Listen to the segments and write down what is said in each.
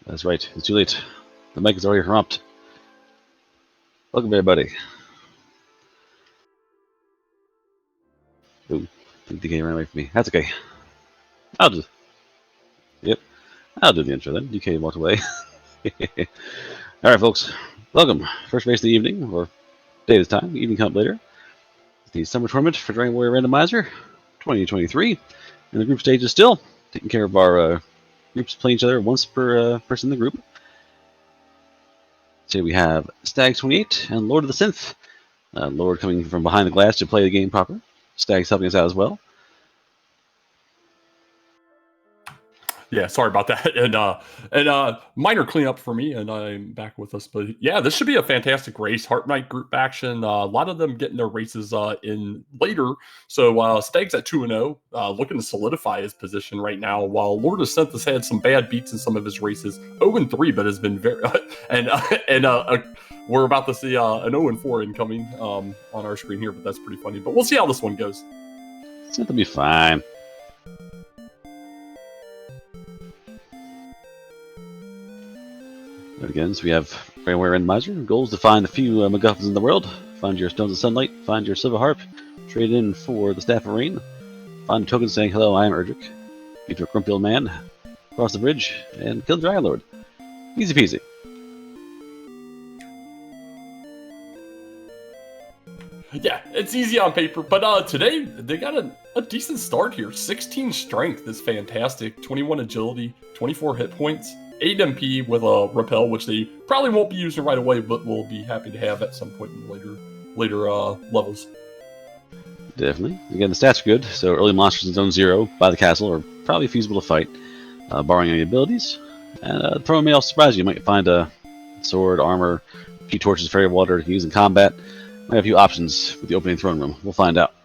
That's right. It's too late. The mic is already humped. Welcome, everybody. Ooh, I think DK ran away from me. That's okay. I'll do. Yep. I'll do the intro then. DK walked away. All right, folks. Welcome. First race of the evening, or day this time. Evening coming up later. The summer tournament for Dragon Warrior Randomizer 2023. And the group stage is still taking care of our groups playing each other once per person in the group. Today we have Stags28 and Lord of the Synth. Lord coming from behind the glass to play the game proper. Stag's helping us out as well. Yeah, sorry about that. And minor cleanup for me, and I'm back with us. But yeah, this should be a fantastic race. Harp Night group action. A lot of them getting their races in later. So Stag's at 2-0, looking to solidify his position right now. While Lord of Synth has had some bad beats in some of his races, 0-3, but has been very we're about to see an 0-4 incoming on our screen here, but that's pretty funny. But we'll see how this one goes. Synth will be fine. Again, so we have Dragon Warrior Randomizer. Goals to find a few MacGuffins in the world. Find your Stones of Sunlight. Find your Silver Harp. Trade in for the Staff of Rain. Find a token saying, "Hello, I am Erdrick." Beat a grumpy old man. Cross the bridge. And kill the Dragonlord. Easy peasy. Yeah, it's easy on paper, but today they got a decent start here. 16 strength is fantastic. 21 agility. 24 hit points. 8 MP with a repel, which they probably won't be using right away, but will be happy to have at some point in later levels. Definitely. Again, the stats are good, so early monsters in Zone 0 by the castle are probably feasible to fight, barring any abilities. And throwing may also surprise you. You might find a sword, armor, a few torches, fairy water to use in combat. Might have a few options with the opening throne room. We'll find out.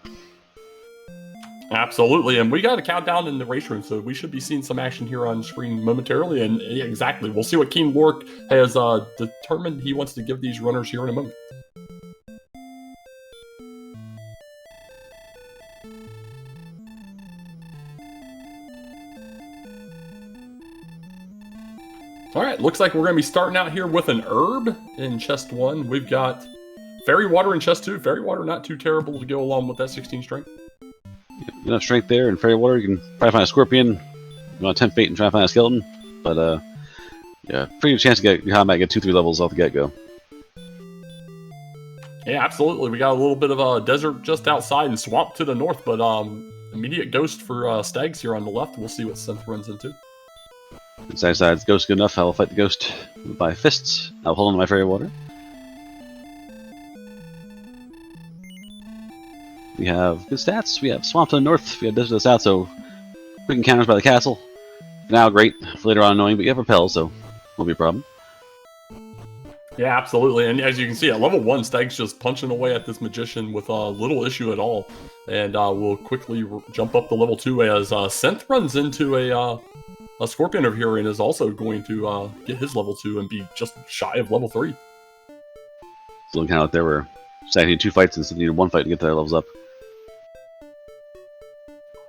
Absolutely, and we got a countdown in the race room, so we should be seeing some action here on screen momentarily. And yeah, exactly, we'll see what King Lork has determined he wants to give these runners here in a moment. All right, looks like we're going to be starting out here with an herb in chest 1. We've got fairy water in chest 2. Fairy water not too terrible to go along with that 16 strength. Enough strength there and fairy water. You can probably find a scorpion. You want to tempt fate and try to find a skeleton. But yeah, pretty good chance to get your combat, get 2-3 levels off the get-go. Yeah, absolutely. We got a little bit of a desert just outside and swamp to the north, but immediate ghost for Stags here on the left. We'll see what Synth runs into. Stag side's ghost good enough. I'll fight the ghost by fists. I'll hold on to my fairy water. We have good stats. We have swamp to the north. We have desert to the south, so quick encounters by the castle. For now, great. For later on, annoying, but you have repel, so won't be a problem. Yeah, absolutely. And as you can see, at level 1, Stag's just punching away at this magician with little issue at all. And we'll quickly jump up to level 2 as Synth runs into a scorpion over here and is also going to get his level 2 and be just shy of level 3. So looking kind of like there were Stag needed 2 fights instead of needed 1 fight to get their levels up.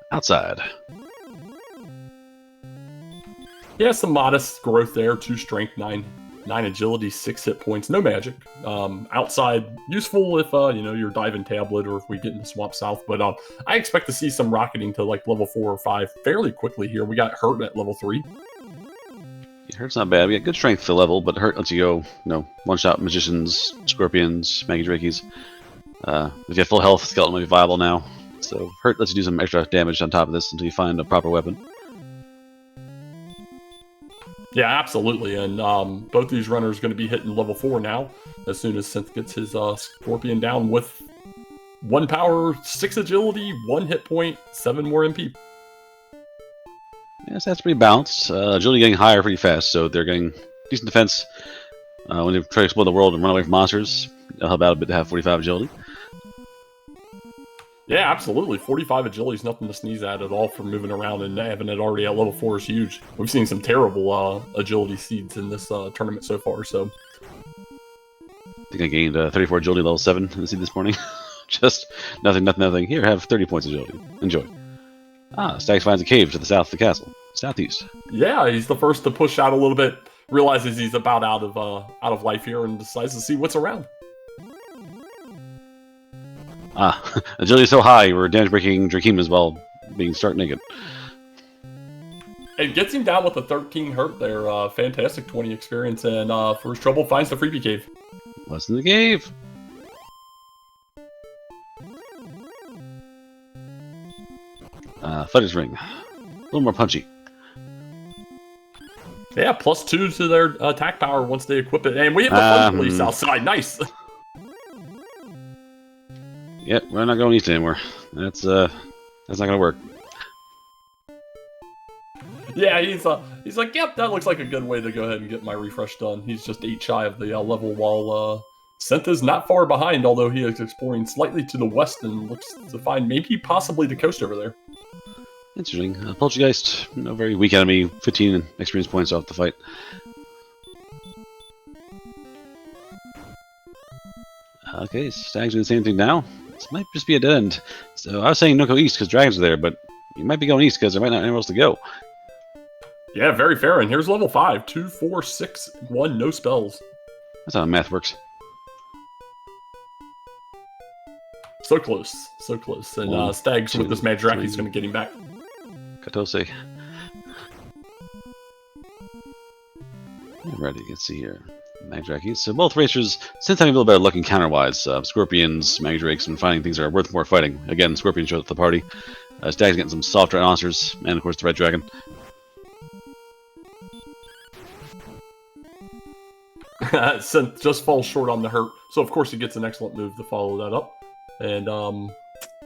Outside. Yeah, some modest growth there. 2 strength, 9 agility, 6 hit points. No magic. Outside, useful if you're diving tablet or if we get into Swamp South. But I expect to see some rocketing to like level 4 or 5 fairly quickly here. We got Hurt at level 3. Yeah, Hurt's not bad. We got good strength for level, but Hurt lets you go, one-shot magicians, scorpions, Maggie Drakeys. If you have full health, skeleton might be viable now. So Hurt lets you do some extra damage on top of this until you find a proper weapon. Yeah, absolutely. And both these runners are going to be hitting level 4 now as soon as Synth gets his scorpion down with 1 power, 6 agility, 1 hit point, 7 more MP. Yes, that's pretty balanced. Agility getting higher pretty fast, so they're getting decent defense. When they try to explore the world and run away from monsters, it'll help out a bit to have 45 agility. Yeah, absolutely. 45 agility is nothing to sneeze at all for moving around, and having it already at level 4 is huge. We've seen some terrible agility seeds in this tournament so far, so... I think I gained 34 agility level 7 in the seed this morning. Just nothing. Here, have 30 points of agility. Enjoy. Stags finds a cave to the south of the castle. Southeast. Yeah, he's the first to push out a little bit. realizes he's about out of life here and decides to see what's around. Agility is so high, we're damage breaking Drakeemas while being stark naked. It gets him down with a 13 hurt there. Fantastic 20 experience, and for his trouble finds the freebie cave. What's in the cave? Fighter's ring. A little more punchy. Yeah, +2 to their attack power once they equip it. And we have the fun police outside. Nice. Yep, we're not going east anymore. That's not gonna work. Yeah, he's like, yep, that looks like a good way to go ahead and get my refresh done. He's just 8 shy of the level, while Synth is not far behind, although he is exploring slightly to the west and looks to find maybe possibly the coast over there. Interesting. Poltergeist, a very weak enemy, 15 experience points off the fight. Okay, Stag's doing the same thing now. This might just be a dead end. So I was saying don't go east because dragons are there, but you might be going east because there might not be anywhere else to go. Yeah, very fair. And here's level 5. 2, 4, 6, 1, no spells. That's how math works. So close. So close. And Stags with this Magic he's going to get him back. Katose. Alright, you can see here. Magdrakes. So both racers, since having a little better luck encounter-wise, Scorpions, Magdrakes, and finding things that are worth more fighting. Again, Scorpion shows up at the party. Stag's getting some soft monsters, and of course the Red Dragon. Synth just falls short on the hurt, so of course he gets an excellent move to follow that up. And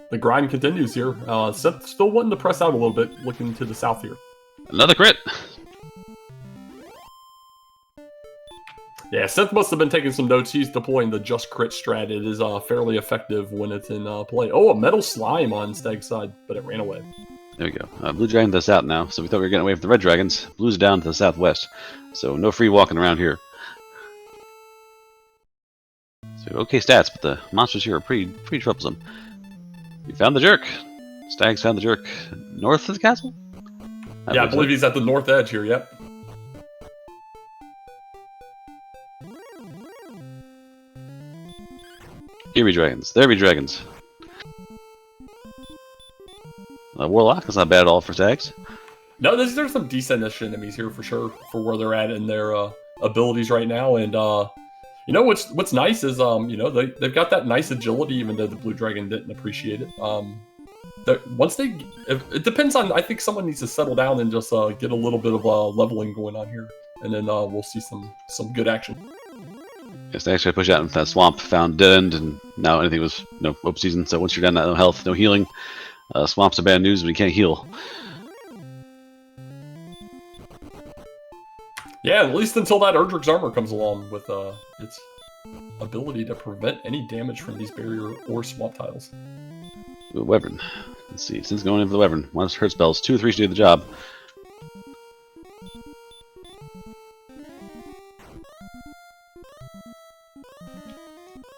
the grind continues here. Synth still wanting to press out a little bit, looking to the south here. Another crit! Yeah, Synth must have been taking some notes. He's deploying the just crit strat. It is fairly effective when it's in play. Oh, a metal slime on Stag's side, but it ran away. There we go. Blue Dragon to the south now, so we thought we were getting away from the Red Dragons. Blue's down to the southwest, so no free walking around here. So okay stats, but the monsters here are pretty troublesome. We found the jerk. Stag's found the jerk north of the castle? Yeah, I believe he's at the north edge here, yep. Here be dragons. There be dragons. Warlock, that's not bad at all for Stags. No, there's some decent-ish enemies here for sure, for where they're at in their abilities right now. And you know what's nice is you know they've got that nice agility, even though the Blue Dragon didn't appreciate it. Once it depends on. I think someone needs to settle down and just get a little bit of leveling going on here, and then we'll see some good action. Yes, they actually push out into that swamp, found dead end, and now anything was open season. So once you're down to no health, no healing, swamps are bad news, but you can't heal. Yeah, at least until that Erdrick's armor comes along with its ability to prevent any damage from these barrier or swamp tiles. Ooh, Wyvern. Let's see. Since going in for the Wyvern, one of hurt spells, 2 or 3 should do the job.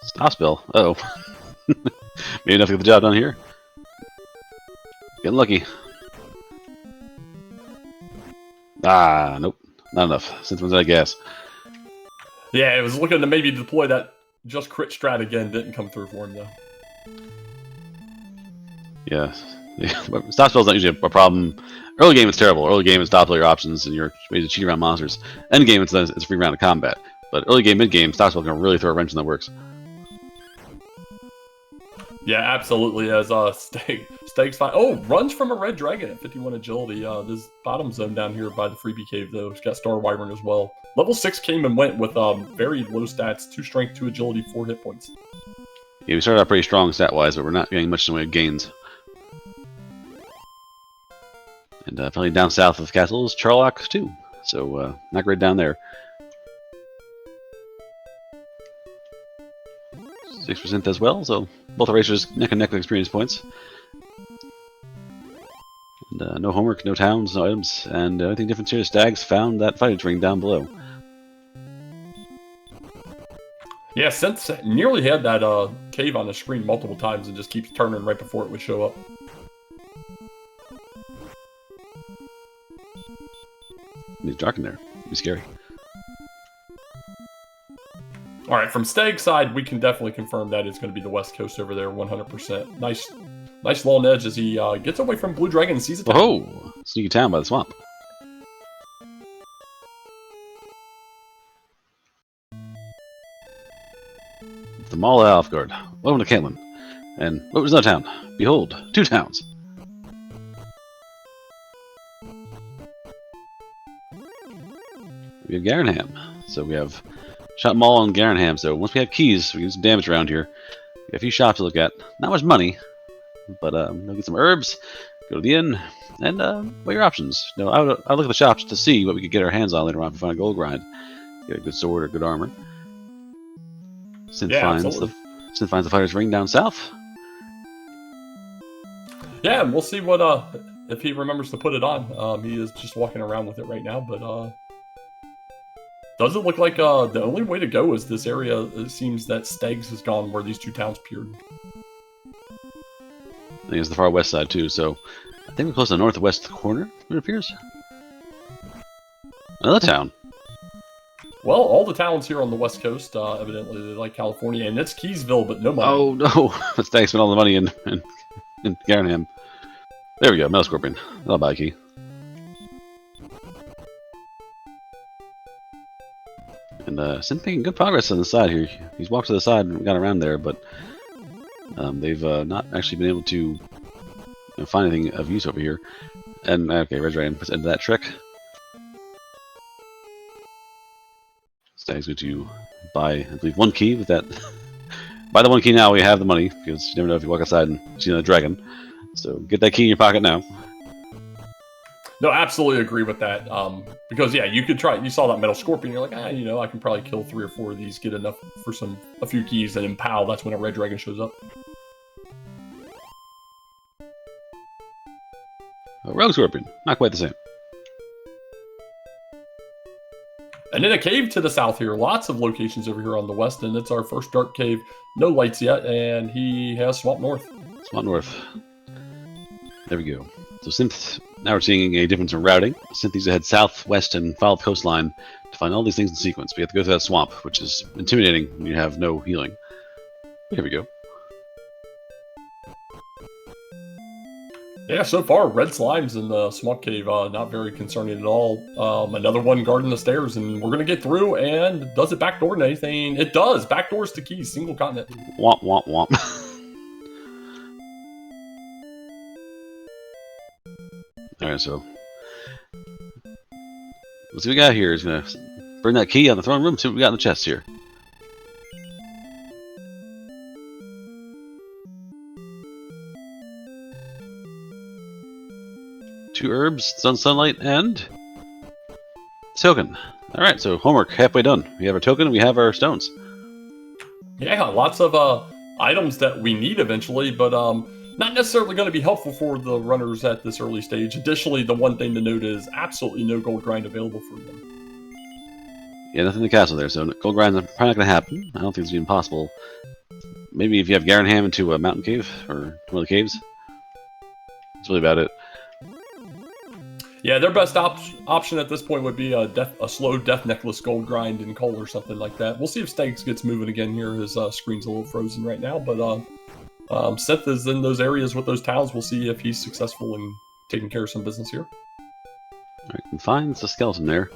Stop spell. Uh oh. Maybe enough to get the job done here. Getting lucky. Ah, nope. Not enough. Since runs out of gas. Yeah, it was looking to maybe deploy that just crit strat again. Didn't come through for him though. Yeah. Stop spell's not usually a problem. Early game it's terrible. Early game it's stop all your options and you're ready to cheat around monsters. End game it's a free round of combat. But early game, mid game, stop spell can really throw a wrench in that works. Yeah, absolutely. As Stag's fine. Oh, runs from a Red Dragon at 51 agility. This bottom zone down here by the freebie cave though. It's got Star Wyvern as well. Level 6 came and went with very low stats: 2 strength, 2 agility, 4 hit points. Yeah, we started out pretty strong stat wise, but we're not getting much in the way of gains. And finally down south of the castle is Charlock too. So not great down there. 6% as well, so both the racers neck and neck with experience points. And no homework, no towns, no items, and anything different here. Stags found that fighting ring down below. Yeah, Synth nearly had that cave on the screen multiple times and just keeps turning right before it would show up. It's dark in there. It'd be scary. All right, from Stag side, we can definitely confirm that it's going to be the west coast over there, 100%. Nice long edge as he gets away from Blue Dragon and sees a town. Oh, sneaky town by the swamp. The Mall of Alfgard. Welcome to Caitlin. And what was that town? Behold, 2 towns. We have Garenham. So we have Shop Mall and Garenham. So once we have keys, we can do some damage around here. We have a few shops to look at. Not much money, but we'll get some herbs, go to the inn, and weigh your options. You know, I would look at the shops to see what we could get our hands on later on if we find a gold grind. Get a good sword or good armor. Synth finds the fighter's ring down south. Yeah, and we'll see what if he remembers to put it on. He is just walking around with it right now, but does it look like the only way to go is this area? It seems that Stags has gone where these 2 towns appeared. I think it's the far west side too, so I think we're close to the northwest corner, it appears. Another town. Well, all the towns here on the west coast, evidently they like California, and it's Keysville, but no money. Oh no, Stag spent all the money in Garenham. There we go, Metal Scorpion. I'll buy a key. And Synth making good progress on the side here. He's walked to the side and got around there, but they've not actually been able to find anything of use over here. And okay, Red Dragon puts into that trick. Stag's going to buy, I believe, 1 key with that. Buy the 1 key now, we have the money, because you never know if you walk outside and see another dragon. So get that key in your pocket now. No, absolutely agree with that. Because yeah, you could try. You saw that Metal Scorpion. You're like, I can probably kill 3 or 4 of these, get enough for a few keys, and then pow, that's when a Red Dragon shows up. A Rogue Scorpion, not quite the same. And then a cave to the south here. Lots of locations over here on the west, and it's our first dark cave. No lights yet, and he has Swamp North. Swamp North. There we go. So Synth, now we're seeing a difference in routing. Synth needs to head southwest and follow the coastline to find all these things in sequence. We have to go through that swamp, which is intimidating when you have no healing. But here we go. Yeah, so far, red slimes in the swamp cave, not very concerning at all. Another one guarding the stairs, and we're going to get through, and does it backdoor to anything? It does! Backdoors to keys, single continent. Womp, womp, womp. Alright, so let's see what we got here. He's going to burn that key on the throne room, see what we got in the chest here. Two herbs, sunlight, and token. Alright, so homework halfway done. We have our token, we have our stones. Yeah, lots of items that we need eventually, but not necessarily going to be helpful for the runners at this early stage. Additionally, the one thing to note is absolutely no gold grind available for them. Yeah, nothing in the castle there, so gold grind's probably not going to happen. I don't think it's even possible. Maybe if you have Garenham into a mountain cave, or one of the caves. That's really about it. Yeah, their best option at this point would be a slow death necklace gold grind in coal or something like that. We'll see if Stags gets moving again here. His screen's a little frozen right now, but Synth is in those areas with those towns. We'll see if he's successful in taking care of some business here. Alright, and finds the skeleton there.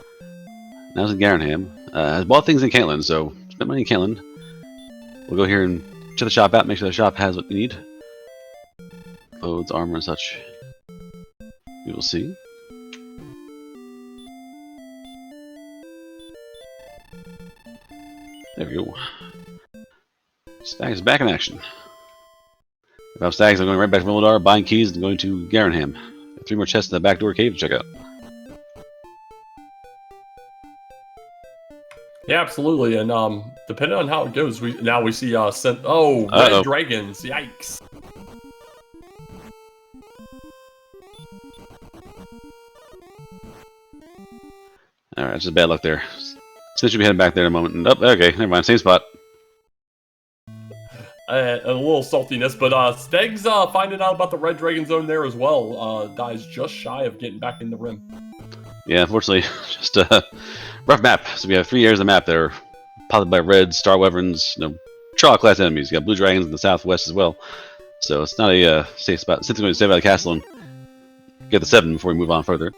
Now it's in Garenham. Has bought things in Caitlin, so spent money in Caitlin. We'll go here and check the shop out, make sure the shop has what we need. Clothes, armor, and such. We will see. There we go. Stags is back in action. If I'm Stags, I'm going right back to Milodar, buying keys, and going to Garenham. 3 more chests in the backdoor cave to check out. Yeah, absolutely. And depending on how it goes, we see Synth. Oh, red dragons! Yikes! All right, just bad luck there. Synth should be heading back there in a moment. And, oh, okay, never mind, same spot. A little saltiness, but Stags finding out about the red dragon zone there as well. Dies just shy of getting back in the rim. Yeah, unfortunately, just a rough map. So we have 3 areas of the map that are populated by red, star wyverns, Charlotte class enemies. You got blue dragons in the southwest as well. So it's not a safe spot. Synth's going to stay by the castle and get the 7 before we move on further.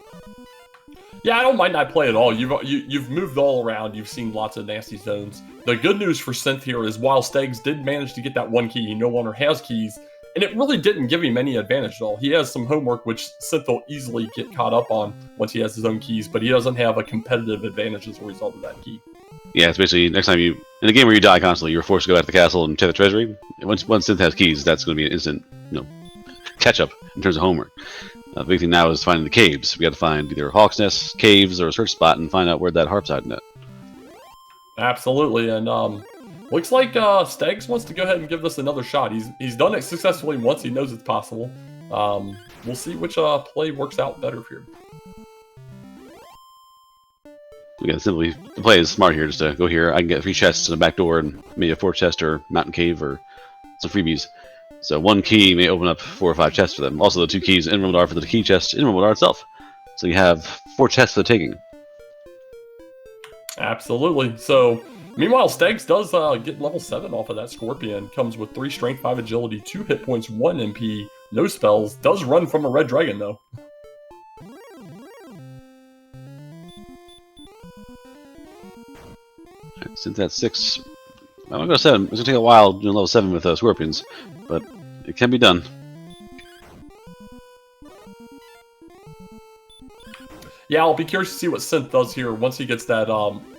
Yeah, I don't mind that play at all. You've moved all around. You've seen lots of nasty zones. The good news for Synth here is while Stags did manage to get that 1 key, he no longer has keys, and it really didn't give him any advantage at all. He has some homework which Synth will easily get caught up on once he has his own keys, but he doesn't have a competitive advantage as a result of that key. Yeah, it's basically next time in a game where you die constantly, you're forced to go back to the castle and check the treasury. Once Synth has keys, that's going to be an instant, catch up in terms of homework. The big thing now is finding the caves. We got to find either Hawk's Nest, caves, or a search spot and find out where that harp's hiding at. Absolutely, and looks like Stags wants to go ahead and give this another shot. He's done it successfully once. He knows it's possible. We'll see which play works out better here. We got simply the play is smart here. Just to go here, I can get 3 chests in the back door and maybe a 4th chest or mountain cave or some freebies. So 1 key may open up 4 or 5 chests for them. Also, the 2 keys in Realm for the key chest in Realm itself. So you have 4 chests for the taking. Absolutely. So, meanwhile, Stags does get level 7 off of that Scorpion. Comes with 3 strength, 5 agility, 2 hit points, 1 MP, no spells. Does run from a red dragon, though. Since that's 6, I'm going to go 7. It's going to take a while doing level 7 with Scorpions, but it can be done. Yeah, I'll be curious to see what Synth does here once he gets that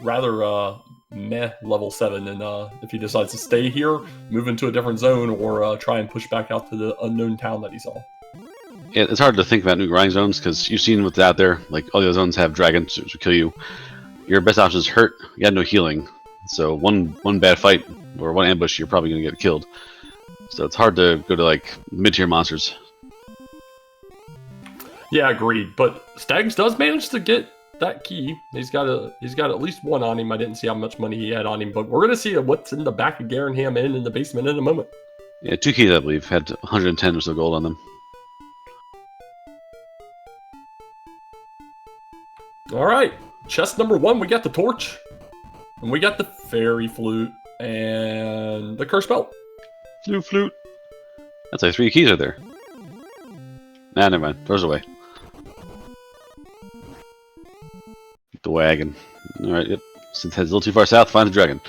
rather meh level 7, and if he decides to stay here, move into a different zone, or try and push back out to the unknown town that he saw. Yeah, it's hard to think about new grinding zones because you've seen what's out there. Like all the other zones have dragons which will kill you. Your best option is hurt. You have no healing, so one bad fight or 1 ambush, you're probably going to get killed. So it's hard to go to like mid-tier monsters. Yeah, agreed. But Stags does manage to get that key. He's got at least 1 on him. I didn't see how much money he had on him, but we're gonna see what's in the back of Garanham and in the basement in a moment. Yeah, 2 keys I believe had 110 or so gold on them. All right, chest number 1. We got the torch, and we got the fairy flute and the curse belt. Flute. That's like 3 keys right there. Nah, never mind. Throws away. The wagon. Alright, yep. Synth heads a little too far south, find the dragon.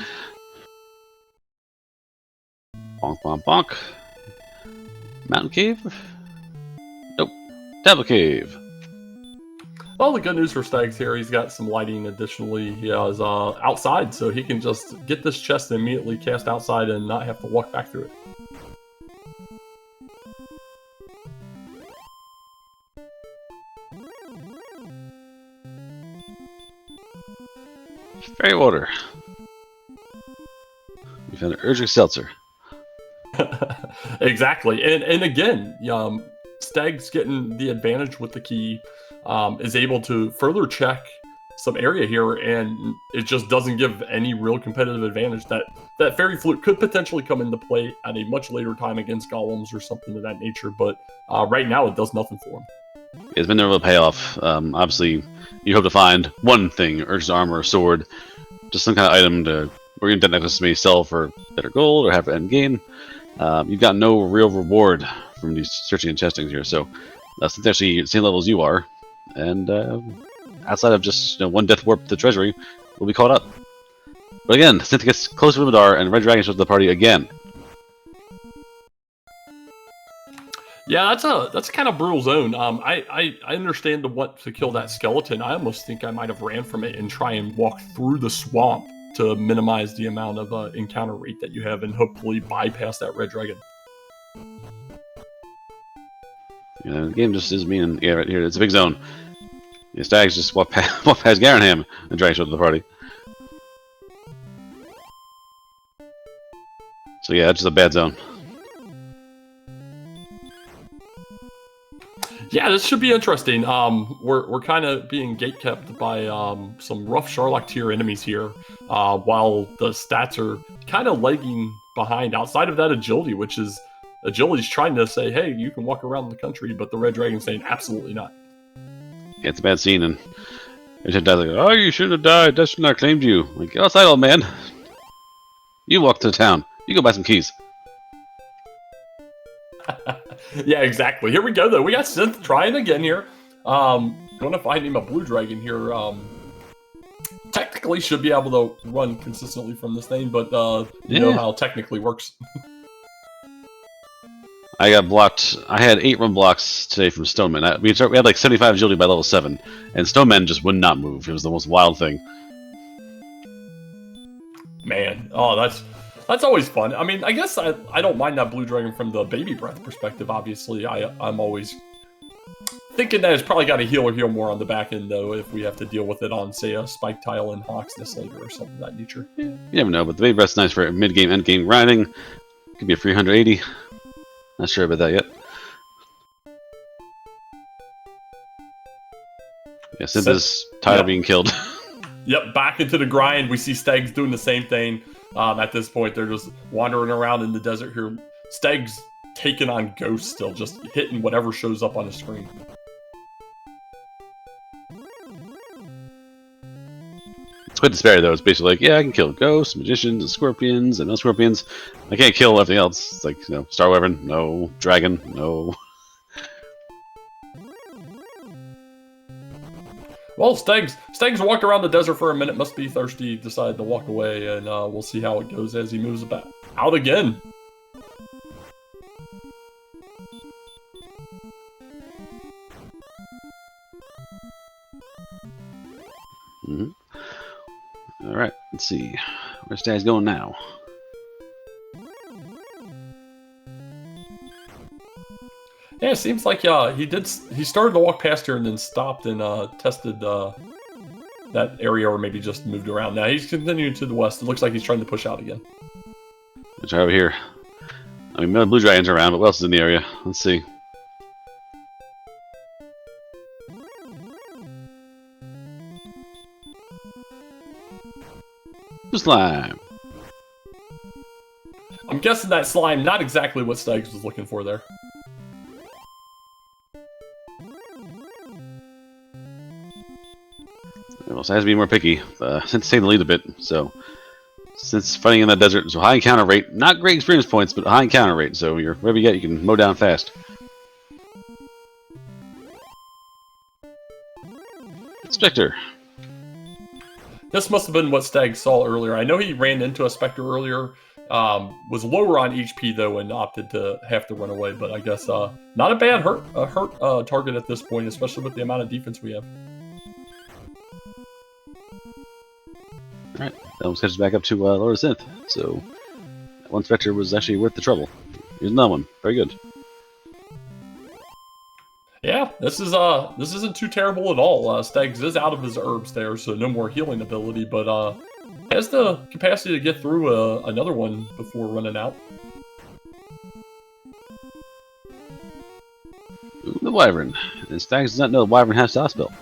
Bonk, bonk, bonk. Mountain cave? Nope. Tablet cave. Well, the good news for Stags here, he's got some lighting additionally. He has outside, so he can just get this chest and immediately cast outside and not have to walk back through it. Fairy water. We found an urgent seltzer. Exactly, and again, Stag's getting the advantage with the key, is able to further check some area here, and it just doesn't give any real competitive advantage. That fairy flute could potentially come into play at a much later time against golems or something of that nature, but right now it does nothing for him. It's been a real payoff. Obviously, you hope to find one thing: urgent armor, or sword, just some kind of item to or your debt necklace may sell for better gold or have end game. You've got no real reward from these searching and chestings here, so since actually the same level as you are, and outside of just 1 death warp to the treasury, we'll be caught up. But again, Synth gets close to Madar, and Red Dragon shows up to the party again. Yeah, that's a kind of brutal zone. I understand the want to kill that skeleton. I almost think I might have ran from it and try and walk through the swamp to minimize the amount of encounter rate that you have and hopefully bypass that red dragon. Yeah, the game just is mean. Yeah, right here, it's a big zone. Yeah, Stags just walk past Garanham and Dragon shows up to the party. So yeah, it's just a bad zone. Yeah, this should be interesting. We're kind of being gatekept by some rough Sherlock tier enemies here, while the stats are kind of lagging behind. Outside of that agility, which is agility's trying to say, hey, you can walk around the country, but the red dragon's saying absolutely not. Yeah, it's a bad scene, and every time Dad's like, "Oh, you shouldn't have died. That should not have claimed you." Like, get outside, old man. You walk to the town. You go buy some keys. Yeah, exactly. Here we go, though. We got Synth trying again here. Going to find him a blue dragon here. Technically should be able to run consistently from this thing, but you know how technically works. I got blocked. I had 8 run blocks today from Stoneman. We had like 75 agility by level 7, and Stoneman just would not move. It was the most wild thing. Man, oh, that's always fun. I mean, I guess I don't mind that blue dragon from the baby breath perspective. Obviously, I'm always thinking that it's probably got to heal or heal more on the back end, though, if we have to deal with it on, say, a Spike Tile and Hawksness later or something of that nature. You never know, but the baby breath's nice for mid-game, end-game grinding. Could be a 380. Not sure about that yet. Yeah, Synth is tired of being killed. Yep, back into the grind. We see Stags doing the same thing. At this point, they're just wandering around in the desert here. Stags taking on ghosts still, just hitting whatever shows up on the screen. It's quite disparity, though. It's basically like, yeah, I can kill ghosts, magicians, and scorpions, and no scorpions. I can't kill everything else. It's like, you know, Star Wyvern, no. Dragon, no. Well, Stags walked around the desert for a minute, must be thirsty, decided to walk away, and we'll see how it goes as he moves about out again. Alright, let's see. Where's Stag's going now? Yeah, it seems like he started to walk past here and then stopped and tested that area, or maybe just moved around. Now he's continuing to the west. It looks like he's trying to push out again. Let's try over here. I mean, no blue dragons are around, but what else is in the area? Let's see. Slime. I'm guessing that slime, not exactly what Stags was looking for there. Well, so it has to be more picky, since taking the lead a bit. So, since fighting in that desert, so high encounter rate, not great experience points, but high encounter rate. So, whatever you get, you can mow down fast. Spectre. This must have been what Stag saw earlier. I know he ran into a Spectre earlier. Was lower on HP though, and opted to have to run away. But I guess not a bad hurt target at this point, especially with the amount of defense we have. All right, that almost catches back up to LordoftheSynth. So that one Spectre was actually worth the trouble. Here's another one. Very good. Yeah, this isn't too terrible at all. Stags is out of his herbs there, so no more healing ability, but has the capacity to get through another one before running out. Ooh, the Wyvern. And Stags does not know the Wyvern has Toss Spell.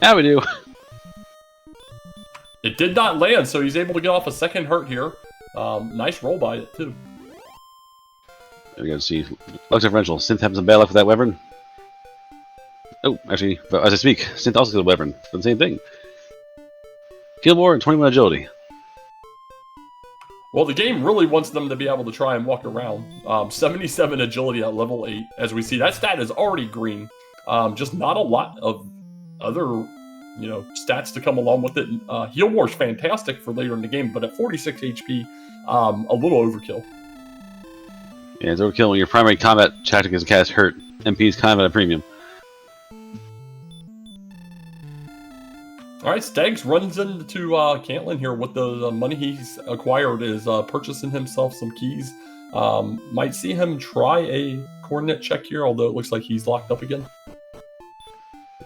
Now we do. It did not land, so he's able to get off a second hurt here. Nice roll by it, too. There we go. See, luck differential. Synth having some bad luck with that Wyvern. Oh, actually, as I speak, Synth also killed a Wyvern for the same thing. Kill more and 21 agility. Well, the game really wants them to be able to try and walk around. 77 agility at level 8. As we see, that stat is already green. Just not a lot of other, stats to come along with it. Heal more is fantastic for later in the game, but at 46 HP, a little overkill. Yeah, it's overkill when your primary combat tactic is to cast hurt. MP is kind of at a premium. Alright, Stags runs into Cantlin here with the money he's acquired, is purchasing himself some keys. Might see him try a coordinate check here, although it looks like he's locked up again.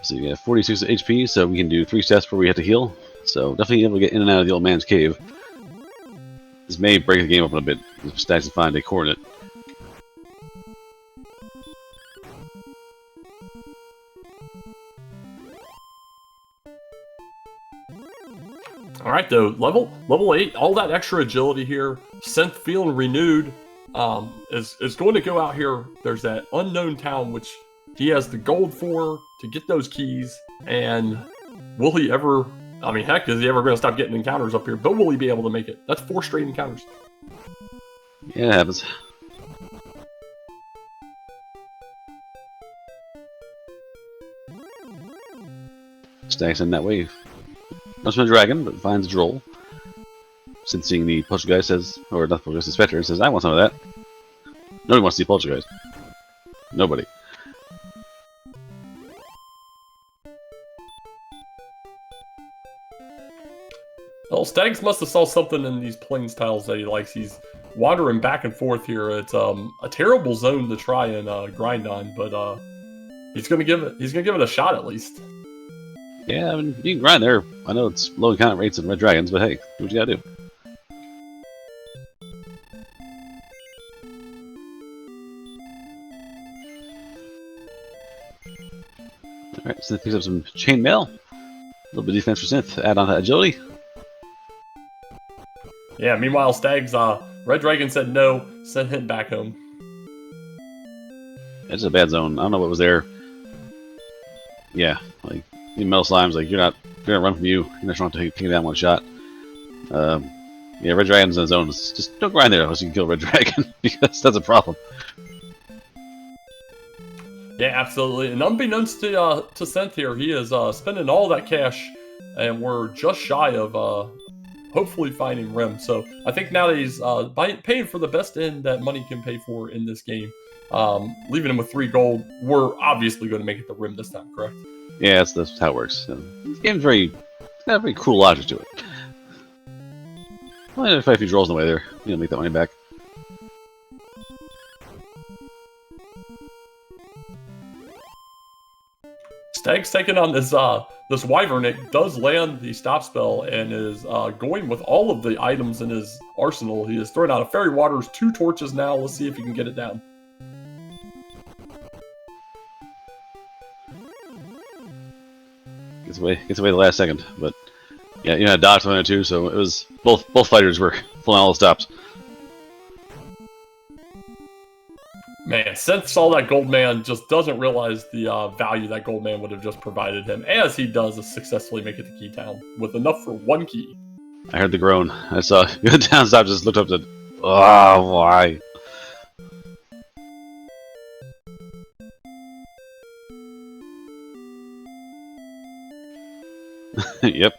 So you have 46 HP, so we can do 3 steps where we have to heal. So definitely able to get in and out of the old man's cave. This may break the game open a bit if Stags can find a coordinate. All right, though, level 8, all that extra agility here. Synth feeling renewed. Is going to go out here. There's that unknown town which he has the gold for to get those keys. And will he ever I mean, heck, is he ever going to stop getting encounters up here? But will he be able to make it? That's 4 straight encounters. Yeah, it happens. Stag's in that wave. Not from a dragon, but finds a droll. Since seeing the poltergeist says, or not poltergeist, the spectre, says, I want some of that. Nobody wants to see poltergeist. Nobody. Well, Stags must have saw something in these plains tiles that he likes. He's wandering back and forth here. It's a terrible zone to try and grind on, but he's gonna give it a shot at least. Yeah, I mean, you can grind there. I know it's low encounter rates in red dragons, but hey, do what you gotta do. Alright, Synth picks up some chainmail. A little bit of defense for Synth. Add on to agility. Yeah, meanwhile, Stags, Red Dragon said no, sent him back home. It's a bad zone. I don't know what was there. Yeah, like, the metal slime's like, you're not gonna run from you. You're not trying to take it down one shot. Yeah, red dragon's in the zone. Just don't grind there unless you can kill red dragon, because that's a problem. Yeah, absolutely. And unbeknownst to Synth here, he is spending all that cash, and we're just shy of hopefully finding Rim. So I think now that he's paying for the best end that money can pay for in this game, leaving him with 3 gold, we're obviously going to make it the Rim this time, correct? Yeah, that's how it works. This game's got a very cool logic to it. Well, if I few rolls in the way there, you know, make that money back. Stag's taking on this this Wyvern. It does land the stop spell and is going with all of the items in his arsenal. He is throwing out a Fairy Waters, 2 torches now. Let's see if he can get it down. Gets away the last second, but yeah, you had dodge 1 and 2, so it was both fighters were pulling all the stops. Man, Synth saw that gold man, just doesn't realize the value that gold man would have just provided him, as he does successfully make it to Key Town with enough for 1 key. I heard the groan. I saw you down stop, just looked up to, oh, why? Yep.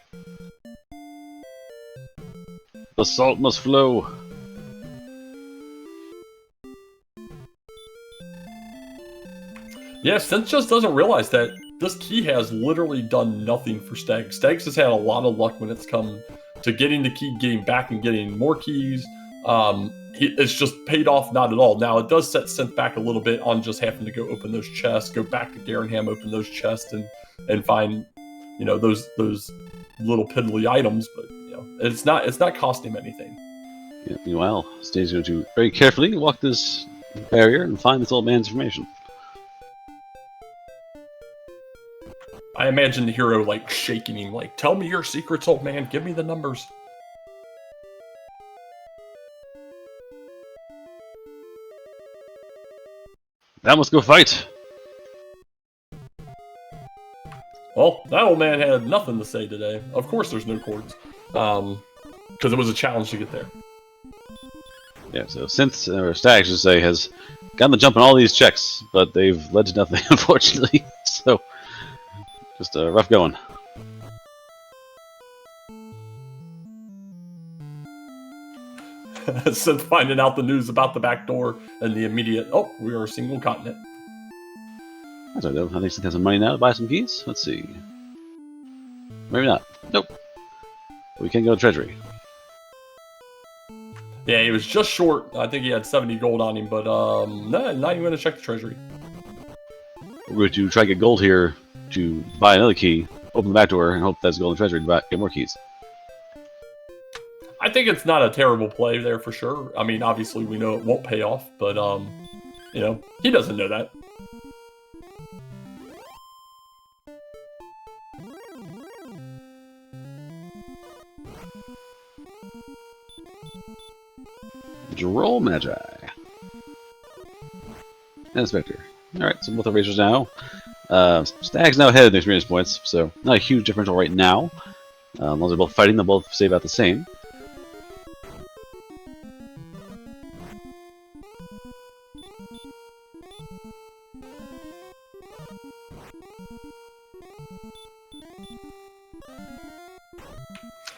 The salt must flow. Yeah, Synth just doesn't realize that this key has literally done nothing for Stag. Stag's has had a lot of luck when it's come to getting the key, getting back, and getting more keys. It's just paid off not at all. Now, it does set Synth back a little bit on just having to go open those chests, go back to Garenham, open those chests, and find, you know, those little piddly items. But you know, it's not costing him anything. Yeah, meanwhile, Stag's going to very carefully walk this barrier and find this old man's information. I imagine the hero like shaking him, like, "Tell me your secrets, old man. Give me the numbers." Now let's go fight. Well, that old man had nothing to say today. Of course, there's no chords, because it was a challenge to get there. Yeah, so Synth, or Stag, I should say, has gotten the jump on all these checks, but they've led to nothing, unfortunately. So, just rough going. Synth finding out the news about the back door and the immediate, oh, we are a single continent. That's right, though. I think Synth has some money now to buy some keys. Let's see. Maybe not. Nope. We can go to Treasury. Yeah, he was just short. I think he had 70 gold on him, but no, not even going to check the treasury. We're going to try to get gold here to buy another key, open the back door, and hope that's gold in the treasury to get more keys. I think it's not a terrible play there for sure. I mean, obviously we know it won't pay off, but you know, he doesn't know that. Roll Magi. And Spectre. Alright, so both our racers now. Stag's now ahead in experience points, so not a huge differential right now. As long as they're both fighting, they'll both save out the same.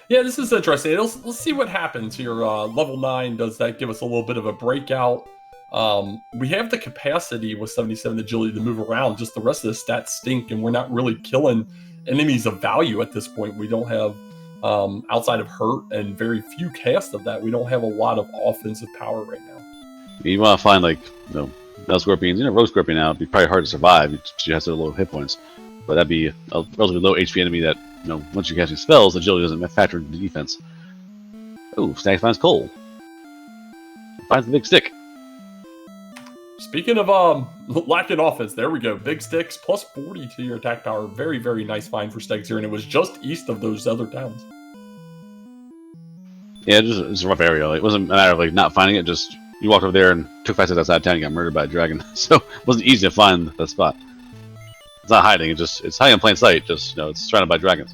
Yeah, this is interesting. Let's see what happens here. Level 9, does that give us a little bit of a breakout? We have the capacity with 77 agility to move around. Just the rest of the stats stink, and we're not really killing enemies of value at this point. We don't have, outside of hurt and very few casts of that, we don't have a lot of offensive power right now. You want to find, like, Bell Scorpions, Rogue Scorpion now, it'd be probably hard to survive because you have so low hit points. But that'd be a relatively low HP enemy that, once you cast your spells, agility doesn't factor into defense. Oh, Stag finds coal. Finds the big stick. Speaking of lacking offense, there we go. Big sticks, plus 40 to your attack power. Very, very nice find for Stags here, and it was just east of those other towns. Yeah, it's a rough area. It wasn't a matter of not finding it, just you walked over there and took 5 steps outside town and got murdered by a dragon. So it wasn't easy to find that spot. It's not hiding, it's hiding in plain sight, just it's surrounded by dragons.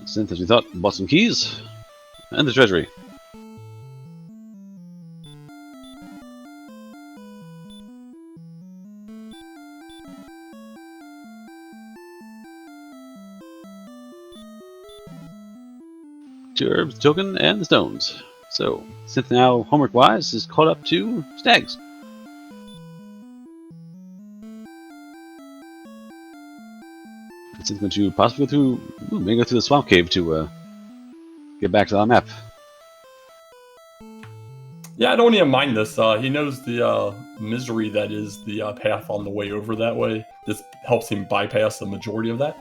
Synth, as we thought, bought some keys and the treasury. Two herbs, token, and the stones. So, Synth now, homework-wise, is caught up to Stags. Synth's going to possibly go through, maybe go through the swamp cave to get back to the map. Yeah, I don't even mind this. He knows the misery that is the path on the way over that way. This helps him bypass the majority of that.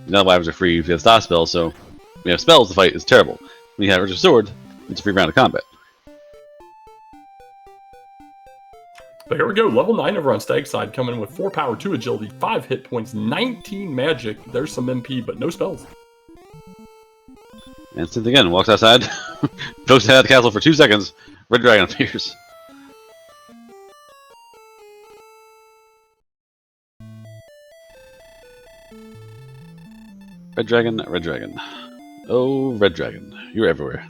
Now lives are free if you have stop spells, so when you have spells, the fight is terrible. When you have Urge of Sword, it's a free round of combat. But here we go, level 9 over on Stag's side, coming in with 4 power, 2 agility, 5 hit points, 19 magic. There's some MP, but no spells. And Synth again walks outside, pokes head out the castle for 2 seconds, Red Dragon appears. Red Dragon, Red Dragon. Oh, Red Dragon, you're everywhere.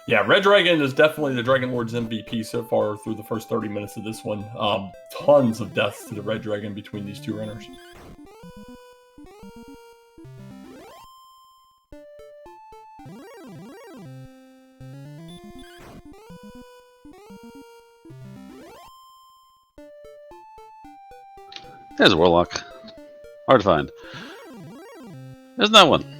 Yeah, Red Dragon is definitely the Dragonlord's MVP so far through the first 30 minutes of this one. Tons of deaths to the Red Dragon between these two runners. There's a Warlock. Hard to find. There's not one.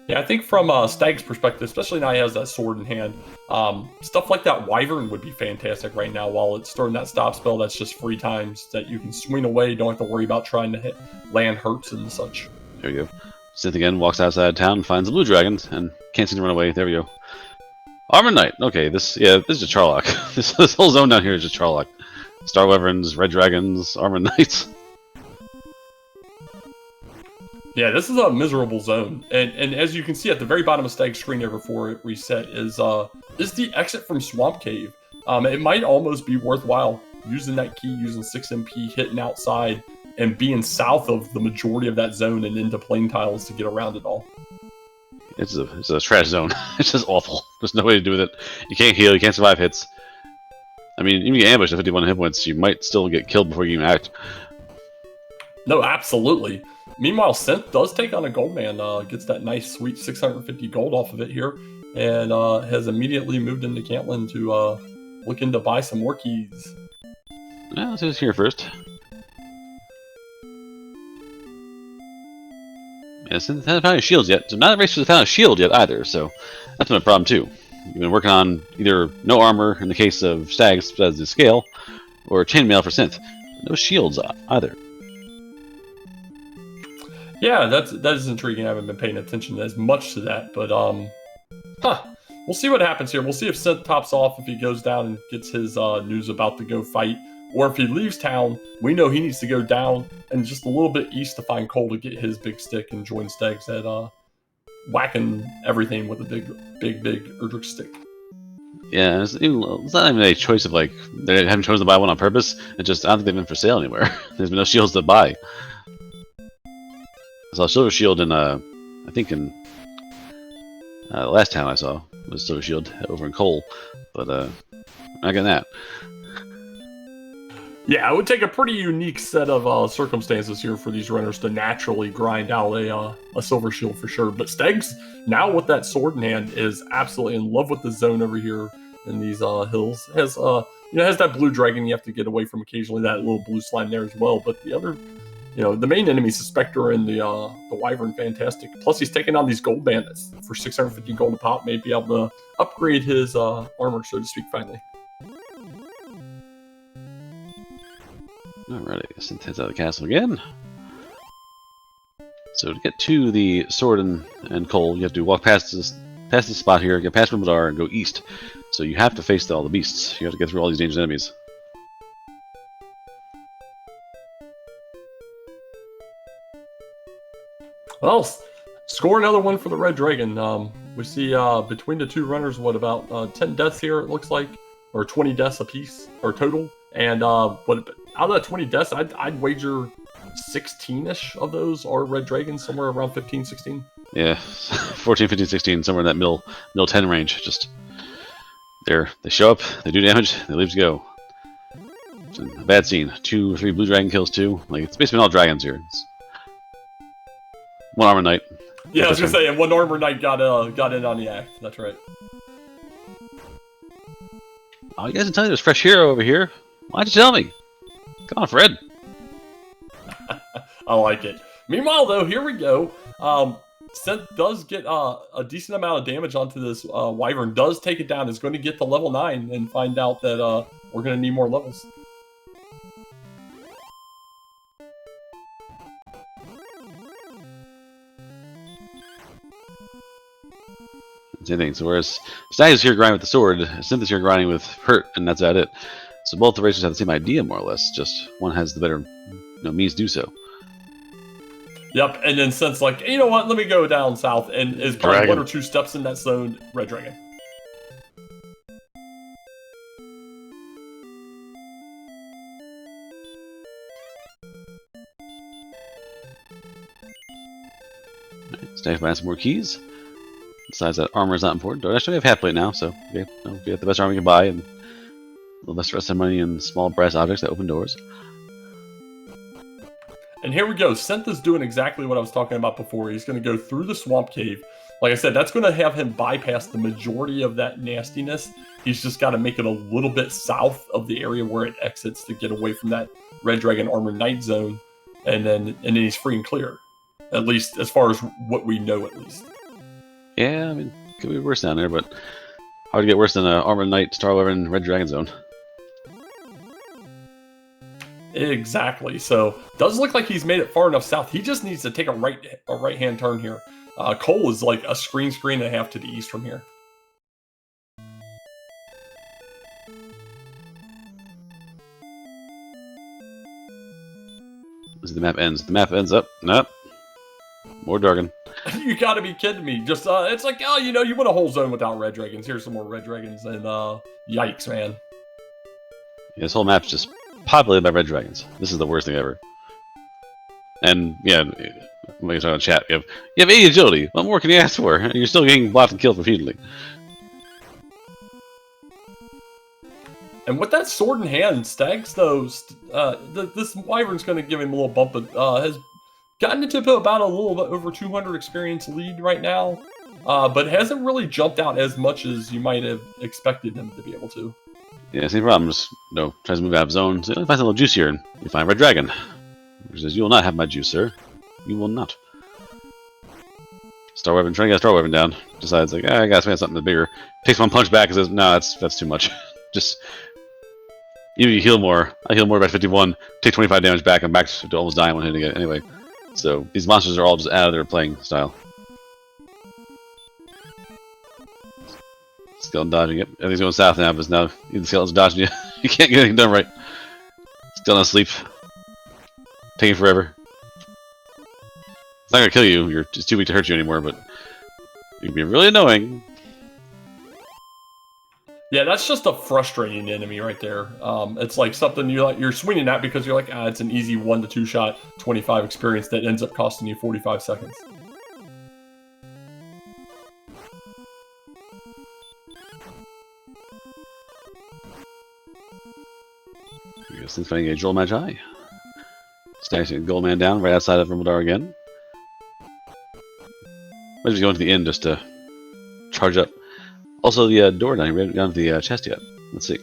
Yeah, I think from Stag's perspective, especially now he has that sword in hand, stuff like that Wyvern would be fantastic right now. While it's throwing that stop spell, that's just free times that you can swing away, don't have to worry about trying to land hurts and such. There we go. Synth again walks outside town and finds a blue dragon and can't seem to run away. There we go. Armor Knight. Okay, this is a Charlock. this whole zone down here is just Charlock. Star Wyverns, Red Dragons, Armor Knights. Yeah, this is a miserable zone, and as you can see at the very bottom of Stag's screen there before it reset is the exit from Swamp Cave. It might almost be worthwhile using that key, using 6 MP, hitting outside, and being south of the majority of that zone and into plain tiles to get around it all. It's a trash zone. It's just awful. There's no way to do with it. You can't heal. You can't survive hits. I mean, even if you get ambushed at 51 hit points, you might still get killed before you even act. No, absolutely. Meanwhile, Synth does take on a gold man, gets that nice, sweet 650 gold off of it here, and has immediately moved into Cantlin to looking to buy some more keys. Well, let's just here first. Yeah, Synth hasn't found any shields yet, so neither race has found a shield yet either, so that's been a problem too. You've been working on either no armor in the case of Stags as the scale, or chainmail for Synth. No shields either. Yeah, that is intriguing. I haven't been paying attention as much to that, but we'll see what happens here. We'll see if Synth tops off, if he goes down and gets his news about to go fight, or if he leaves town. We know he needs to go down and just a little bit east to find Cole to get his big stick and join Stags at whacking everything with a big Erdrick stick. Yeah, it's not even a choice of like they haven't chosen to buy one on purpose. It's just I don't think they've been for sale anywhere. There's been no shields to buy. I saw a silver shield in I think in the last town I saw was silver shield over in Cole, but not getting that. Yeah, it would take a pretty unique set of circumstances here for these runners to naturally grind out a silver shield for sure. But Stags, now with that sword in hand, is absolutely in love with the zone over here in these hills. Has has that blue dragon you have to get away from occasionally, that little blue slime there as well. But the other, the main enemies, the Spectre and the Wyvern, fantastic. Plus he's taking on these gold bandits for 650 gold a pop, may be able to upgrade his armor, so to speak, finally. Alrighty, Synth heads out of the castle again. So to get to the sword and Cole, you have to walk past this spot here, get past Rumbledar, and go east. So you have to face all the beasts. You have to get through all these dangerous enemies. Well, score another one for the Red Dragon. We see between the two runners, what, about 10 deaths here, it looks like, or 20 deaths apiece, or total. And out of that 20 deaths, I'd wager 16-ish of those are Red Dragons, somewhere around 15, 16. Yeah, 14, 15, 16, somewhere in that middle 10 range. Just they show up, they do damage, they leave to go. It's a bad scene. 2 or 3 blue dragon kills too. Like it's basically all dragons here. It's one armor knight. Yeah, I was gonna say, and one armor knight got in on the act. That's right. Oh, you guys didn't tell me there's a fresh hero over here. Why'd you tell me? Come on, Fred. I like it. Meanwhile, though, here we go. Synth does get a decent amount of damage onto this Wyvern. Does take it down. Is going to get to level 9 and find out that we're going to need more levels. Same thing. So whereas Stag is here grinding with the sword, Synth is here grinding with hurt, and that's about it. So both the racers have the same idea, more or less. Just one has the better means to do so. Yep, and then Synth's like, you know what? Let me go down south, and is probably 1 or 2 steps in that zone. Red Dragon. Stag buying some more keys. Besides that, armor is not important. Actually, we have half plate now, so okay, we have the best armor we can buy, and a little less rest of money and small brass objects that open doors. And here we go. Synth is doing exactly what I was talking about before. He's going to go through the swamp cave. Like I said, that's going to have him bypass the majority of that nastiness. He's just got to make it a little bit south of the area where it exits to get away from that Red Dragon Armor Knight zone, and then he's free and clear. At least as far as what we know, at least. Yeah, I mean, could be worse down there, but hard to get worse than an Armored Knight, Star Wyvern, Red Dragon Zone. Exactly. So, does look like he's made it far enough south. He just needs to take a right-hand turn here. Cole is like a screen and a half to the east from here. As the map ends. The map ends up. Nope. More dragon. You gotta be kidding me. Just, it's like, oh, you want a whole zone without red dragons. Here's some more red dragons, and, yikes, man. Yeah, this whole map's just populated by red dragons. This is the worst thing ever. And, yeah, like I said on chat, you have 80 agility. What more can you ask for? You're still getting blocked and killed repeatedly. And with that sword in hand, Stags, though, this Wyvern's going to give him a little bump, but has gotten into about a little bit over 200 experience lead right now, but hasn't really jumped out as much as you might have expected him to be able to. Yeah, same problem. Just, tries to move out of zone. So it finds a little juicier, and you find Red Dragon. Which says, you will not have my juice, sir. You will not. Star Wyvern, trying to get Star Wyvern down. Decides, like, I gotta find something bigger. Takes one punch back and says, no, that's too much. Just, you heal more. I heal more by 51. Take 25 damage back. I'm back to almost dying when hitting it anyway. So, these monsters are all just out of their playing style. Skeleton dodging. Yep, everything's going south now, but now the skeleton's dodging you. You can't get anything done right. Still asleep. Taking forever. It's not gonna kill you. You're just too weak to hurt you anymore, but it can be really annoying. Yeah, that's just a frustrating enemy right there. It's like something you're swinging at because you're like, it's an easy 1 to 2 shot, 25 experience that ends up costing you 45 seconds. Here we go, Synth fighting a Joel Magi. Stag's a gold man down right outside of Rumaldar again. Might just go into the inn just to charge up. Also, the door down here, we haven't gone to the chest yet. Let's see.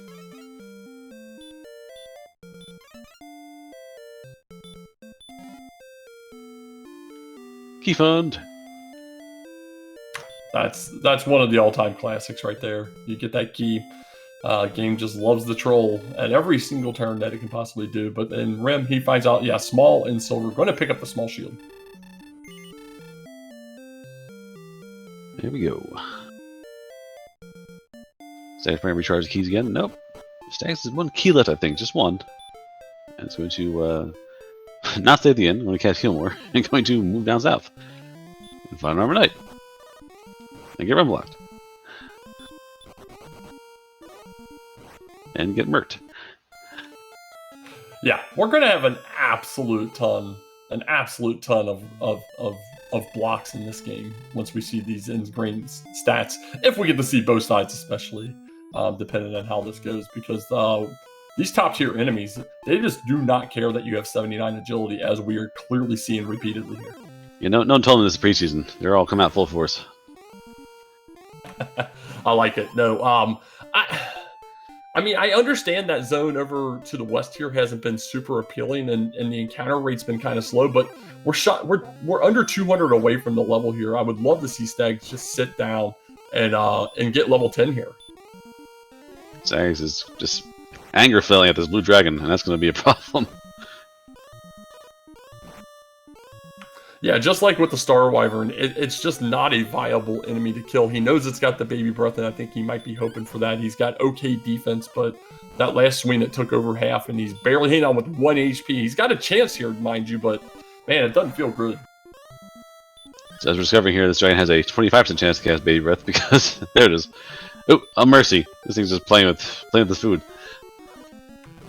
Key fund. That's one of the all-time classics right there. You get that key. Game just loves the troll at every single turn that it can possibly do. But in Rim, he finds out, yeah, small and silver. Going to pick up the small shield. There we go. Stag's trying to recharge the keys again. Nope. Stag's has one key left, I think. Just one. And it's going to not stay at the inn. I'm going to cast Healmore. And going to move down south. And find Armor Knight. And get Rumlocked. And get murked. Yeah, we're going to have an absolute ton of blocks in this game once we see these in-brain stats. If we get to see both sides, especially, depending on how this goes. Because these top-tier enemies, they just do not care that you have 79 agility, as we are clearly seeing repeatedly here. You know, no one told them this is preseason. They're all coming out full force. I like it. No, I mean, I understand that zone over to the west here hasn't been super appealing, and the encounter rate's been kind of slow, but we're under 200 away from the level here. I would love to see Stags just sit down and get level 10 here. Stags is just anger filling at this blue dragon, and that's going to be a problem. Yeah, just like with the Star Wyvern, it's just not a viable enemy to kill. He knows it's got the baby breath, and I think he might be hoping for that. He's got okay defense, but that last swing it took over half, and he's barely hanging on with 1 HP. He's got a chance here, mind you, but man, it doesn't feel good. So as we're discovering here, this dragon has a 25% chance to cast baby breath because there it is. Oh, a mercy! This thing's just playing with the food.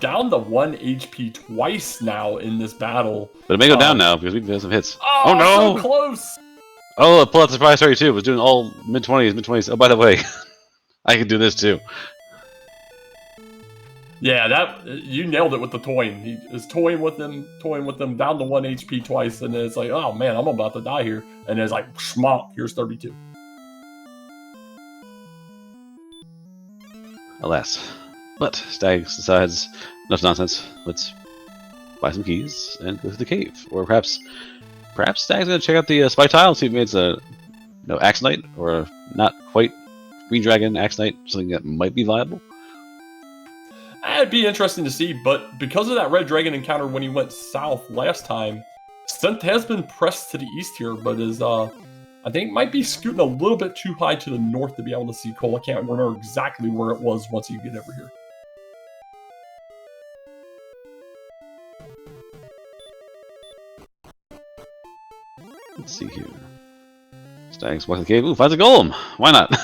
Down to 1 HP twice now in this battle. But it may go down now because we can have some hits. Oh no! So close! Oh, pull out the surprise 32. It was doing all mid-20s. Oh, by the way, I can do this too. Yeah, you nailed it with the toying. He is toying with them down to 1 HP twice, and then it's like, oh man, I'm about to die here. And it's like, schmonk, here's 32. Alas. But Stag decides, enough nonsense, let's buy some keys and go to the cave. Or perhaps Stag's going to check out the spy tile and see if it's a Axe Knight or a not quite Green Dragon Axe Knight, something that might be viable. It'd be interesting to see, but because of that Red Dragon encounter when he went south last time, Synth has been pressed to the east here, but is I think might be scooting a little bit too high to the north to be able to see Cole. I can't remember exactly where it was once you get over here. Let's see here. Stags walks the cave. Ooh, finds a golem. Why not?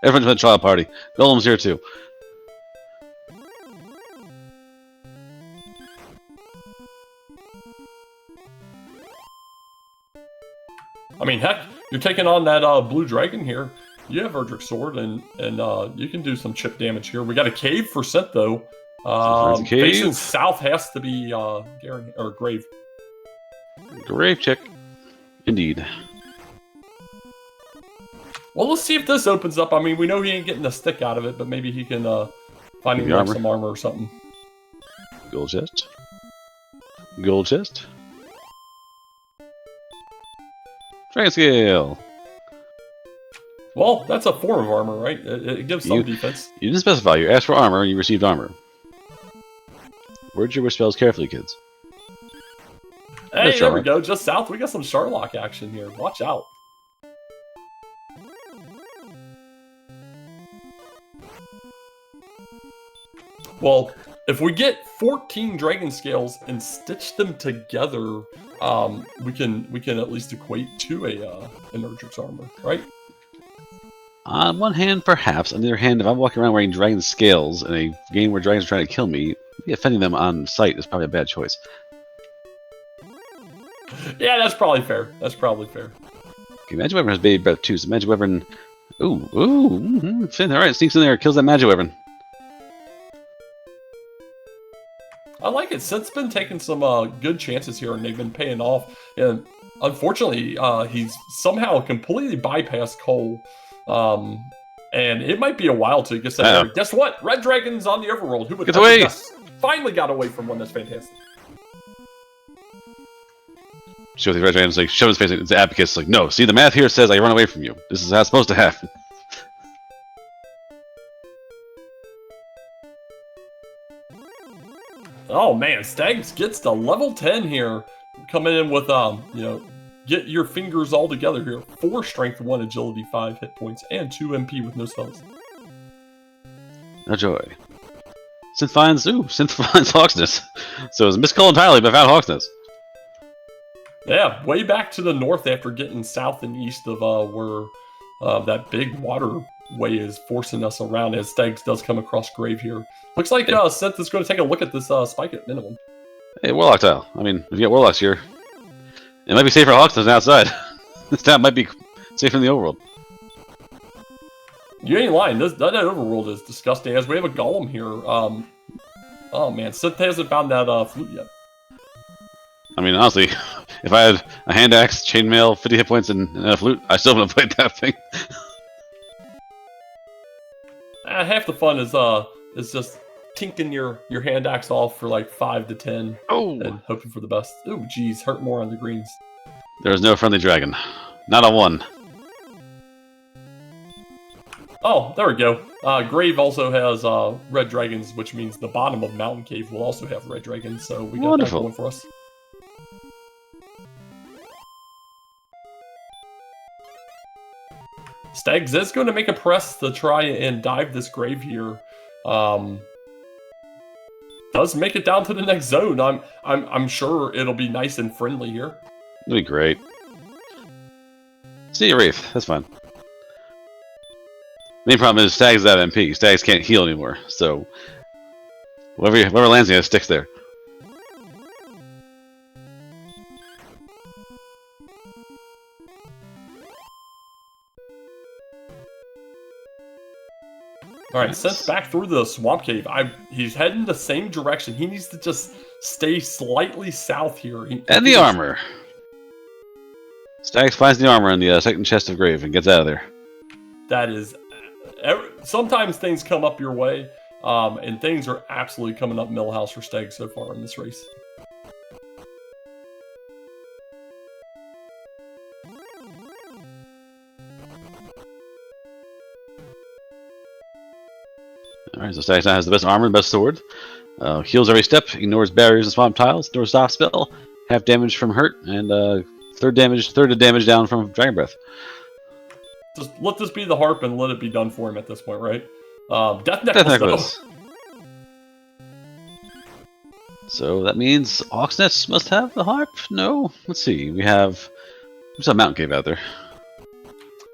Everyone's been a trial party. Golem's here too. I mean, heck, you're taking on that blue dragon here. You have Erdrick's sword, and you can do some chip damage here. We got a cave for Synth though. Facing south has to be Garen or Grave. Grave check. Indeed. Well, let's see if this opens up. I mean, we know he ain't getting a stick out of it, but maybe he can find him like some armor or something. Gold chest. Gold chest. Dragon scale. Well, that's a form of armor, right? It gives some defense. You didn't specify. You asked for armor, and you received armor. Word your wish spells carefully, kids. Hey, there we go. Just south, we got some Sharlock action here. Watch out. Well, if we get 14 dragon scales and stitch them together, we can at least equate to a Energix armor, right? On one hand, perhaps. On the other hand, if I'm walking around wearing dragon scales in a game where dragons are trying to kill me, offending them on sight is probably a bad choice. Yeah, that's probably fair. That's probably fair. Okay, Magic Wyvern has baby breath too, so Magic Wyvern. Finn, alright, sneaks in there, kills that Magic Wyvern. I like it. Synth's been taking some good chances here, and they've been paying off. And unfortunately, he's somehow completely bypassed Cole. And it might be a while till he gets that. Guess what? Red Dragon's on the overworld. Who would get away? Finally got away from one. That's fantastic. Show the Red Dragon's like, shove his face. It's the Abacus. Like, no, see, the math here says I run away from you. This is how it's supposed to happen. Oh man, Stags gets to level 10 here. Coming in with, get your fingers all together here. 4 strength, 1 agility, 5 hit points, and 2 MP with no spells. No joy. Synth finds Hawksness. So it was a miscall entirely, but I found Hawksness. Yeah, way back to the north after getting south and east of where that big waterway is forcing us around as Stags does come across grave here. Looks like Synth is going to take a look at this spike at minimum. Hey, Warlock tile. I mean, if you get Warlocks here, it might be safer for Hawksness than outside. This town might be safer in the overworld. You ain't lying. That overworld is disgusting. As we have a golem here. Oh man, Synth hasn't found that flute yet. I mean, honestly, if I had a hand axe, chainmail, 50 hit points, and a flute, I still wouldn't have played that thing. Half the fun is just tinking your hand axe off for like 5 to 10 and hoping for the best. Ooh, geez, hurt more on the greens. There is no friendly dragon. Not a one. Oh, there we go. Grave also has red dragons, which means the bottom of Mountain Cave will also have red dragons, so we got that going for us. Stags is going to make a press to try and dive this grave here. Does make it down to the next zone. I'm sure it'll be nice and friendly here. It'll be great. See you, Wraith. That's fine. Main problem is Stags out MP. Stags can't heal anymore, so whoever lands in it sticks there. Alright, Synth back through the swamp cave. He's heading the same direction. He needs to just stay slightly south here. And the armor. Stags finds the armor in the second chest of grave and gets out of there. That is... Sometimes things come up your way, and things are absolutely coming up Millhouse for Stag so far in this race. Alright, so Stag now has the best armor and best sword. Heals every step, ignores barriers and swamp tiles, ignores soft spell, half damage from hurt, and third of damage down from Dragon Breath. Just let this be the harp and let it be done for him at this point, right? Death Necklace. So that means Hawksness must have the harp? No? Let's see. We have... There's a mountain cave out there.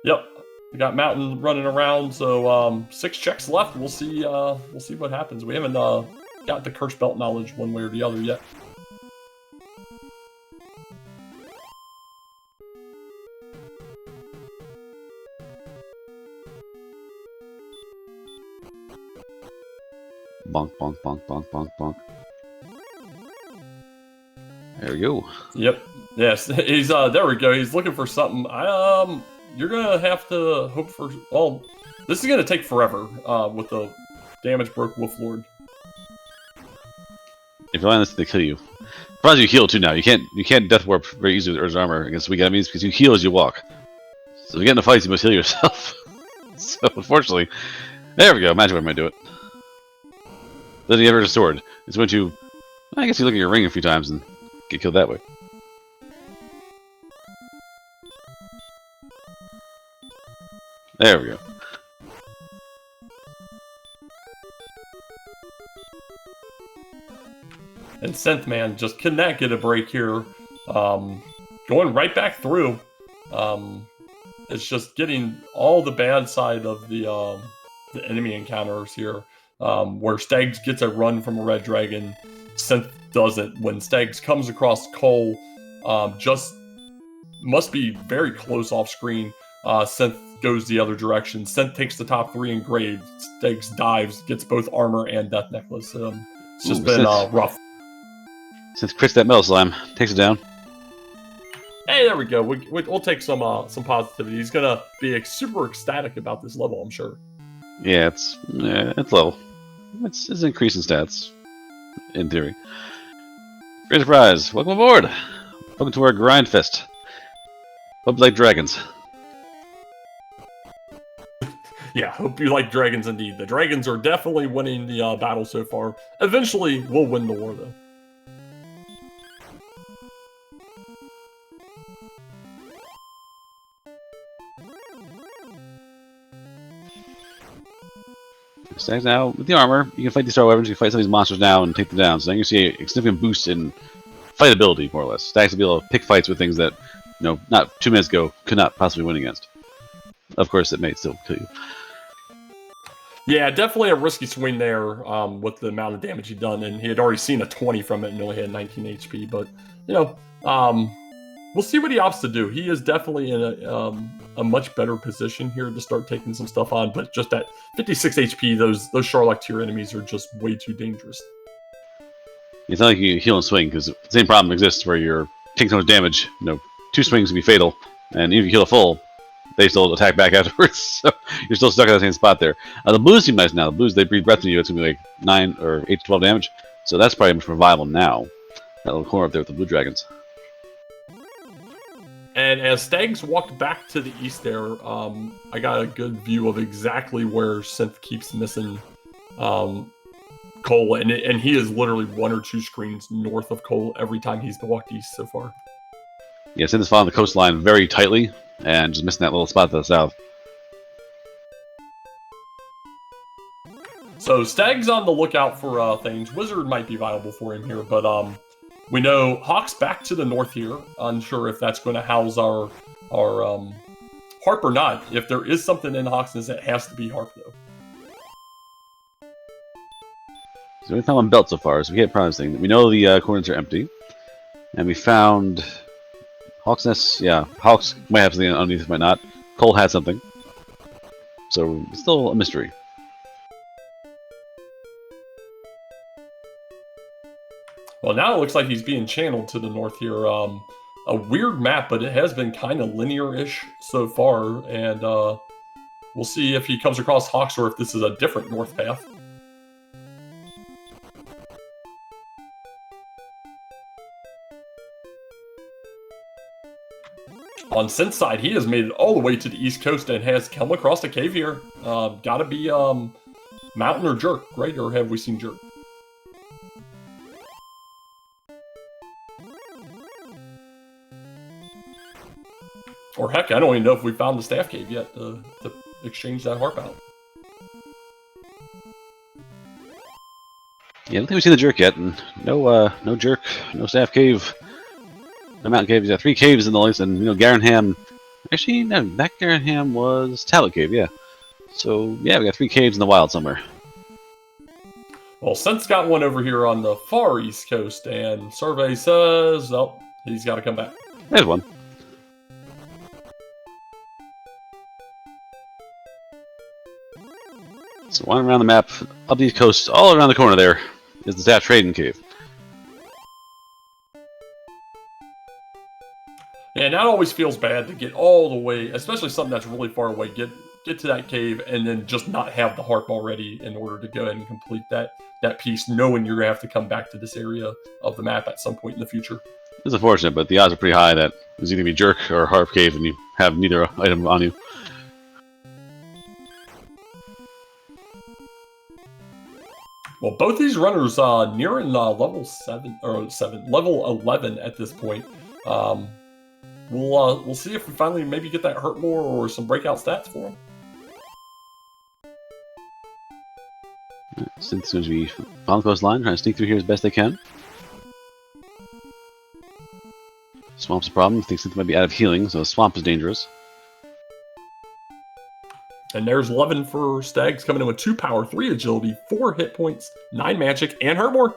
Yep. We got Mountain running around, so 6 checks left. We'll see what happens. We haven't got the curse belt knowledge one way or the other yet. Bonk, bonk, bonk, bonk, bonk, bonk. There we go. Yep. Yes. He's there we go. He's looking for something. You're gonna have to hope for. Well, this is gonna take forever. With the damage broke Wolf Lord. If you land this, they kill you. Surprised you heal too now. You can't death warp very easily with Earth's armor against weak enemies because you heal as you walk. So if you get in a fight, you must heal yourself. So unfortunately, there we go. Magic Weapon might do it. Then you have a sword. It's going to. I guess you look at your ring a few times and get killed that way. There we go. And Synth, man, just cannot get a break here. Going right back through. It's just getting all the bad side of the enemy encounters here. Where Stags gets a run from a red dragon, Synth doesn't. When Stags comes across Cole, just must be very close off screen. Synth goes the other direction. Synth takes the top 3 engraved. Stags dives, gets both armor and death necklace. It's just been rough. Since crits that metal slime, takes it down. Hey, there we go. We'll take some positivity. He's gonna be super ecstatic about this level, I'm sure. Yeah, it's level. It's an increase in stats, in theory. Great surprise! Welcome aboard. Welcome to our grind fest. Hope you like dragons. Yeah, hope you like dragons indeed. The dragons are definitely winning the battle so far. Eventually, we'll win the war, though. Stags now with the armor, you can fight these star weapons, you can fight some of these monsters now and take them down. So now you see a significant boost in fight ability, more or less. Stags will be able to pick fights with things that, not 2 minutes ago could not possibly win against. Of course, it may still kill you. Yeah, definitely a risky swing there with the amount of damage he'd done, and he had already seen a 20 from it and only had 19 HP. But we'll see what he opts to do. He is definitely in a much better position here to start taking some stuff on. But just at 56 HP, those Sharlock tier enemies are just way too dangerous. It's not like you heal and swing, because the same problem exists where you're taking so much damage. 2 swings can be fatal, and even if you heal a full, they still attack back afterwards, so you're still stuck at the same spot there. The blues seem nice now. The blues, they breathe breath into you. It's going to be like 9 or 8 to 12 damage, so that's probably much more viable now. That little corner up there with the blue dragons. And as Stags walked back to the east there, I got a good view of exactly where Synth keeps missing Cole, and he is literally 1 or 2 screens north of Cole every time he's walked east so far. Yeah, Synth is following the coastline very tightly, and just missing that little spot to the south. So Stag's on the lookout for things. Wizard might be viable for him here, but we know Hawk's back to the north here. Unsure if that's going to house our harp or not. If there is something in Hawk's nest, it has to be harp though. So we found one belt so far, so we can't promise anything. We know the corners are empty, and we found Hawk's nest. Yeah, Hawk's might have something underneath, might not. Cole had something, so it's still a mystery. Well, now it looks like he's being channeled to the north here. A weird map, but it has been kind of linear-ish so far, and we'll see if he comes across Hawks or if this is a different north path. On Synth's side, he has made it all the way to the east coast and has come across a cave here. Gotta be Mountain or Jerk, right? Or have we seen Jerk? Or heck, I don't even know if we found the staff cave yet to exchange that harp out. Yeah, I don't think we've seen the Jerk yet, and no Jerk, no staff cave. No mountain caves. Yeah, 3 caves in the list, and Garenham. Actually, no, that Garenham was Talbot Cave. Yeah. So yeah, we got 3 caves in the wild somewhere. Well, Synth's got one over here on the far east coast, and survey says, oh, he's got to come back. There's one. So wandering around the map, up the east coast, all around the corner there, is the Staff Trading Cave. And that always feels bad to get all the way, especially something that's really far away, get to that cave and then just not have the harp already in order to go ahead and complete that piece, knowing you're going to have to come back to this area of the map at some point in the future. It's unfortunate, but the odds are pretty high that it's either going to be Jerk or Harp Cave and you have neither item on you. Well, both these runners nearing level 11 at this point. We'll see if we finally maybe get that hurt more or some breakout stats for them. Synth's going to be on the coastline, trying to sneak through here as best they can. Swamp's a problem. I think Synth might be out of healing, so Swamp is dangerous. And there's 11 for Stags, coming in with 2 power, 3 agility, 4 hit points, 9 magic, and hurt more.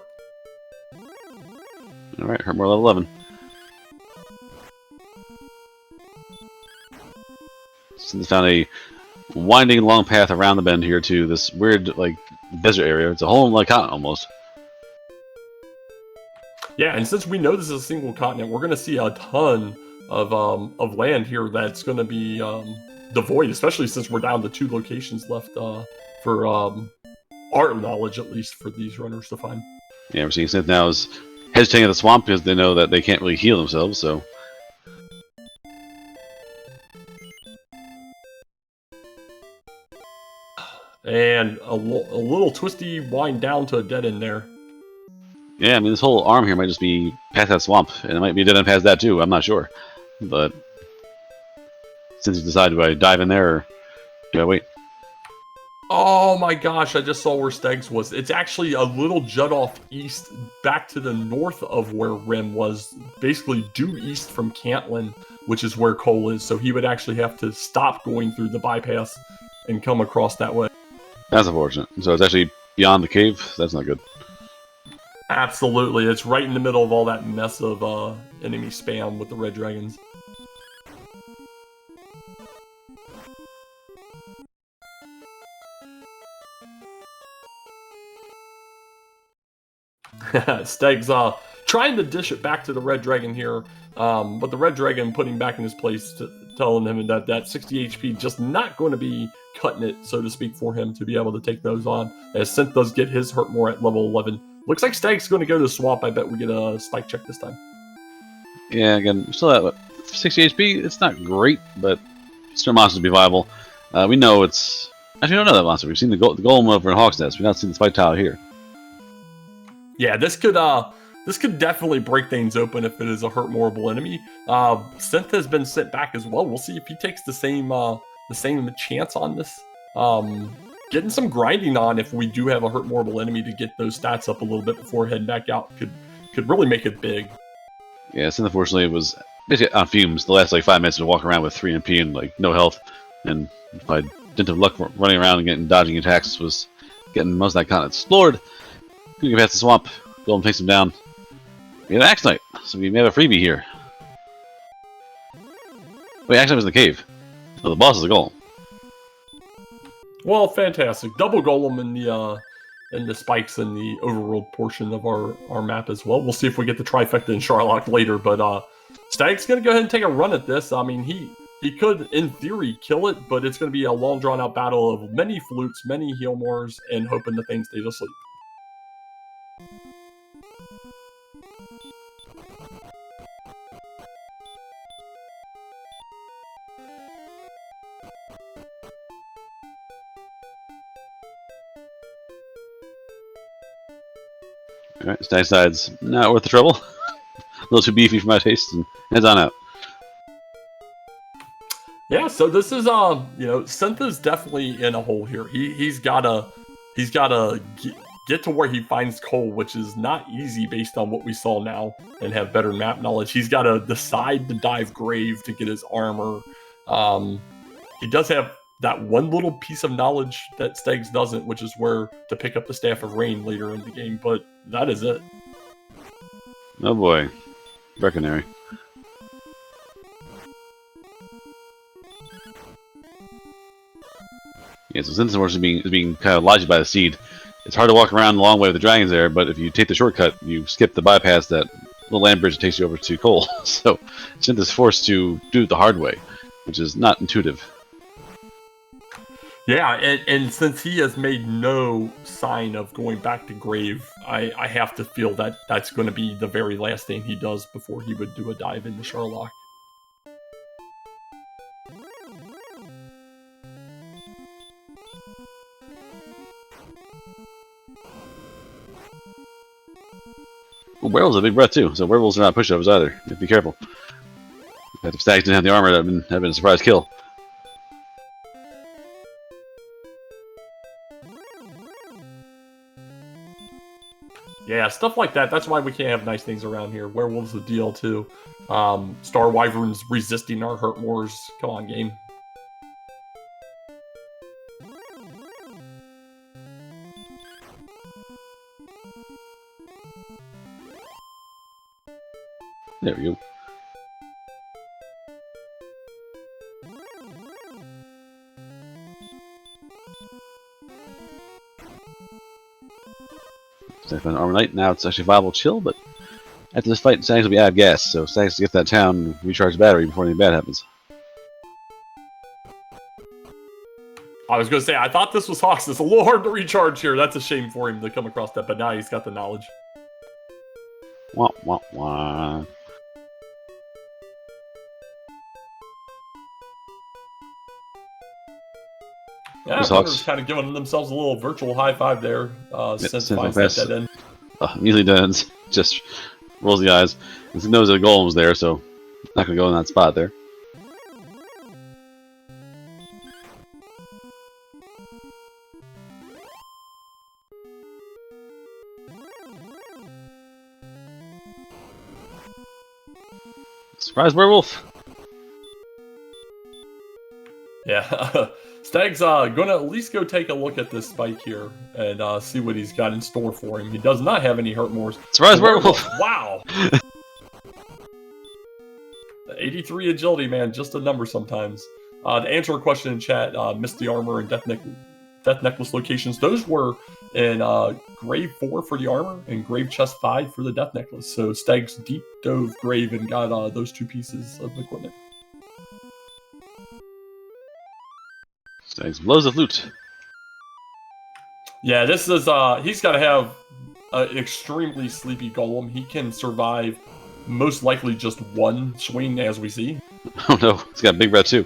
Alright, hurt more level 11. Synth found a winding long path around the bend here to this weird, like, desert area. It's a whole, like, continent almost. Yeah, and since we know this is a single continent, we're going to see a ton of land here that's going to be devoid, especially since we're down to 2 locations left for our knowledge, at least, for these runners to find. Yeah, we're seeing Synth now is hesitating at the swamp because they know that they can't really heal themselves, so... And a little twisty wind down to a dead end there. Yeah, I mean, this whole arm here might just be past that swamp, and it might be dead end past that too, I'm not sure. But... since you decide, do I dive in there, or do I wait? Oh my gosh, I just saw where Stags was. It's actually a little jut off east, back to the north of where Rim was, basically due east from Cantlin, which is where Cole is, so he would actually have to stop going through the bypass and come across that way. That's unfortunate. So it's actually beyond the cave? That's not good. Absolutely, it's right in the middle of all that mess of enemy spam with the red dragons. Stag's trying to dish it back to the red dragon here, but the red dragon putting back in his place, telling him that 60 HP just not going to be cutting it, so to speak, for him to be able to take those on, as Synth does get his hurt more at level 11. Looks like Stag's going to go to the swamp. I bet we get a spike check this time. Yeah, again, we're still at 60 HP. It's not great, but still monster to be viable. We know it's... actually, we don't know that monster. We've seen the golem over in Hawk's Nest. We've not seen the spike tile here. Yeah, this could definitely break things open if it is a hurt mortal enemy. Synth has been sent back as well. We'll see if he takes the same chance on this. Getting some grinding on if we do have a hurt mortal enemy to get those stats up a little bit before heading back out could really make it big. Yeah, Synth unfortunately was basically on fumes the last like 5 minutes to walk around with 3 MP and like no health, and by dint of luck running around and dodging attacks was getting most of that continent explored. Couldn't get past the swamp. Golem takes him down. We have an Axe Knight, so we may have a freebie here. Wait, Axe Knight was in the cave. So the boss is the golem. Well, fantastic. Double golem in the spikes in the overworld portion of our map as well. We'll see if we get the trifecta in Sharlock later, but Stag's gonna go ahead and take a run at this. I mean, he could, in theory, kill it, but it's gonna be a long drawn out battle of many flutes, many healmores, and hoping the thing stays asleep. Alright, Stag side's not worth the trouble. A little too beefy for my taste, and heads on out. Yeah, so this is Synth is definitely in a hole here. He's gotta get to where he finds Cole, which is not easy based on what we saw now, and have better map knowledge. He's got to decide to dive grave to get his armor. He does have that one little piece of knowledge that Stags doesn't, which is where to pick up the Staff of Rain later in the game, but that is it. Oh boy. Breckenary. Yeah, so Synth is being kind of lodged by the seed. It's hard to walk around the long way with the dragons there, but if you take the shortcut, you skip the bypass that little land bridge that takes you over to Cole. So Synth is forced to do it the hard way, which is not intuitive. Yeah, and since he has made no sign of going back to grave, I have to feel that that's going to be the very last thing he does before he would do a dive into Sharlock. Well, werewolves have a big breath too, so werewolves are not pushovers either. You have to be careful. If the Stags didn't have the armor, that would have been a surprise kill. Yeah, stuff like that. That's why we can't have nice things around here. Werewolves a deal too. Star Wyverns resisting our hurt mores. Come on, game. There we go. So I found Armor Knight. Now it's actually viable chill, but after this fight, Stags will be out of gas, so Stags to get that town and recharge the battery before anything bad happens. I was going to say, I thought this was Hawks. It's a little hard to recharge here. That's a shame for him to come across that, but now he's got the knowledge. Wah, wah, wah. Yeah, Brother's kind of giving themselves a little virtual high five there. Since finds that dead end. Usually does. Just rolls the eyes. He knows the golem's there, so not going to go in that spot there. Surprise werewolf! Yeah, Stag's gonna at least go take a look at this spike here and see what he's got in store for him. He does not have any hurt mores. Surprise werewolf! Wow! 83 agility, man, just a number sometimes. To answer a question in chat, Misty Armor and Death Necklace locations, those were in Grave 4 for the armor and Grave Chest 5 for the Death Necklace. So Stag's deep dove Grave and got those two pieces of equipment. Stags blows of loot. Yeah, this is, he's got to have an extremely sleepy golem. He can survive most likely just one swing, as we see. Oh no, he's got a big breath too.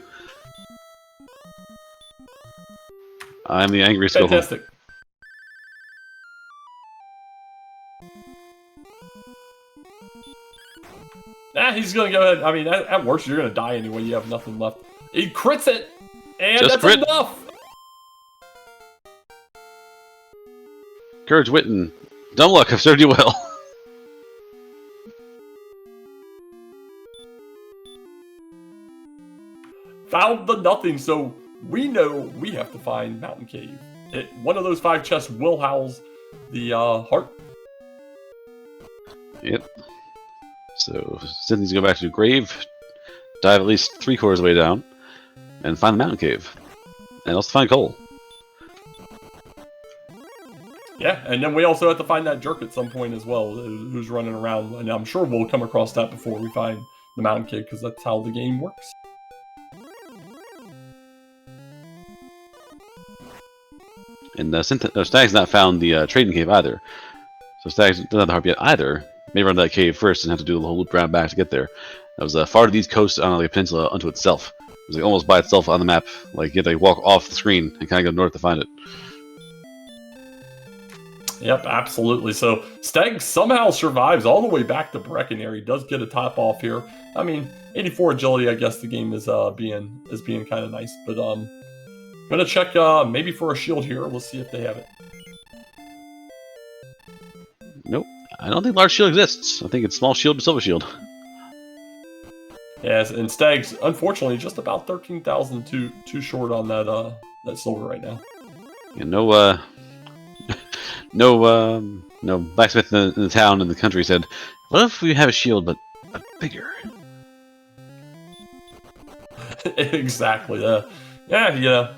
I'm the angriest golem. Fantastic. He's going to go ahead. I mean, at worst, you're going to die anyway. You have nothing left. He crits it, and Just that's crit. enough. Courage, wit, and dumb luck have served you well. Found the nothing, so we know we have to find Mountain Cave. One of those 5 chests will house the heart. Yep. So, Synth needs to go back to the grave, dive at least 3/4 of the way down, and find the mountain cave. And also find coal. Yeah, and then we also have to find that jerk at some point as well, who's running around. And I'm sure we'll come across that before we find the mountain cave, because that's how the game works. And Stag's not found the trading cave either. So Stag's doesn't have the harp yet either. May run to that cave first and have to do the whole loop around back to get there. That was far to the east coast on like a peninsula unto itself. It was like almost by itself on the map. Like you had to walk off the screen and kind of go north to find it. Yep, absolutely. So Stag somehow survives all the way back to Breckenary. Does get a top off here. I mean, 84 agility. I guess the game is being kind of nice. But gonna check maybe for a shield here. Let's see if they have it. Nope. I don't think large shield exists. I think it's small shield but silver shield. Yes, and Stag's unfortunately just about 13,000 too short on that that silver right now. Yeah, no blacksmith in the town in the country said, "What if we have a shield but bigger?" Exactly. Yeah.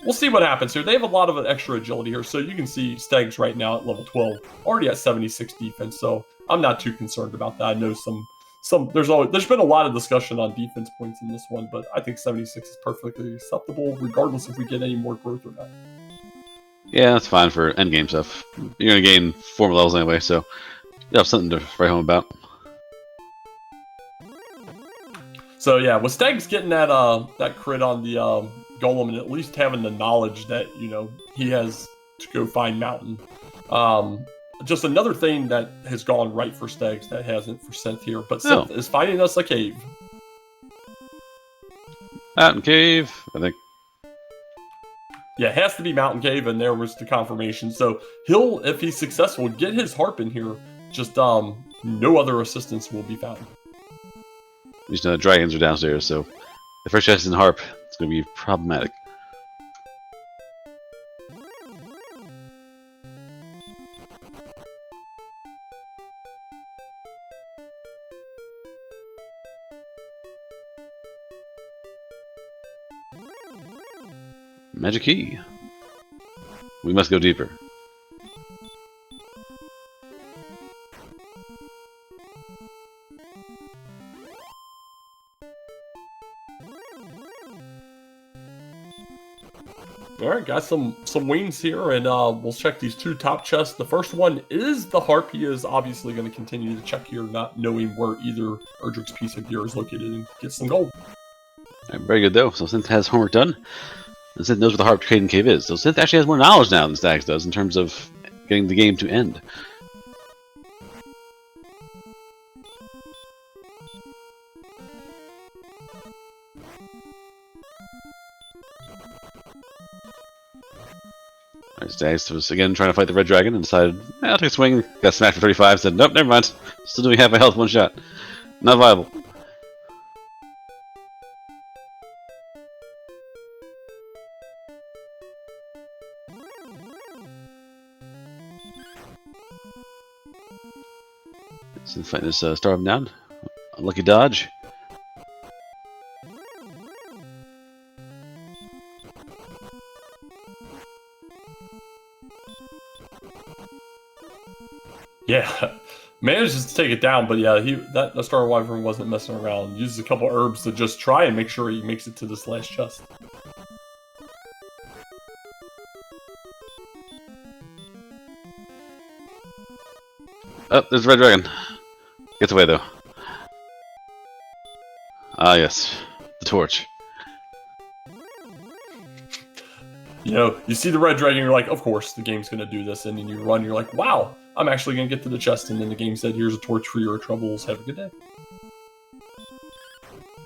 We'll see what happens here. They have a lot of extra agility here, so you can see Stags right now at level 12, already at 76 defense. So I'm not too concerned about that. I know there's been a lot of discussion on defense points in this one, but I think 76 is perfectly acceptable, regardless if we get any more growth or not. Yeah, that's fine for endgame stuff. You're gonna gain 4 levels anyway, so you have something to write home about. So yeah, with Stag's getting that crit on the golem and at least having the knowledge that he has to go find Mountain. Just another thing that has gone right for Stags that hasn't for Synth here, but Synth is finding us a cave. Mountain cave, I think. Yeah, it has to be Mountain Cave, and there was the confirmation. So he'll, if he's successful, get his harp in here. Just no other assistance will be found. These dragons are downstairs, so the first chest is in harp. It's going to be problematic. Magic key. We must go deeper. All right, got some wings here, and we'll check these two top chests. The first one is the harp. He is obviously going to continue to check here, not knowing where either Erdrick's piece of gear is located, and get some gold. All right, very good, though. So Synth has homework done. And Synth knows where the harp trading cave is. So Synth actually has more knowledge now than Stags does in terms of getting the game to end. Alright, Stags was again trying to fight the red dragon and decided, I'll take a swing. Got smashed for 35, said, nope, never mind. Still doing half my health, one shot. Not viable. So fighting this star up and down. Unlucky dodge. Yeah, manages to take it down, but yeah, that Star Wyvern wasn't messing around. Uses a couple herbs to just try and make sure he makes it to this last chest. Oh, there's a red dragon. Gets away though. Ah yes, the torch. You know, you see the red dragon, you're like, of course, the game's going to do this. And then you run, you're like, wow, I'm actually going to get to the chest. And then the game said, here's a torch for your troubles. Have a good day.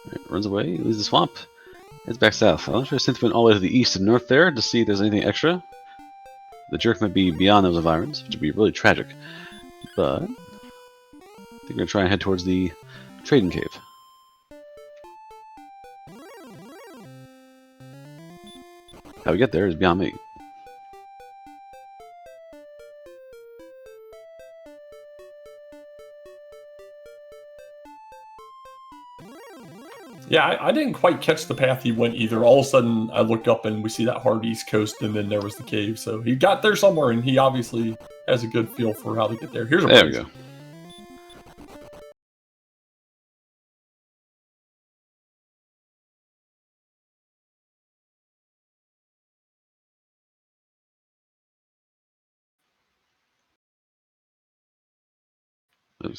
Right, runs away, leaves the swamp. Heads back south. I'm not sure if Synth went all the way to the east and north there to see if there's anything extra. The jerk might be beyond those environs, which would be really tragic. But I think we're going to try and head towards the trading cave. How we get there is beyond me. Yeah, I didn't quite catch the path he went either. All of a sudden, I looked up and we see that hard east coast, and then there was the cave. So he got there somewhere, and he obviously has a good feel for how to get there. Here's a There we go.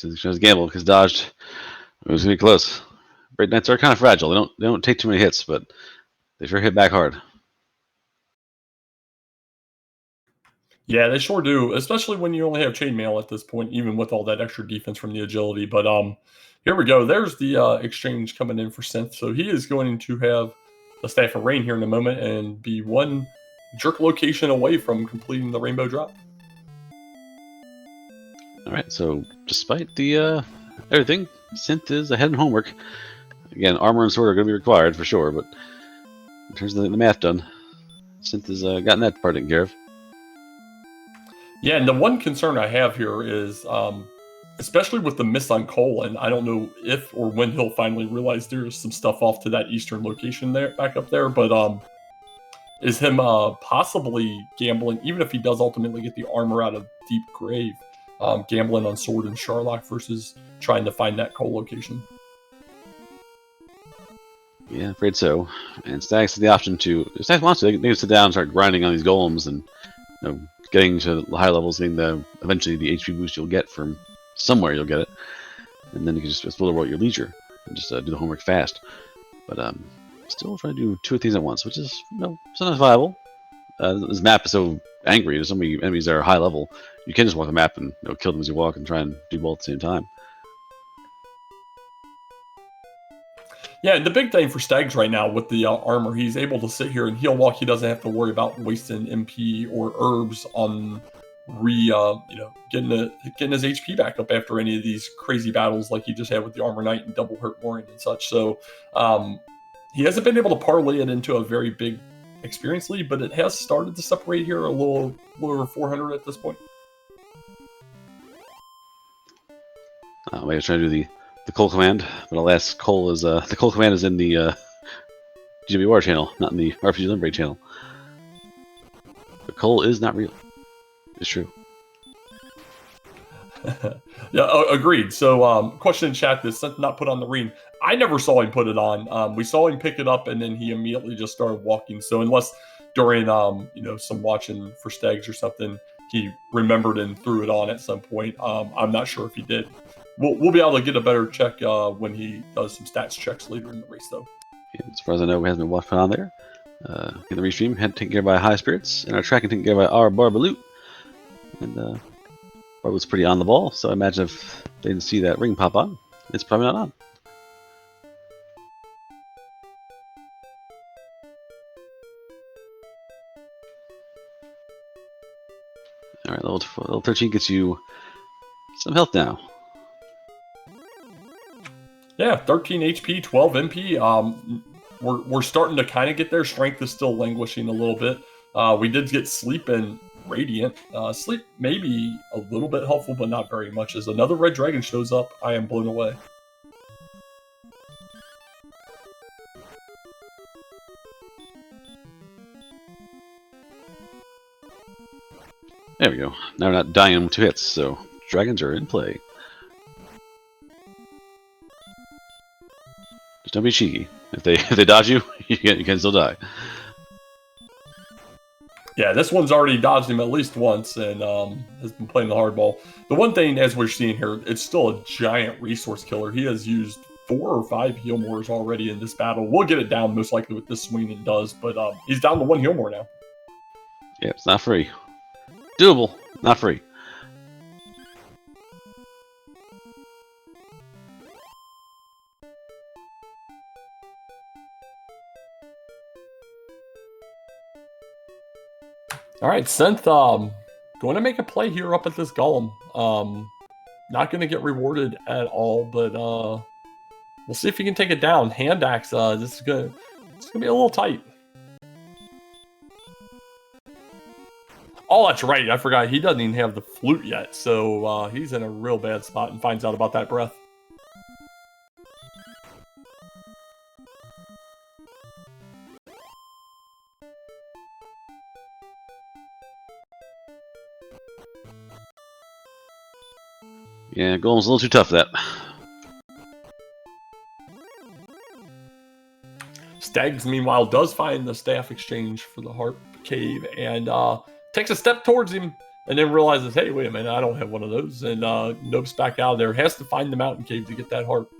He chose gamble because dodged. It was gonna be close. Great Knights are kind of fragile. They don't take too many hits, but they sure hit back hard. Yeah, they sure do, especially when you only have chainmail at this point, even with all that extra defense from the agility. But here we go. There's the exchange coming in for Synth. So he is going to have the Staff of Rain here in a moment and be one jerk location away from completing the Rainbow Drop. Alright, so despite the everything, Synth is ahead in homework. Again, armor and sword are going to be required for sure, but in terms of the math done, Synth has gotten that part taken care of. Yeah, and the one concern I have here is, especially with the miss on Cole, and I don't know if or when he'll finally realize there's some stuff off to that eastern location there, back up there, but is him possibly gambling, even if he does ultimately get the armor out of Deep Grave, gambling on sword and Sharlock versus trying to find that Cole location. Yeah, afraid so. And Stags has the option to, if Stags wants to, they can sit down and start grinding on these golems and getting to the high levels, getting eventually the HP boost you'll get from somewhere you'll get it. And then you can just explore the world at your leisure and just do the homework fast. But still trying to do two things at once, which is sometimes viable. This map is so angry. There's so many enemies that are high level. You can just walk the map and kill them as you walk and try and do both at the same time. Yeah, the big thing for Stags right now with the armor, he's able to sit here and heal walk. He doesn't have to worry about wasting MP or herbs on getting his HP back up after any of these crazy battles like he just had with the Armor Knight and Double Hurt Warren and such. So he hasn't been able to parlay it into a very big experience lead, but it has started to separate here a little over 400 at this point. Maybe try to do the Cole command, but alas, Cole is the Cole command is in the GWR channel, not in the RPG Limerick channel. But Cole is not real. It's true. Yeah, agreed. So, question in chat: this Synth not put on the ring? I never saw him put it on. We saw him pick it up, and then he immediately just started walking. So, unless during some watching for Stags or something, he remembered and threw it on at some point. I'm not sure if he did. We'll be able to get a better check when he does some stats checks later in the race, though. Yeah, as far as I know, it hasn't been watched on there. In the restream, had taken care by High Spirits, and our tracking taken care by our Barbaloot. And Barb was pretty on the ball, so I imagine if they didn't see that ring pop on, it's probably not on. Alright, level 13 gets you some health now. Yeah, 13 HP, 12 MP. We're starting to kind of get there. Strength is still languishing a little bit. We did get sleep and radiant. Sleep may be a little bit helpful, but not very much. As another red dragon shows up, I am blown away. There we go. Now we're not dying with 2 hits, so dragons are in play. Just don't be cheeky. If they dodge you, you can still die. Yeah, this one's already dodged him at least once and has been playing the hardball. The one thing, as we're seeing here, it's still a giant resource killer. He has used 4 or 5 heal mores already in this battle. We'll get it down most likely with this swing and does, but he's down to 1 heal more now. Yeah, it's not free. Doable, not free. All right, Synth, going to make a play here up at this golem. Not going to get rewarded at all, but we'll see if he can take it down. Hand axe, this is gonna be a little tight. Oh, that's right. I forgot. He doesn't even have the flute yet, so he's in a real bad spot and finds out about that breath. Yeah, Golem's a little too tough for that. Stags, meanwhile, does find the staff exchange for the harp cave and takes a step towards him and then realizes, hey, wait a minute, I don't have one of those, and nopes back out of there. Has to find the mountain cave to get that harp.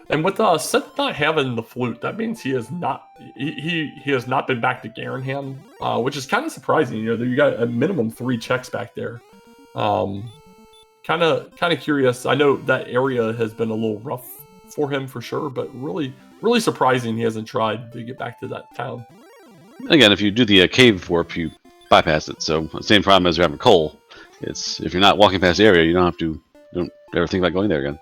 And with Synth not having the flute, that means he has not been back to Garenham, which is kind of surprising. You know, you got a minimum 3 checks back there. Kind of curious. I know that area has been a little rough for him for sure, but really surprising he hasn't tried to get back to that town. Again, if you do the cave warp, you bypass it. So same problem as you're having Cole. It's if you're not walking past the area, you don't ever think about going there again.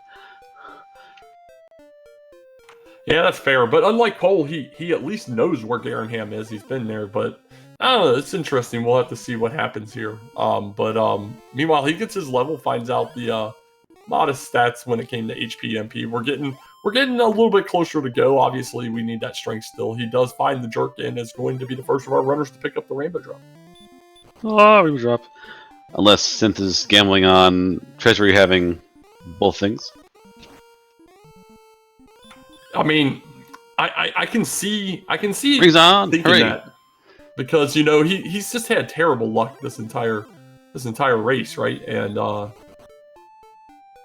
Yeah, that's fair. But unlike Cole, he at least knows where Garenham is. He's been there, but I don't know. It's interesting. We'll have to see what happens here. Meanwhile, he gets his level, finds out the modest stats when it came to HP MP. We're getting a little bit closer to go. Obviously, we need that strength still. He does find the jerk and is going to be the first of our runners to pick up the rainbow drop. Oh, rainbow drop. Unless Synth is gambling on Treasury having both things. I mean, I can see Rings on. thinking Hooray. that because you know he's just had terrible luck this entire race, right? And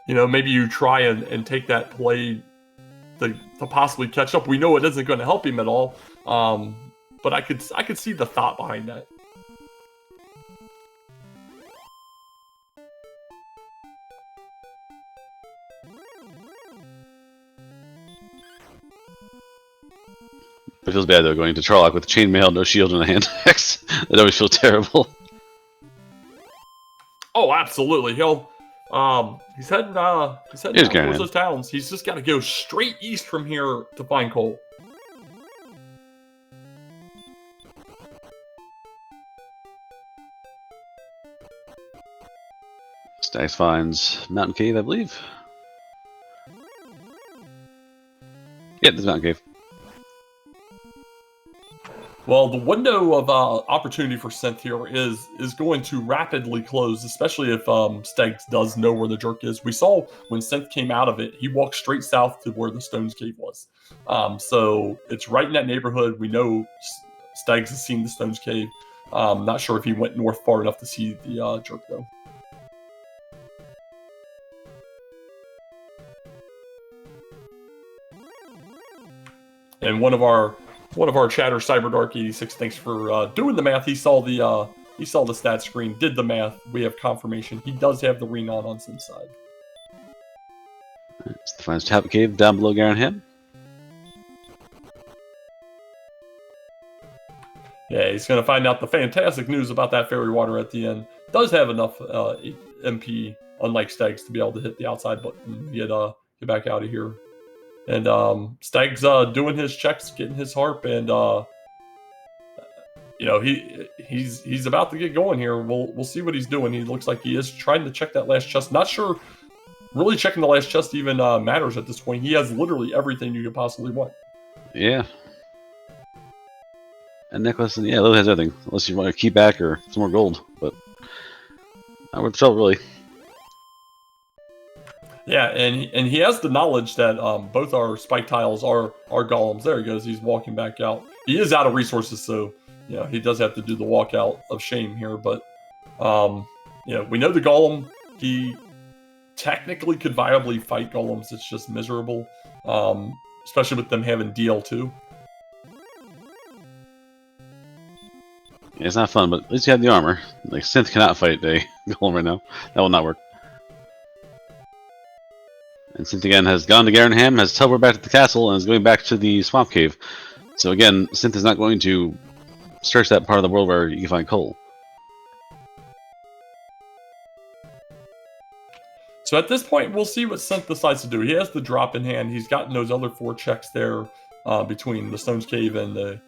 you know, maybe you try and take that play to possibly catch up. We know it isn't going to help him at all. But I could see the thought behind that. It feels bad though going to Charlock with chainmail, no shield, and a hand axe. It always feels terrible. Oh, absolutely. He's heading towards those towns. He's just got to go straight east from here to find coal. Stags finds Mountain Cave, I believe. Yeah, there's Mountain Cave. Well, the window of opportunity for Synth here is going to rapidly close, especially if Stags does know where the jerk is. We saw when Synth came out of it, he walked straight south to where the Stones Cave was. So it's right in that neighborhood. We know Stags has seen the Stones Cave. Not sure if he went north far enough to see the jerk, though. And one of our chatter, CyberDark86, thanks for doing the math. He saw the stat screen, did the math. We have confirmation. He does have the Renon on Synth's side. Right, finds Tablet Cave down below Garenham. Yeah, he's going to find out the fantastic news about that fairy water at the end. Does have enough MP, unlike Stags, to be able to hit the outside button and get back out of here. And Stag's doing his checks, getting his harp, and he's about to get going here. We'll see what he's doing. He looks like he is trying to check that last chest. Not sure, really checking the last chest even matters at this point. He has literally everything you could possibly want. Yeah. And necklace, and yeah, Lily has everything. Unless you want a key back or some more gold, but not worth the trouble, really. Yeah, and he has the knowledge that both our spike tiles are golems. There he goes. He's walking back out. He is out of resources, so he does have to do the walkout of shame here. But we know the golem. He technically could viably fight golems. It's just miserable, especially with them having DL2. Yeah, it's not fun, but at least you have the armor. Like Synth cannot fight a golem right now. That will not work. And Synth again has gone to Garenham, has teleported back to the castle, and is going back to the swamp cave. So again, Synth is not going to search that part of the world where you can find coal. So at this point, we'll see what Synth decides to do. He has the drop in hand. He's gotten those other 4 checks there between the Stones Cave and the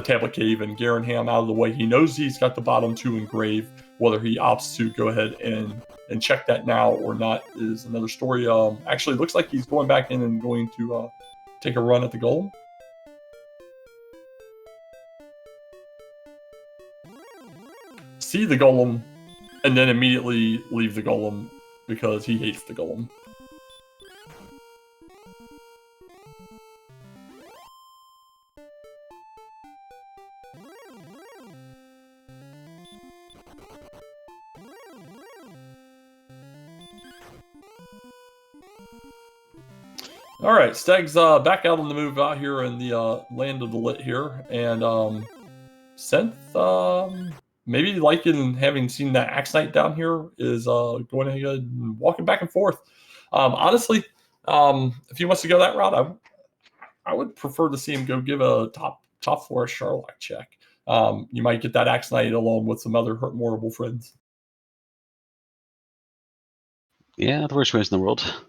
Tablet Cave and Garenham out of the way. He knows he's got the bottom 2 engraved. Whether he opts to go ahead and check that now or not is another story. Actually, it looks like he's going back in and going to take a run at the golem. See the golem, and then immediately leave the golem because he hates the golem. All right, Stag's back out on the move out here in the land of the lit here, and Synth, maybe liking having seen that Axe Knight down here, is going ahead and walking back and forth. Honestly, if he wants to go that route, I would prefer to see him go give a top 4 Charlock check. You might get that Axe Knight along with some other horrible friends. Yeah, not the worst choice in the world.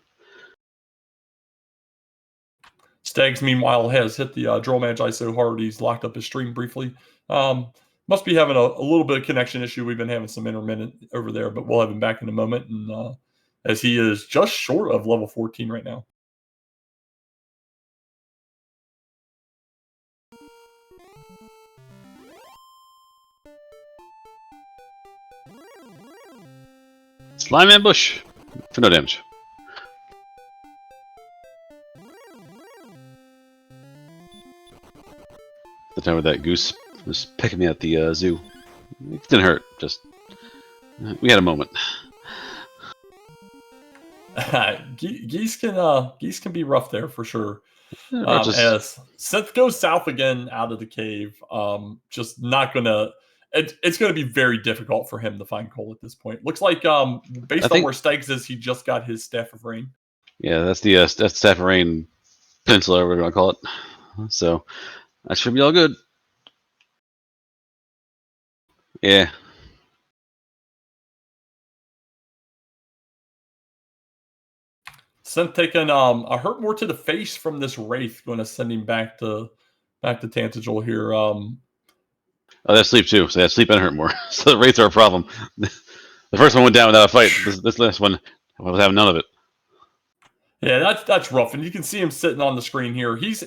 Stags, meanwhile, has hit the Droll Magi so hard he's locked up his stream briefly. Must be having a little bit of connection issue. We've been having some intermittent over there, but we'll have him back in a moment. And as he is just short of level 14 right now. Slime ambush for no damage. The time where that goose was picking me at the zoo. It didn't hurt, just we had a moment. Geese can be rough there for sure. As Synth goes south again out of the cave, just not gonna. It's going to be very difficult for him to find coal at this point. Looks like, based on where Stags is, he just got his Staff of Rain. Yeah, that's the Staff of Rain Peninsula, we're gonna call it. So that should be all good. Yeah. Synth taking a hurt more to the face from this Wraith, going to send him back to Tantegel here. Oh, that's sleep too. So that sleep and hurt more. So the Wraiths are a problem. The first one went down without a fight. This last one was having none of it. Yeah, that's rough, and you can see him sitting on the screen here. He's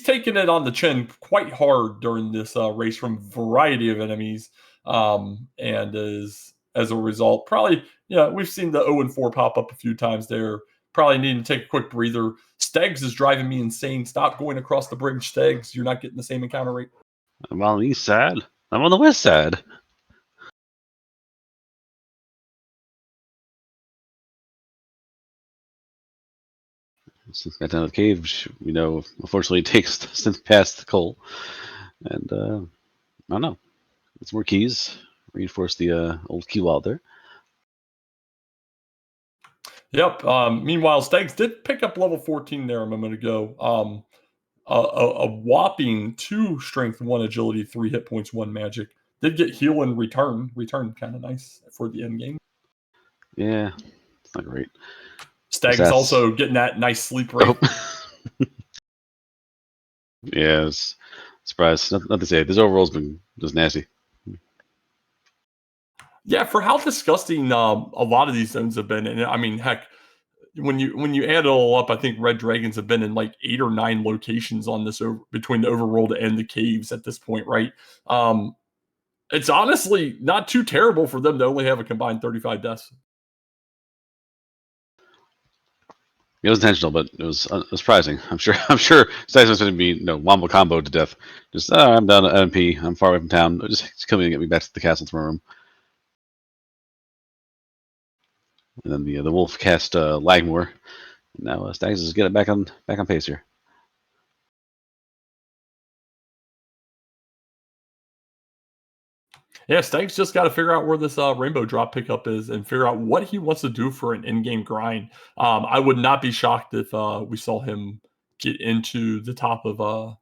taking it on the chin quite hard during this race from a variety of enemies, and as a result, probably we've seen the 0-4 pop up a few times there. Probably needing to take a quick breather. Stags is driving me insane. Stop going across the bridge, Stags. You're not getting the same encounter rate. I'm on the east side. I'm on the west side. Since got down to the cave, unfortunately takes Synth past the coal. And I don't know. It's more keys. Reinforce the old key wall there. Yep. Meanwhile, Stags did pick up level 14 there a moment ago. A whopping 2 strength, 1 agility, 3 hit points, 1 magic. Did get heal in return. Return kind of nice for the end game. Yeah, it's not great. Stag is also getting that nice sleep rate. Oh. Yeah, I was surprised. Not to say this overall's been just nasty. Yeah, for how disgusting a lot of these zones have been, and I mean, heck, when you add it all up, I think Red Dragons have been in like 8 or 9 locations on this between the overworld and the caves at this point, right? It's honestly not too terrible for them to only have a combined 35 deaths. It was intentional, but it was surprising. I'm sure Stags was going to be wombo combo to death. Just I'm down at MP. I'm far away from town. Just come in and get me back to the castle throne room. And then the wolf cast Lagmore. Now Stags is getting back on pace here. Yeah, Stag's just got to figure out where this rainbow drop pickup is and figure out what he wants to do for an in-game grind. I would not be shocked if we saw him get into the top of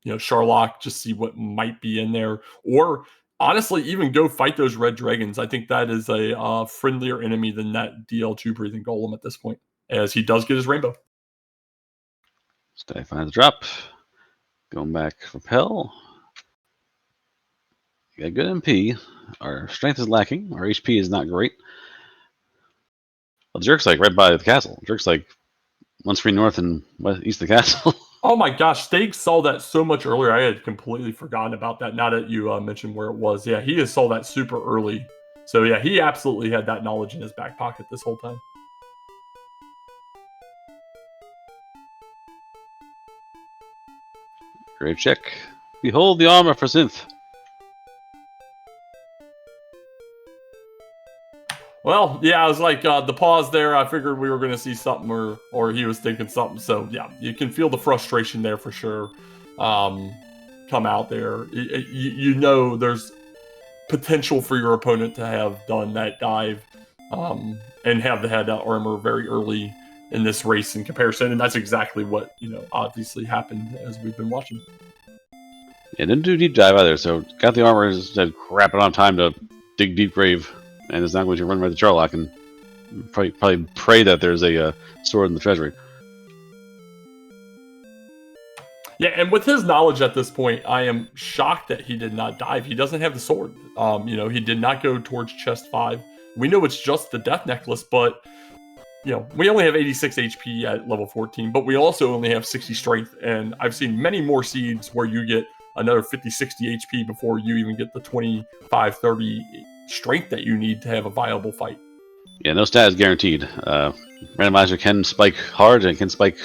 Sharlock, just see what might be in there, or honestly even go fight those red dragons. I think that is a friendlier enemy than that DL2 breathing golem at this point, as he does get his rainbow. Stag finds the drop. Going back, repel. Got good MP. Our strength is lacking. Our HP is not great. Well, Jerk's like right by the castle. Jerk's like 1 screen north and east of the castle. Oh my gosh, Stag saw that so much earlier. I had completely forgotten about that. Now that you mentioned where it was. Yeah, he just saw that super early. So yeah, he absolutely had that knowledge in his back pocket this whole time. Great check. Behold the armor for Synth. Well, yeah, I was like, the pause there, I figured we were going to see something or he was thinking something. So, yeah, you can feel the frustration there for sure come out there. You know there's potential for your opponent to have done that dive and have had that armor very early in this race in comparison. And that's exactly what, obviously happened as we've been watching. Yeah, didn't do deep dive either. So, got the armor, just had crap on time to dig deep grave. And is not going to run by the Charlock and probably pray that there's a sword in the treasury. Yeah, and with his knowledge at this point, I am shocked that he did not dive. He doesn't have the sword. He did not go towards chest 5. We know it's just the death necklace, but we only have 86 HP at level 14, but we also only have 60 strength. And I've seen many more seeds where you get another 50, 60 HP before you even get the 25, 30 strength that you need to have a viable fight. Yeah, no stat is guaranteed. Randomizer can spike hard and can spike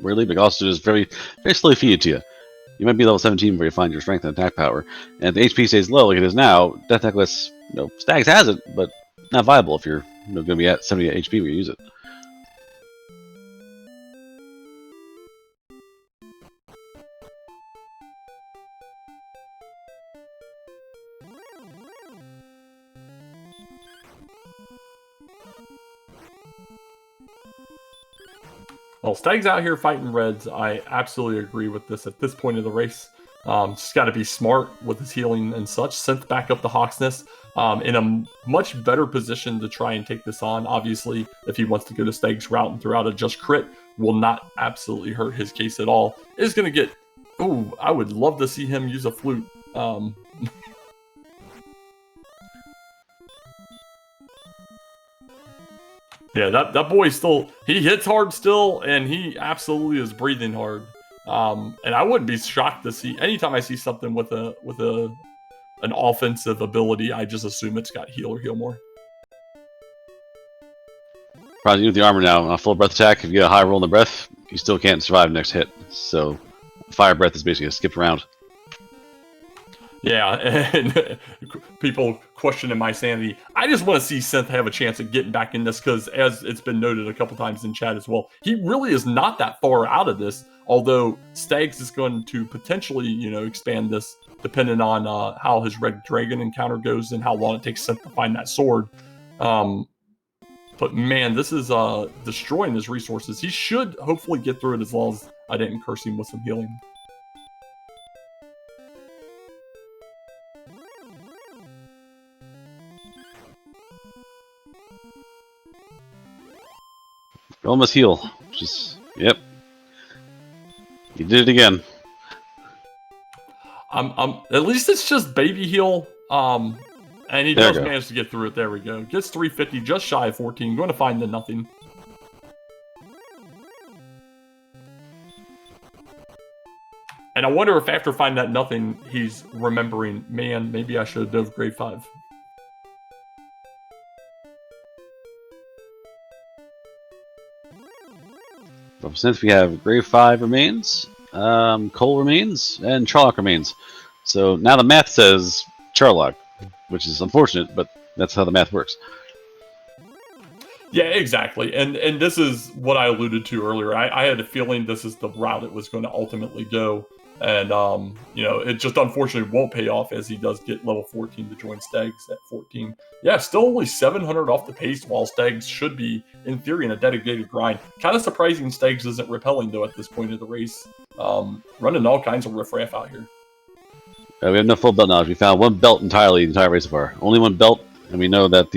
really, but also just very, very slowly feed it to you. You might be level 17 where you find your strength and attack power, and if the HP stays low like it is now, Death Necklace, Stags has it, but not viable if you're going to be at 70 HP when you use it. Well, Stag's out here fighting reds. I absolutely agree with this at this point of the race. Just got to be smart with his healing and such. Synth back up the Hawksness in a much better position to try and take this on. Obviously, if he wants to go to Stag's route and throw out a just crit, will not absolutely hurt his case at all. Is going to get... Ooh, I would love to see him use a flute. Yeah, that boy still, he hits hard still, and he absolutely is breathing hard. And I wouldn't be shocked to see, anytime I see something with an offensive ability, I just assume it's got heal or heal more. Probably with the armor now, a full breath attack. If you get a high roll in the breath, you still can't survive the next hit. So, fire breath is basically a skipped round. Yeah, and people questioning my sanity. I just want to see Synth have a chance at getting back in this because, as it's been noted a couple times in chat as well, he really is not that far out of this. Although Stags is going to potentially, expand this depending on how his Red Dragon encounter goes and how long it takes Synth to find that sword. But man, this is destroying his resources. He should hopefully get through it as long as I didn't curse him with some healing. Almost heal. Just, yep. You did it again. At least it's just baby heal. And he does manage to get through it. There we go. Gets 350, just shy of 14. Going to find the nothing. And I wonder if after finding that nothing, he's remembering, man, maybe I should have dove grade 5. From Synth, we have Grave 5 remains, Cole remains, and Charlock remains. So now the math says Charlock, which is unfortunate, but that's how the math works. Yeah, exactly. And this is what I alluded to earlier. I had a feeling this is the route it was going to ultimately go. And, it just unfortunately won't pay off as he does get level 14 to join Stags at 14. Yeah, still only 700 off the pace, while Stags should be, in theory, in a dedicated grind. Kind of surprising Stags isn't repelling, though, at this point of the race. Running all kinds of riffraff out here. We have no full belt knowledge. We found one belt entirely the entire race so far. Only one belt, and we know that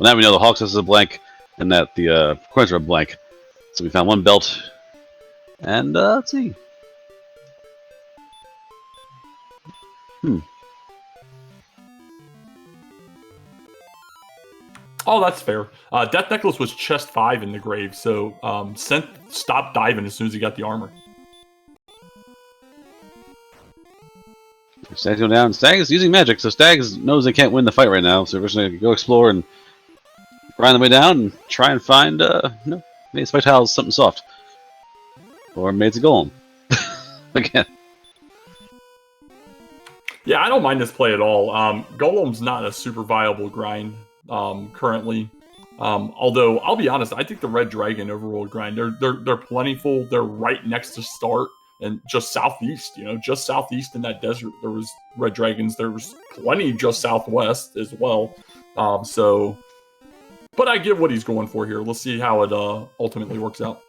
now we know the Hawks is a blank, and that the coins are a blank. So we found one belt, and let's see. Oh, that's fair. Death Necklace was chest 5 in the grave, so Synth stopped diving as soon as he got the armor. Stags go down. Stag is using magic, so Stags knows they can't win the fight right now. So we're just going to go explore and grind the way down and try and find, maybe this fight tile is something soft. Or maybe it's a golem. Again. Yeah, I don't mind this play at all. Golem's not a super viable grind currently. Although, I'll be honest, I think the Red Dragon overworld grind, they're plentiful. They're right next to start. And just southeast, just southeast in that desert, there was Red Dragons. There was plenty just southwest as well. But I get what he's going for here. Let's see how it ultimately works out.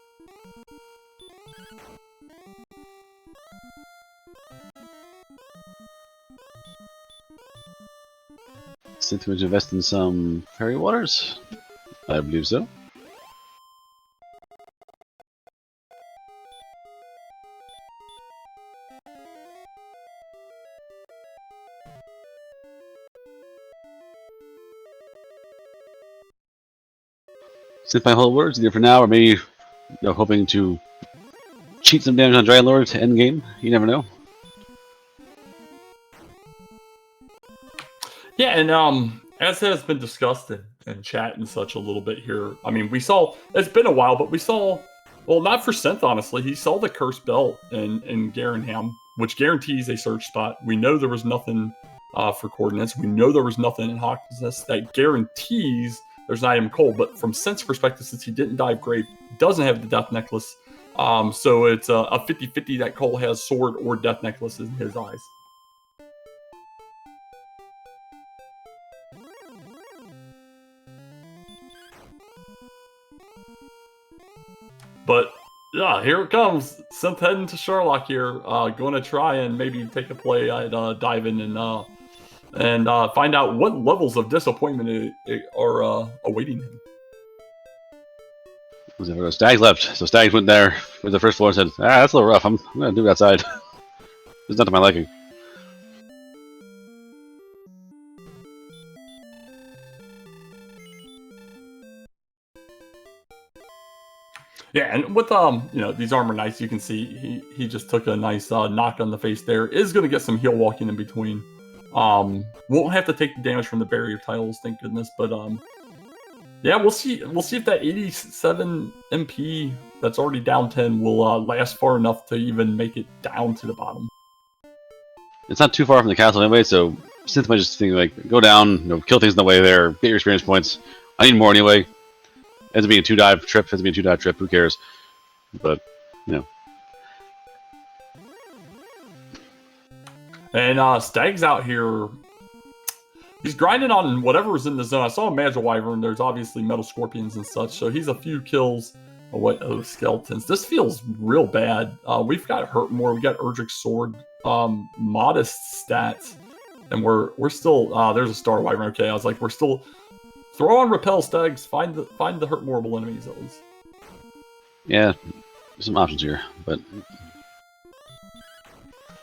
Synth going to invest in some fairy waters? I believe so. Synth by whole words, either for now or maybe hoping to cheat some damage on Dragonlord to endgame. You never know. Yeah, and as has been discussed in chat and such a little bit here, I mean, we saw, it's been a while, but we saw, well, not for Synth, honestly, he saw the Cursed Belt in Garenham, which guarantees a search spot. We know there was nothing for coordinates. We know there was nothing in Hawksness that guarantees there's an item cold, but from Synth's perspective, since he didn't dive grave, doesn't have the Death Necklace, so it's a 50-50 that Cole has sword or Death Necklace in his eyes. But yeah, here it comes. Synth heading to Sherlock here. Going to try and maybe take a play at Diving and find out what levels of disappointment are awaiting him. Stags left, so Stags went there with the first floor and said, that's a little rough. I'm going to do it outside. It's not to my liking. Yeah, and with these armor knights, you can see he just took a nice knock on the face there. Is going to get some heal walking in between. Won't have to take the damage from the barrier tiles, thank goodness. But yeah, we'll see. We'll see if that 87 MP that's already down 10 will last far enough to even make it down to the bottom. It's not too far from the castle anyway, so Synth might just think like, go down, kill things in the way there, get your experience points. I need more anyway. Ends up being a 2-dive trip. Who cares? But And Stag's out here. He's grinding on whatever's in the zone. I saw a Magic Wyvern. There's obviously Metal Scorpions and such. So he's a few kills away. Oh, skeletons. This feels real bad. We've got Hurt More. We got Erdrick's Sword. Modest stats. And we're still... there's a Star Wyvern. Okay, I was like, we're still... Throw on Repel, Stags. Find the hurt mortal enemies at least. Yeah, there's some options here, but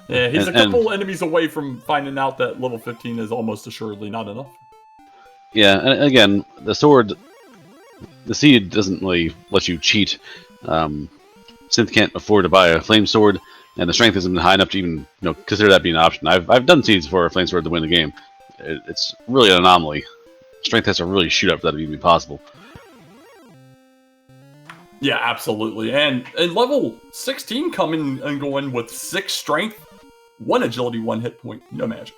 yeah, he's a couple enemies away from finding out that level 15 is almost assuredly not enough. Yeah, and again, the sword, the seed doesn't really let you cheat. Synth can't afford to buy a flame sword, and the strength isn't high enough to even consider that being an option. I've done seeds for a flame sword to win the game. It's really an anomaly. Strength has to really shoot up for that to even be possible. Yeah, absolutely. And level 16 coming and going with 6 strength, 1 agility, 1 hit point, no magic.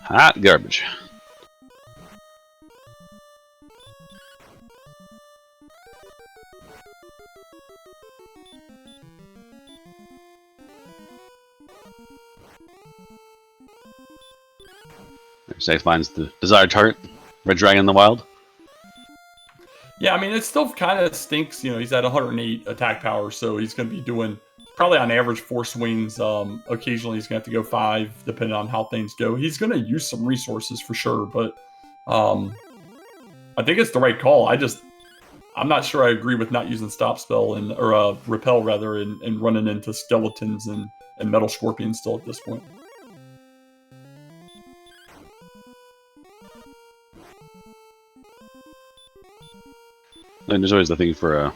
Hot garbage. Stags finds the desired target, Red Dragon in the wild. Yeah, I mean, it still kind of stinks. He's at 108 attack power, so he's going to be doing probably on average 4 swings. Occasionally, he's going to have to go 5, depending on how things go. He's going to use some resources for sure, but I think it's the right call. I'm not sure I agree with not using Stop Spell or Repel rather, and running into skeletons and Metal Scorpions still at this point. And there's always the thing for,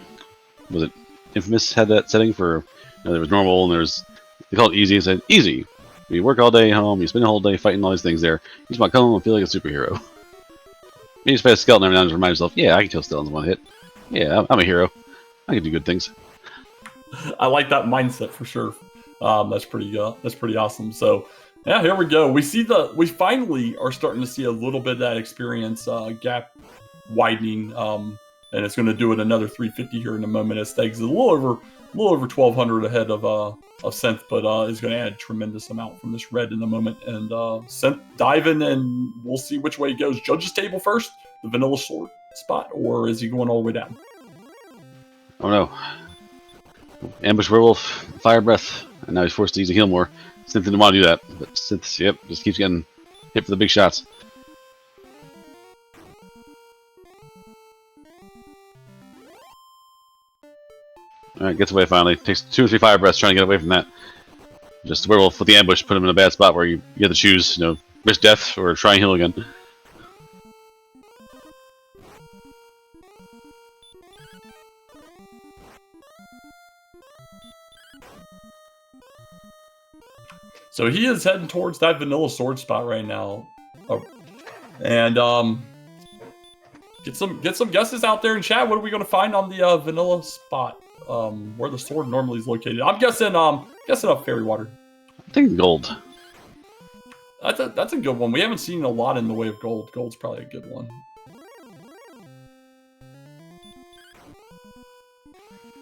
was it Infamous had that setting for, there was normal and there's, they call it easy. It said, easy. You work all day home, you spend the whole day fighting all these things there. You just want to come home and feel like a superhero. You just fight a skeleton every now and then to remind yourself, yeah, I can kill skeletons in 1 hit. Yeah, I'm a hero. I can do good things. I like that mindset for sure. That's pretty awesome. So yeah, here we go. We finally are starting to see a little bit of that experience gap widening. And it's going to do it another 350 here in a moment. As Stags is a little over 1,200 ahead of Synth, but is going to add a tremendous amount from this red in a moment. And Synth diving, and we'll see which way he goes. Judge's table first, the vanilla sword spot, or is he going all the way down? Oh no! Ambush werewolf, fire breath, and now he's forced to use a heal more. Synth didn't want to do that, but Synth, yep, just keeps getting hit for the big shots. Alright, gets away finally. Takes 2 or 3 fire breaths trying to get away from that. Just the werewolf with the ambush put him in a bad spot where you have to choose, risk death or try and heal again. So he is heading towards that vanilla sword spot right now. And get some guesses out there in chat. What are we going to find on the vanilla spot? Where the sword normally is located. I'm guessing up fairy water. I think gold. That's a good one. We haven't seen a lot in the way of gold. Gold's probably a good one.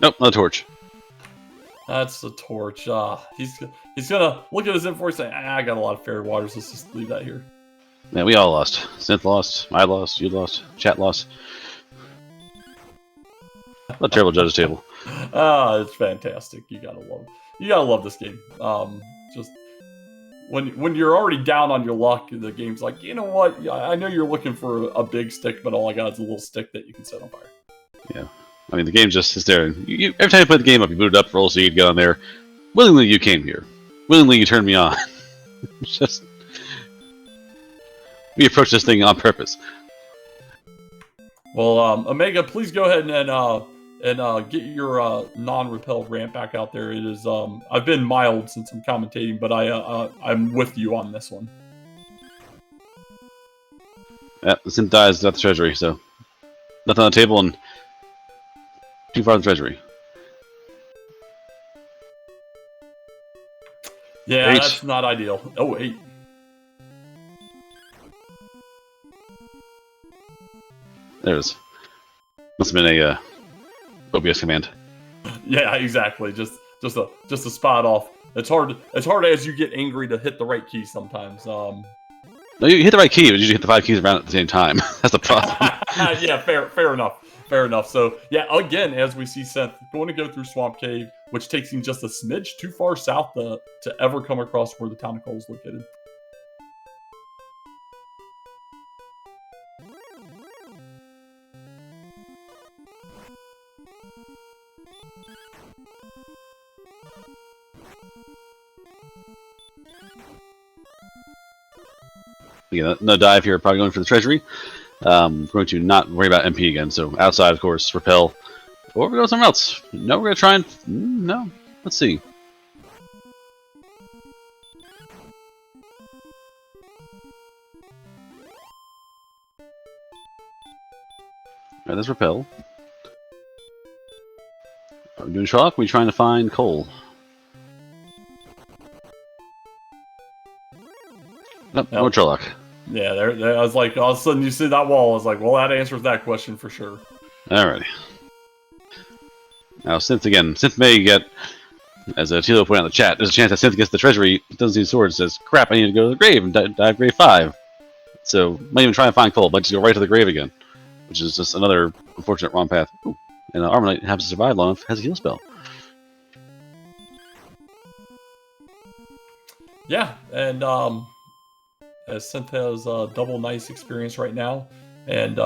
Nope, not a torch. That's the torch. He's gonna look at his info and say, I got a lot of fairy waters. Let's just leave that here. Yeah, we all lost. Synth lost. I lost. You lost. Chat lost. What a terrible judge's table. It's fantastic. You gotta love this game. Just when you're already down on your luck, the game's like, you know what? I know you're looking for a big stick, but all I got is a little stick that you can set on fire. Yeah. I mean, the game just is there. Every time you play the game up, you boot it up, roll seed, go in there. Willingly, you came here. Willingly, you turned me on. Just we approach this thing on purpose. Well, Omega, please go ahead and get your non-repel ramp back out there. It is I've been mild since I'm commentating, but I'm with you on this one. Yeah, the synth dies at the treasury, so nothing on the table and too far in the treasury. Yeah, that's not ideal. Oh, 8. There it is. Must have been a OBS command. Yeah, exactly. Just a spot off. It's hard as you get angry to hit the right key sometimes. No, you hit the right key, but you usually hit the 5 keys around at the same time. That's the problem. Yeah, fair enough. So yeah, again, as we see Synth going to go through Swamp Cave, which takes him just a smidge too far south to ever come across where the town of Cole is located. Again, no dive here. Probably going for the treasury. We're going to not worry about MP again. So outside, of course, repel. Or we go somewhere else. No, we're going to try and... no. Let's see. Alright, let's repel. Are we doing chalk? Are we trying to find coal? Nope, more chalk. Yeah, there. I was like, all of a sudden you see that wall. I was like, well, that answers that question for sure. Alrighty. Now, Synth again. Synth may get, as Tilo pointed out in the chat, there's a chance that Synth gets the treasury, doesn't see swords, says, crap, I need to go to the grave and dive grave 5. So, might even try and find coal, but just go right to the grave again. Which is just another unfortunate wrong path. Ooh, and Armor Knight happens to survive long enough, has a heal spell. Yeah, and as Synth has double nice experience right now, and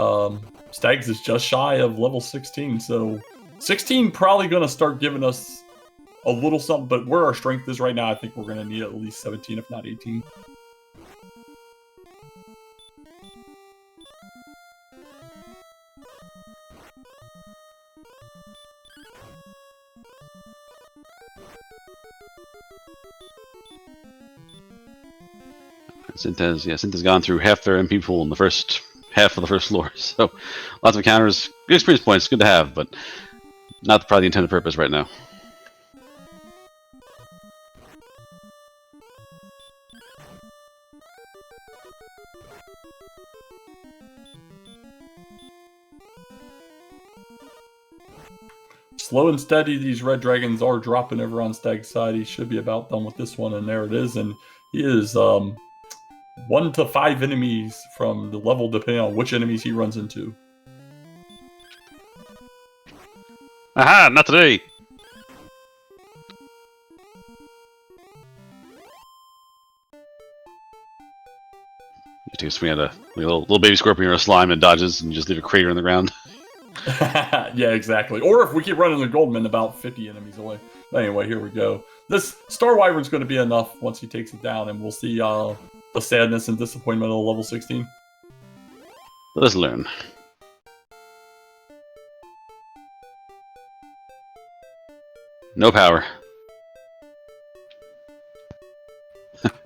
Stags is just shy of level 16, so 16 probably going to start giving us a little something, but where our strength is right now, I think we're going to need at least 17, if not 18. Synth has gone through half their MP pool in the first half of the first floor, so lots of encounters, good experience points, good to have, but not probably the intended purpose right now. Slow and steady, these red dragons are dropping over on Stag's side. He should be about done with this one, and there it is, and he is 1 to 5 enemies from the level, depending on which enemies he runs into. Aha! Not today! You take a swing at a little baby scorpion or a slime and dodges, and you just leave a crater in the ground. Yeah, exactly. Or if we keep running the Goldman, about 50 enemies away. But anyway, here we go. This Star Wyvern's going to be enough once he takes it down, and we'll see the sadness and disappointment of level 16. Let's learn. No power.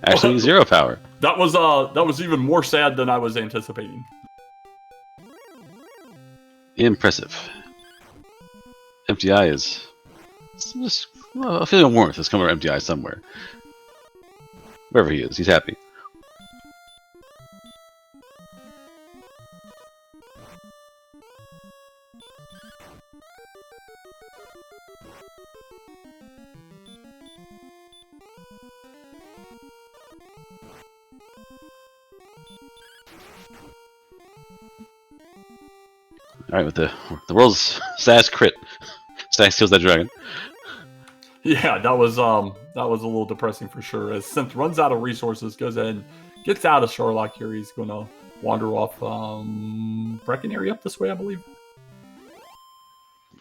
Actually, 0 power. That was even more sad than I was anticipating. Impressive. MTI is just a feeling of warmth has come over MTI somewhere. Wherever he is, he's happy. All right, with the world's saddest crit, Stag steals that dragon. Yeah, that was a little depressing for sure. As Synth runs out of resources, goes ahead and gets out of Sherlock here. He's gonna wander off Brecken area up this way, I believe.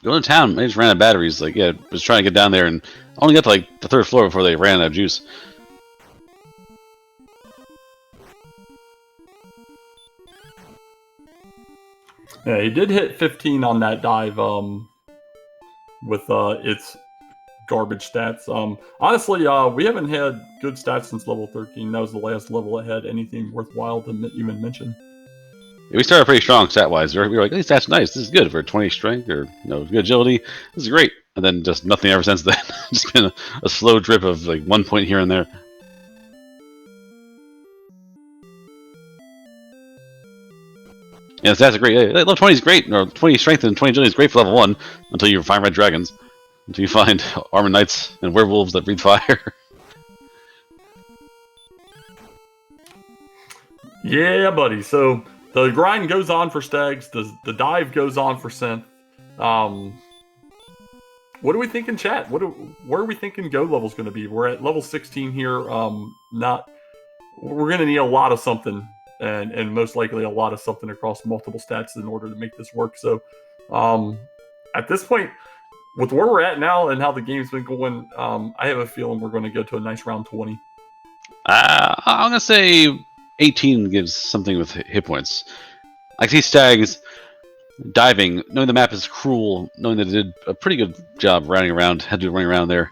Going to town, they just ran out of batteries. Like, yeah, was trying to get down there and only got to like the 3rd floor before they ran out of juice. Yeah, he did hit 15 on that dive with its garbage stats. Honestly, we haven't had good stats since level 13. That was the last level that had anything worthwhile to even mention. Yeah, we started pretty strong stat-wise. We were like, hey, that's nice. This is good for 20 strength or good agility. This is great. And then just nothing ever since then. Just been a slow drip of like 1 point here and there. Yeah, the stats are great. Yeah, level 20 is great. Or 20 strength and 20 agility is great for level 1 until you find red dragons. Until you find armored knights and werewolves that breathe fire. Yeah, buddy. So the grind goes on for Stags. The dive goes on for Synth. What do we think in chat? Where are we thinking go level's going to be? We're at level 16 here. We're going to need a lot of something, and most likely a lot of something across multiple stats in order to make this work. So, at this point, with where we're at now and how the game's been going, I have a feeling we're going to go to a nice round 20. I'm going to say 18 gives something with hit points. I see Stags diving, knowing the map is cruel, knowing that it did a pretty good job running around, had to be running around there.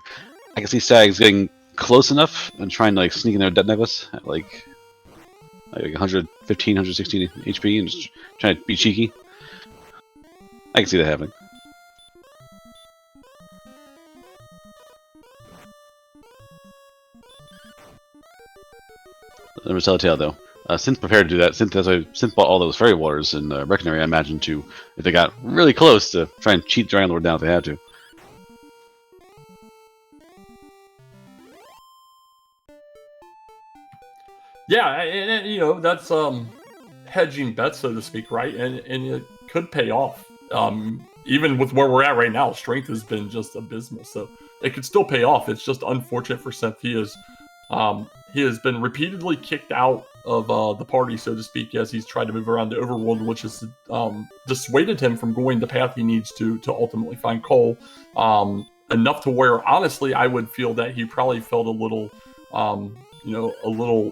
I can see Stags getting close enough and trying to like sneak in their death necklace at like 115, 116 HP and just trying to be cheeky. I can see that happening. Let me tell a tale though. Synth prepared to do that. Synth bought all those fairy waters in Reckonery, I imagine, to if they got really close to try and cheat Dragonlord down if they had to. Yeah, and that's hedging bets, so to speak, right? And it could pay off. Even with where we're at right now, strength has been just abysmal, so it could still pay off. It's just unfortunate for Synth. He has been repeatedly kicked out of the party, so to speak, as he's tried to move around the overworld, which has dissuaded him from going the path he needs to ultimately find coal. Enough to where, honestly, I would feel that he probably felt a little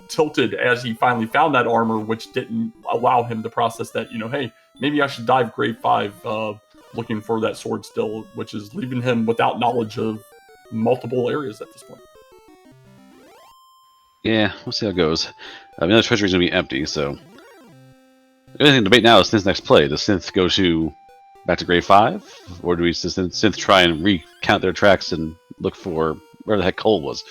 tilted as he finally found that armor, which didn't allow him to process that, hey, maybe I should dive grade 5 looking for that sword still, which is leaving him without knowledge of multiple areas at this point. Yeah, we'll see how it goes. I mean, the treasury's going to be empty, so... The only thing to debate now is Synth's next play. Does Synth go back to grade 5? Or does Synth try and recount their tracks and look for where the heck coal was?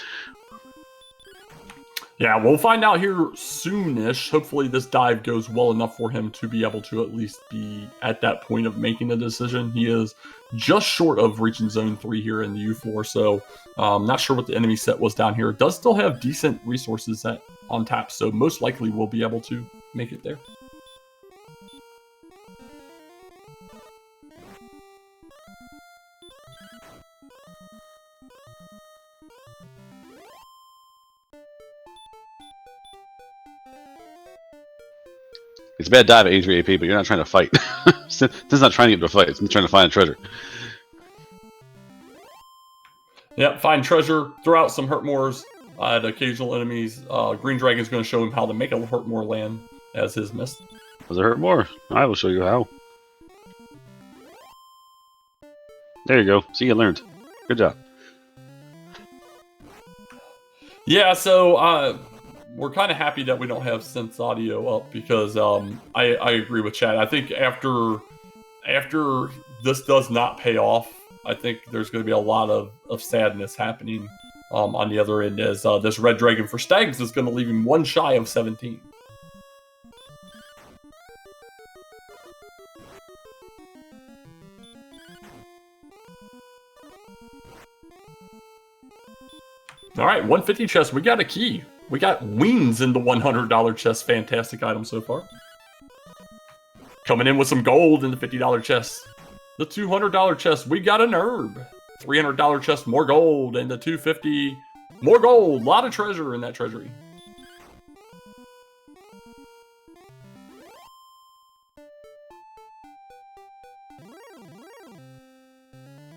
Yeah, we'll find out here soonish. Hopefully this dive goes well enough for him to be able to at least be at that point of making a decision. He is just short of reaching zone 3 here in the U floor, so not sure what the enemy set was down here. It does still have decent resources on tap, so most likely we'll be able to make it there. It's a bad dive at 83 AP, but you're not trying to fight. Synth's not trying to get into a fight. It's trying to find a treasure. Yep, find treasure, throw out some Hurtmores at occasional enemies. Green Dragon's going to show him how to make a Hurtmore land as his mist. Does it hurt more? I will show you how. There you go. See, you learned. Good job. Yeah, so we're kind of happy that we don't have Synth's audio up because I agree with Chad. I think after this does not pay off, I think there's going to be a lot of sadness happening on the other end as this Red Dragon for Stags is going to leave him one shy of 17. All right, 150 chest. We got a key. We got wings in the $100 chest. Fantastic item so far. Coming in with some gold in the $50 chest. The $200 chest, we got an herb. $300 chest, more gold, and the $250, more gold. A lot of treasure in that treasury.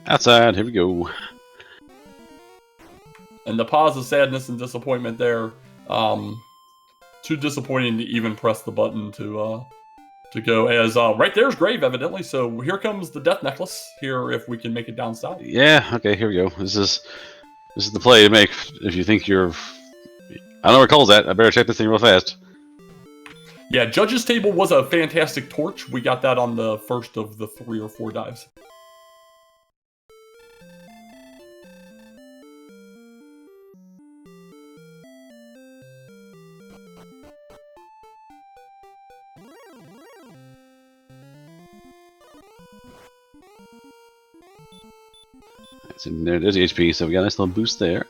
Outside, here we go. And the pause of sadness and disappointment there. Too disappointing to even press the button to go. As right there's grave, evidently. So here comes the death necklace. Here, if we can make it down south. Yeah. Okay. Here we go. This is the play to make if you think you're. I don't know where Cole's at. I better check this thing real fast. Yeah, Judge's Table was a fantastic torch. We got that on the first of the 3 or 4 dives. So there's the HP, so we got a nice little boost there.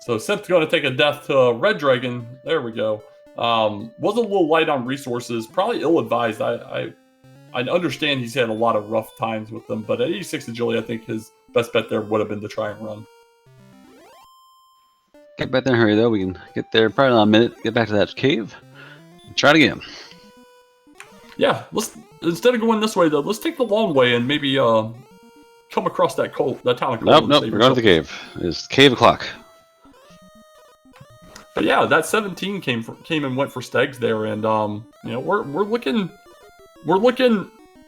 So Synth's going to take a death to Red Dragon. There we go. Was a little light on resources. Probably ill-advised. I understand he's had a lot of rough times with them, but at 86 agility, I think his best bet there would have been to try and run. Get back there in a hurry, though. We can get there probably in a minute. Get back to that cave. And try it again. Yeah, let's instead of going this way, though, let's take the long way and maybe come across that town of Cold. Nope. We're going to the cave. It's cave o'clock. But yeah, that 17 came and went for Stags there, and you know we're looking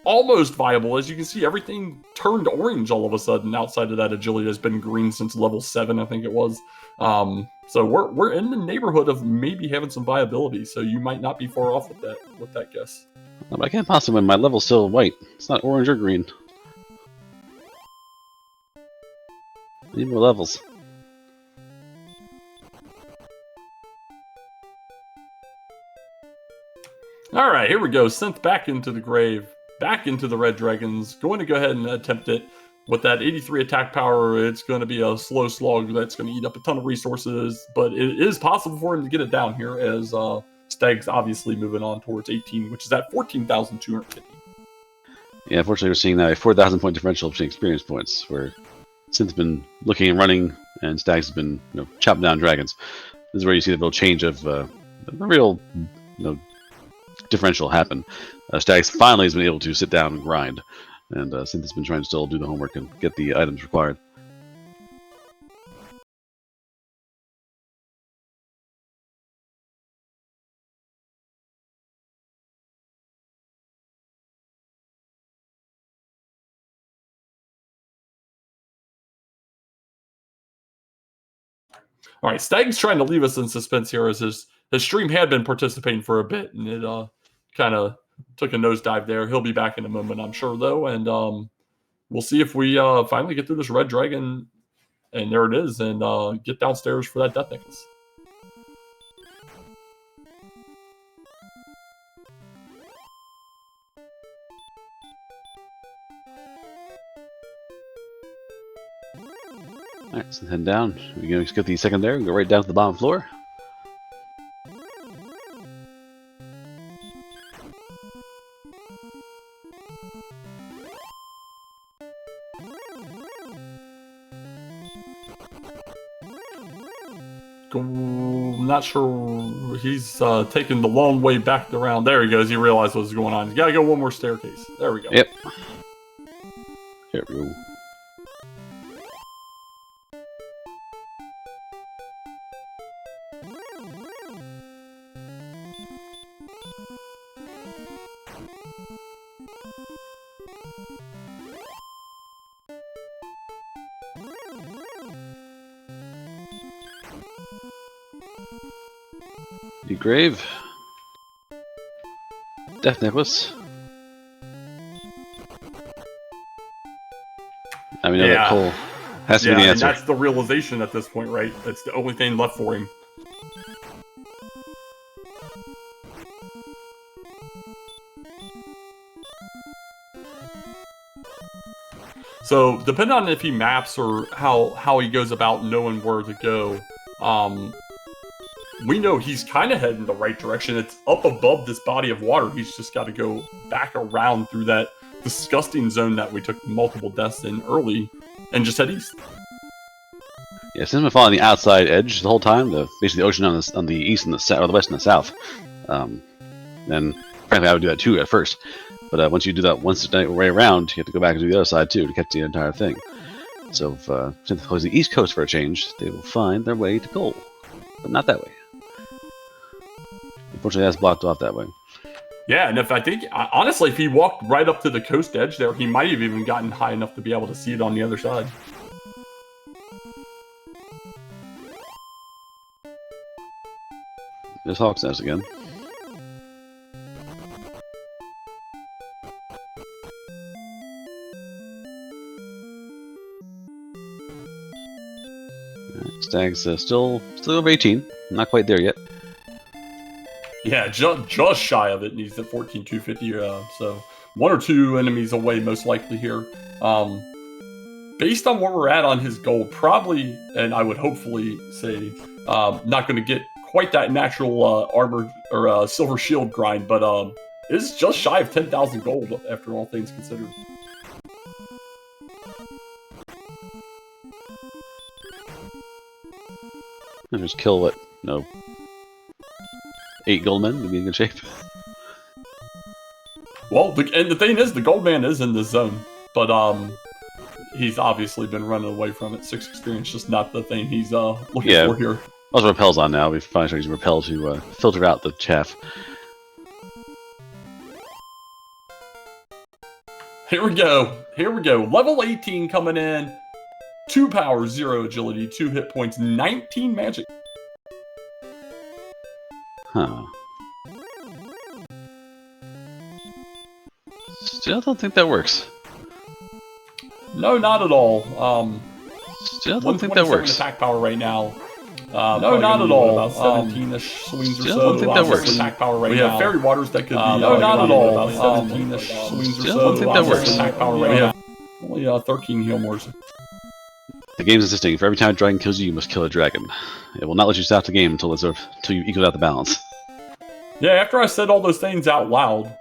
almost viable. As you can see, everything turned orange all of a sudden. Outside of that, agility has been green since level 7, I think it was. So we're in the neighborhood of maybe having some viability. So you might not be far off with that guess. No, but I can't possibly win. My level's still white. It's not orange or green. I need more levels. All right, here we go. Synth back into the grave, back into the Red Dragons. Going to go ahead and attempt it with that 83 attack power. It's going to be a slow slog that's going to eat up a ton of resources, but it is possible for him to get it down here as Stag's obviously moving on towards 18, which is at 14,250. Yeah, unfortunately, we're seeing now a 4,000 point differential between experience points, where Synth's been looking and running, and Stag's been chopping down dragons. This is where you see the real change of the real differential happen. Stags finally has been able to sit down and grind, and Synth has been trying to still do the homework and get the items required. All right, Stag's trying to leave us in suspense here as his stream had been participating for a bit, and it kind of took a nosedive there. He'll be back in a moment, I'm sure, though, and we'll see if we finally get through this Red Dragon, and there it is, and get downstairs for that death necklace. Alright, so head down. We're going to get the second there and go right down to the bottom floor. I'm not sure. He's taking the long way back around. There he goes. He realized what's going on. He's got to go one more staircase. There we go. Yep. There we go. The grave. Death necklace. I mean, that Cole has to be the answer. And that's the realization at this point, right? That's the only thing left for him. So depending on if he maps or how he goes about knowing where to go, we know he's kind of heading the right direction. It's up above this body of water. He's just got to go back around through that disgusting zone that we took multiple deaths in early and just head east. Yeah, since we're following the outside edge the whole time, basically the ocean on the east and the south, or the west and the south, then frankly I would do that too at first. But once you do that once way around, you have to go back and do the other side too to catch the entire thing. So if Synth goes the east coast for a change, they will find their way to goal, but not that way. Unfortunately, that's blocked off that way. Yeah, and honestly, if he walked right up to the coast edge there, he might have even gotten high enough to be able to see it on the other side. There's Hawk's Nest again. Stag's still over 18. Not quite there yet. Yeah, just shy of it, and he's at 14,250. So 1 or 2 enemies away, most likely here. Based on where we're at on his gold, probably, and I would hopefully say, not going to get quite that natural armor or silver shield grind, but is just shy of 10,000 gold after all things considered. And just kill what? No. 8 gold men to be in good shape. Well, and the thing is, the gold man is in this zone, but he's obviously been running away from it. 6 experience, just not the thing he's looking for here. Also, repel's on now. We've finally started using repel to filter out the chaff. Here we go. Level 18 coming in. 2 power, 0 agility, 2 hit points, 19 magic. Huh. Still don't think that works. No, not at all. Still don't think that works. Attack power right now. No, not at all. About 17-ish swings or so. Still don't think that works. Attack power right now. We have fairy waters that could be. No, not at all. About 17-ish swings or so. Still don't think that works. Attack power right now. Only 13 heal mores. The game's insisting for every time a dragon kills you, you must kill a dragon. It will not let you stop the game until you equal out the balance. Yeah, after I said all those things out loud,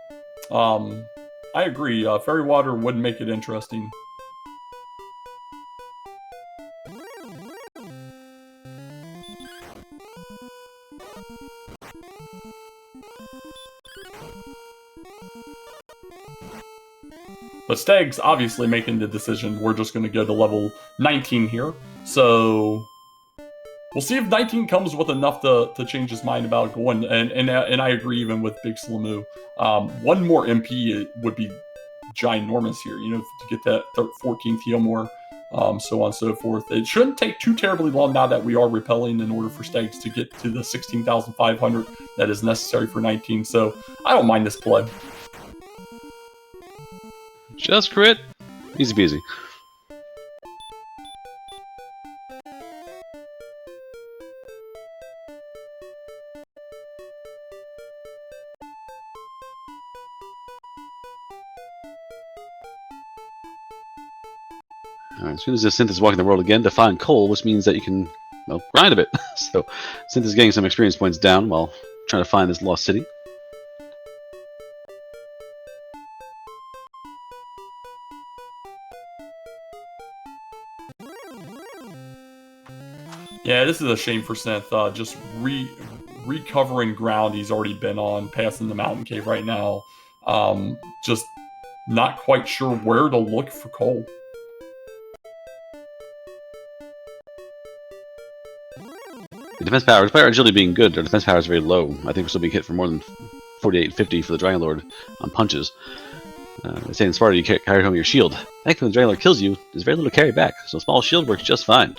I agree. Fairy water would make it interesting. But Stag's obviously making the decision. We're just going to go to level 19 here. So we'll see if 19 comes with enough to change his mind about going. And I agree even with Big Slamoo. 1 more MP would be ginormous here, to get that 14th heal more, so on and so forth. It shouldn't take too terribly long now that we are repelling in order for Stags to get to the 16,500 that is necessary for 19. So I don't mind this play. Just crit. Easy peasy. Alright, as soon as the Synth is walking the world again to find coal, which means that you can, grind a bit. So, Synth is getting some experience points down while trying to find this lost city. Yeah, this is a shame for Synth. Just recovering ground he's already been on, passing the mountain cave right now. Just not quite sure where to look for coal. The defense power, despite our agility being good, our defense power is very low. I think we're still being hit for more than 4850 for the Dragonlord on punches. They say in Sparta you carry home your shield. Thankfully, when the Dragonlord kills you, there's very little to carry back, so a small shield works just fine.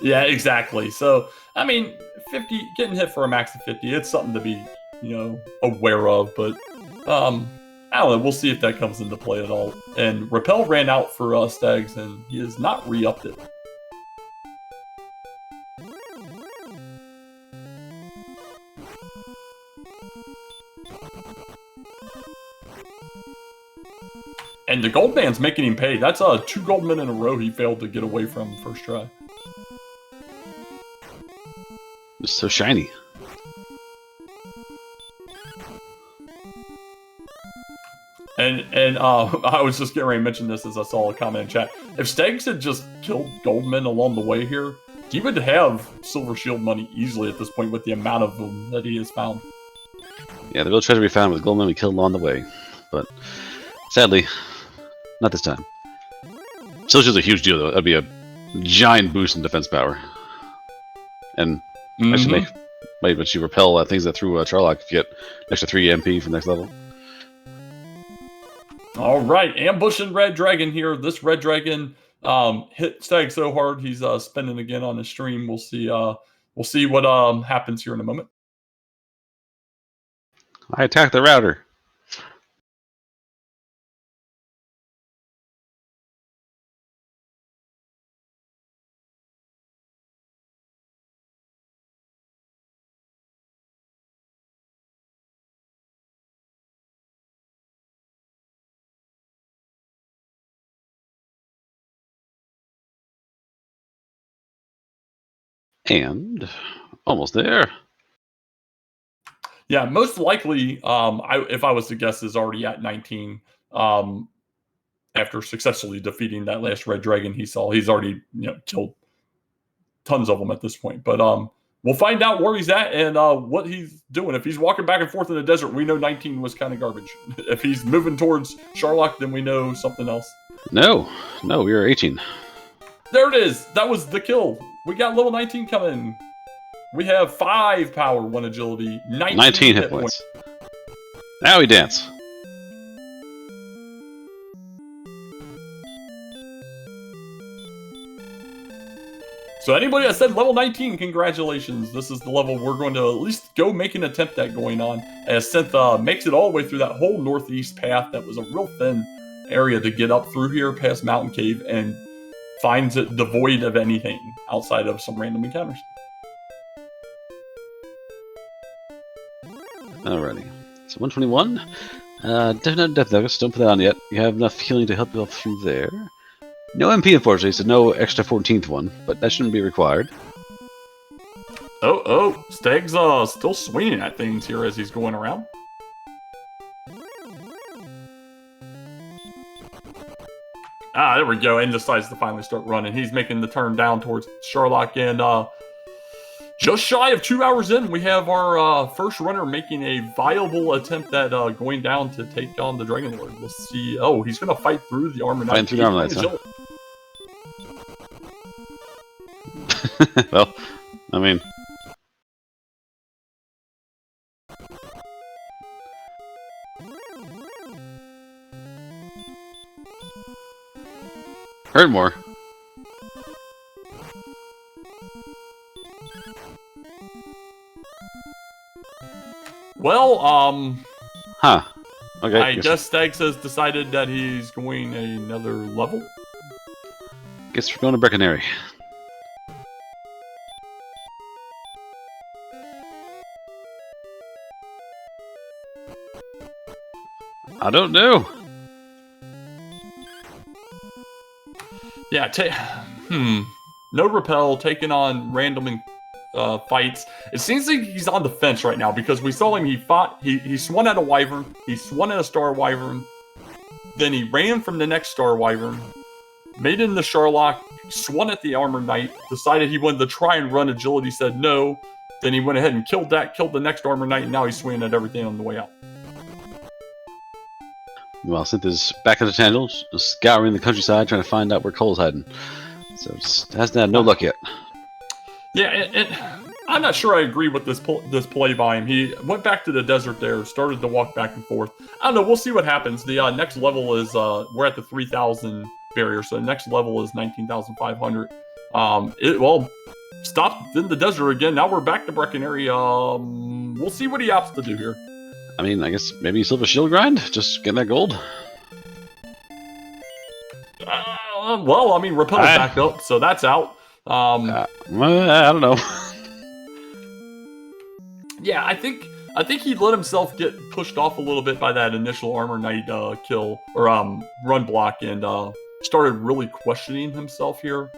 Yeah, exactly. So, I mean, 50 getting hit for a max of 50, it's something to be, aware of, but I don't know, we'll see if that comes into play at all. And Repel ran out for Stags, and he has not re-upped it. And the gold man's making him pay. That's 2 gold men in a row he failed to get away from first try. It's so shiny. And I was just getting ready to mention this as I saw a comment in chat. If Stags had just killed Goldman along the way here, he would have Silver Shield money easily at this point with the amount of them that he has found. Yeah, the real treasure we found was Goldman we killed along the way. But sadly, not this time. Silver Shield's a huge deal, though. That'd be a giant boost in defense power. And actually might let you repel things that threw Charlock if you get an extra 3 MP for the next level. All right, ambushing Red Dragon here. This Red Dragon hit Stag so hard he's spinning again on the stream. We'll see. We'll see what happens here in a moment. I attacked the router. And almost there. Yeah, most likely, if I was to guess, is already at 19. After successfully defeating that last Red Dragon he saw, he's already killed tons of them at this point. But we'll find out where he's at and what he's doing. If he's walking back and forth in the desert, we know 19 was kind of garbage. If he's moving towards Charlock, then we know something else. No, we are 18. There it is. That was the kill. We got level 19 coming. We have 5 power, 1 agility, 19 hit points. Now we dance. So anybody that said level 19, congratulations. This is the level we're going to at least go make an attempt at going on, as Synth makes it all the way through that whole northeast path that was a real thin area to get up through here past Mountain Cave and finds it devoid of anything outside of some random encounters. Alrighty. So 121. Definite Death Nuggets. Don't put that on yet. You have enough healing to help you up through there. No MP, unfortunately, so no extra 14th one, but that shouldn't be required. Oh, Stag's still swinging at things here as he's going around. Ah, there we go, and decides to finally start running. He's making the turn down towards Charlock, and just shy of 2 hours in, we have our first runner making a viable attempt at going down to take on the Dragonlord. We'll see. Oh, he's going to fight through the Armor Knight. Fighting through the Armor Knights, huh? Well, I mean... Hurt more. Well, Huh. Okay. I guess Stags has decided that he's going another level. Guess we're going to Breckenary. I don't know. Yeah, no repel, taking on random fights. It seems like he's on the fence right now because we saw him, he swung at a wyvern, he swung at a star wyvern, then he ran from the next star wyvern, made it in the Charlock, swung at the Armor Knight, decided he wanted to try and run agility, said no, then he went ahead and killed the next Armor Knight, and now he's swinging at everything on the way out. Meanwhile, Synth is back at the Tangel, just scouring the countryside, trying to find out where Cole's hiding. So just hasn't had no luck yet. Yeah, and I'm not sure I agree with this play by him. He went back to the desert there, started to walk back and forth. I don't know, we'll see what happens. The next level is, we're at the 3,000 barrier, so the next level is 19,500. Well, stopped in the desert again. Now we're back to Breckenary. We'll see what he opts to do here. I mean, I guess maybe Silver Shield grind? Just getting that gold? Well, I mean, Repel's back up, so that's out. I don't know. Yeah, I think I think he let himself get pushed off a little bit by that initial Armor Knight kill or run block, and started really questioning himself here.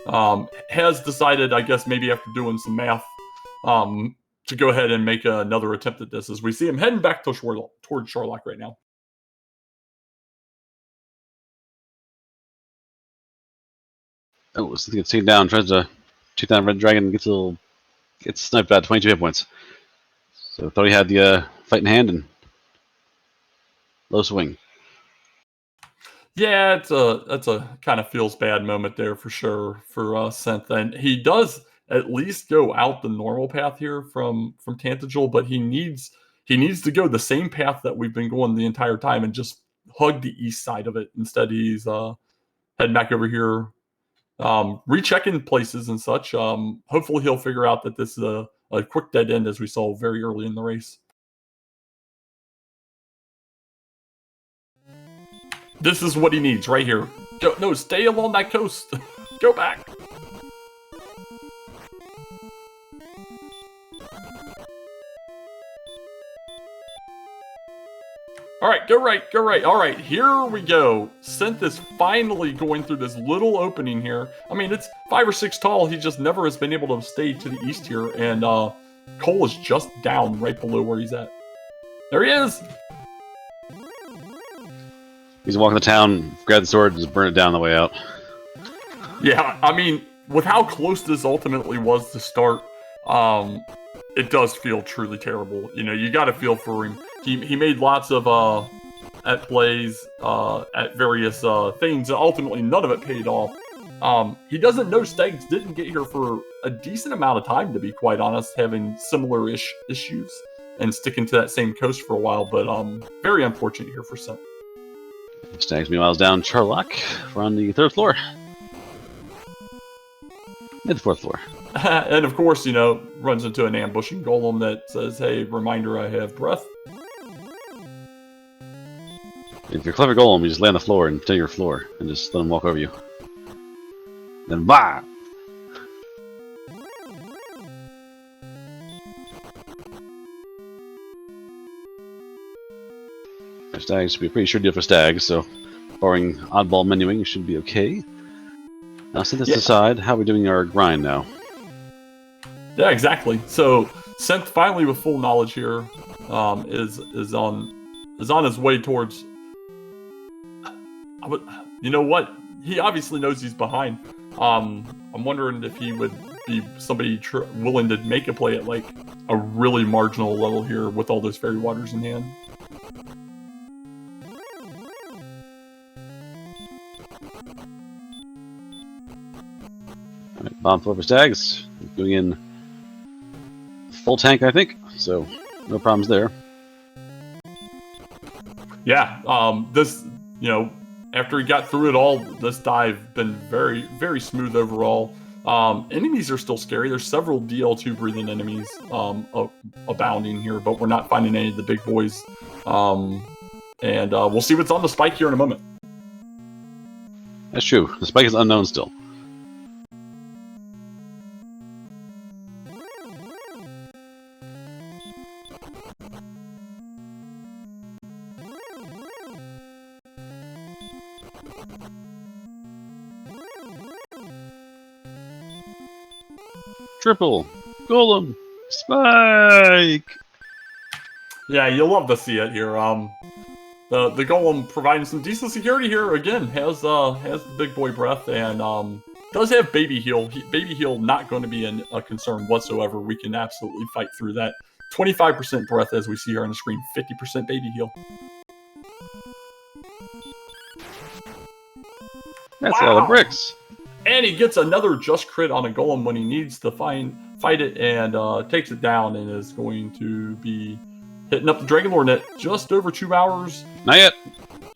Has decided, I guess, maybe after doing some math, to go ahead and make another attempt at this, as we see him heading back towards Sherlock right now. Oh, so gets taken down, tries to shoot down Red Dragon, gets sniped out, 22 hit points. So thought he had the fight in hand and low swing. Yeah, that's a kind of feels bad moment there for sure for Synth, and he does at least go out the normal path here from Tantagel, but he needs to go the same path that we've been going the entire time and just hug the east side of it. Instead, he's heading back over here, rechecking places and such. Hopefully, he'll figure out that this is a quick dead end, as we saw very early in the race. This is what he needs right here. No, stay along that coast. Go back. All right, go right, go right. All right, here we go. Synth is finally going through this little opening here. I mean, it's 5 or 6 tall. He just never has been able to stay to the east here. And Cole is just down right below where he's at. There he is. He's walking the town, grab the sword, and just burn it down on the way out. Yeah, I mean, with how close this ultimately was to start, it does feel truly terrible. You know, you got to feel for him. He made lots of at plays at various things, and ultimately none of it paid off. He doesn't know Stags didn't get here for a decent amount of time, to be quite honest, having similar-ish issues and sticking to that same coast for a while, but very unfortunate here for Synth. Stags meanwhile is down Sherlock. We're on the 3rd floor. Mid 4th floor. And of course, you know, runs into an ambushing golem that says, hey, reminder, I have breath. If you're a clever golem, you just lay on the floor and take your floor and just let them walk over you. Then bah! Stags should be a pretty sure deal for Stags, so barring oddball menuing, should be okay. Now, set this aside. How are we doing our grind now? Yeah, exactly. So Synth finally, with full knowledge here, is on his way towards. You know what? He obviously knows he's behind. I'm wondering if he would be somebody willing to make a play at like a really marginal level here with all those fairy waters in hand. Alright, bomb floor for Stags. Going in full tank, I think, so no problems there. Yeah, this, you know, after he got through it all, this dive been very, very smooth overall. Enemies are still scary. There's several DL2 breathing enemies abounding here, but we're not finding any of the big boys. And we'll see what's on the spike here in a moment. That's true. The spike is unknown still. Triple golem spike. Yeah, you'll love to see it here. The golem providing some decent security here again. Has the big boy breath and does have baby heal. Baby heal not going to be a concern whatsoever. We can absolutely fight through that. 25% breath as we see here on the screen. 50% baby heal. That's a lot of bricks. And he gets another just crit on a golem when he needs to fight it, and takes it down, and is going to be hitting up the Dragonlord at just over 2 hours. Not yet.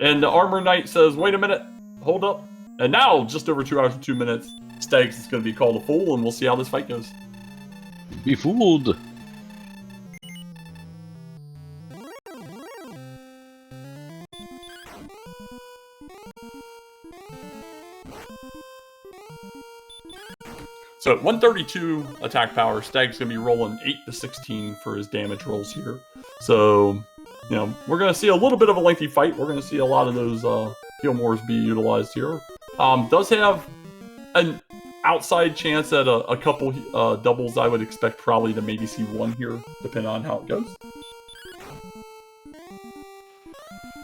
And the Armor Knight says, wait a minute, hold up. And now, just over 2 hours and 2 minutes, Stags is going to be called a fool, and we'll see how this fight goes. Be fooled. So at 132 attack power, Stag's going to be rolling 8 to 16 for his damage rolls here. So, you know, we're going to see a little bit of a lengthy fight. We're going to see a lot of those heal mores be utilized here. Does have an outside chance at a couple doubles. I would expect probably to maybe see one here, depending on how it goes.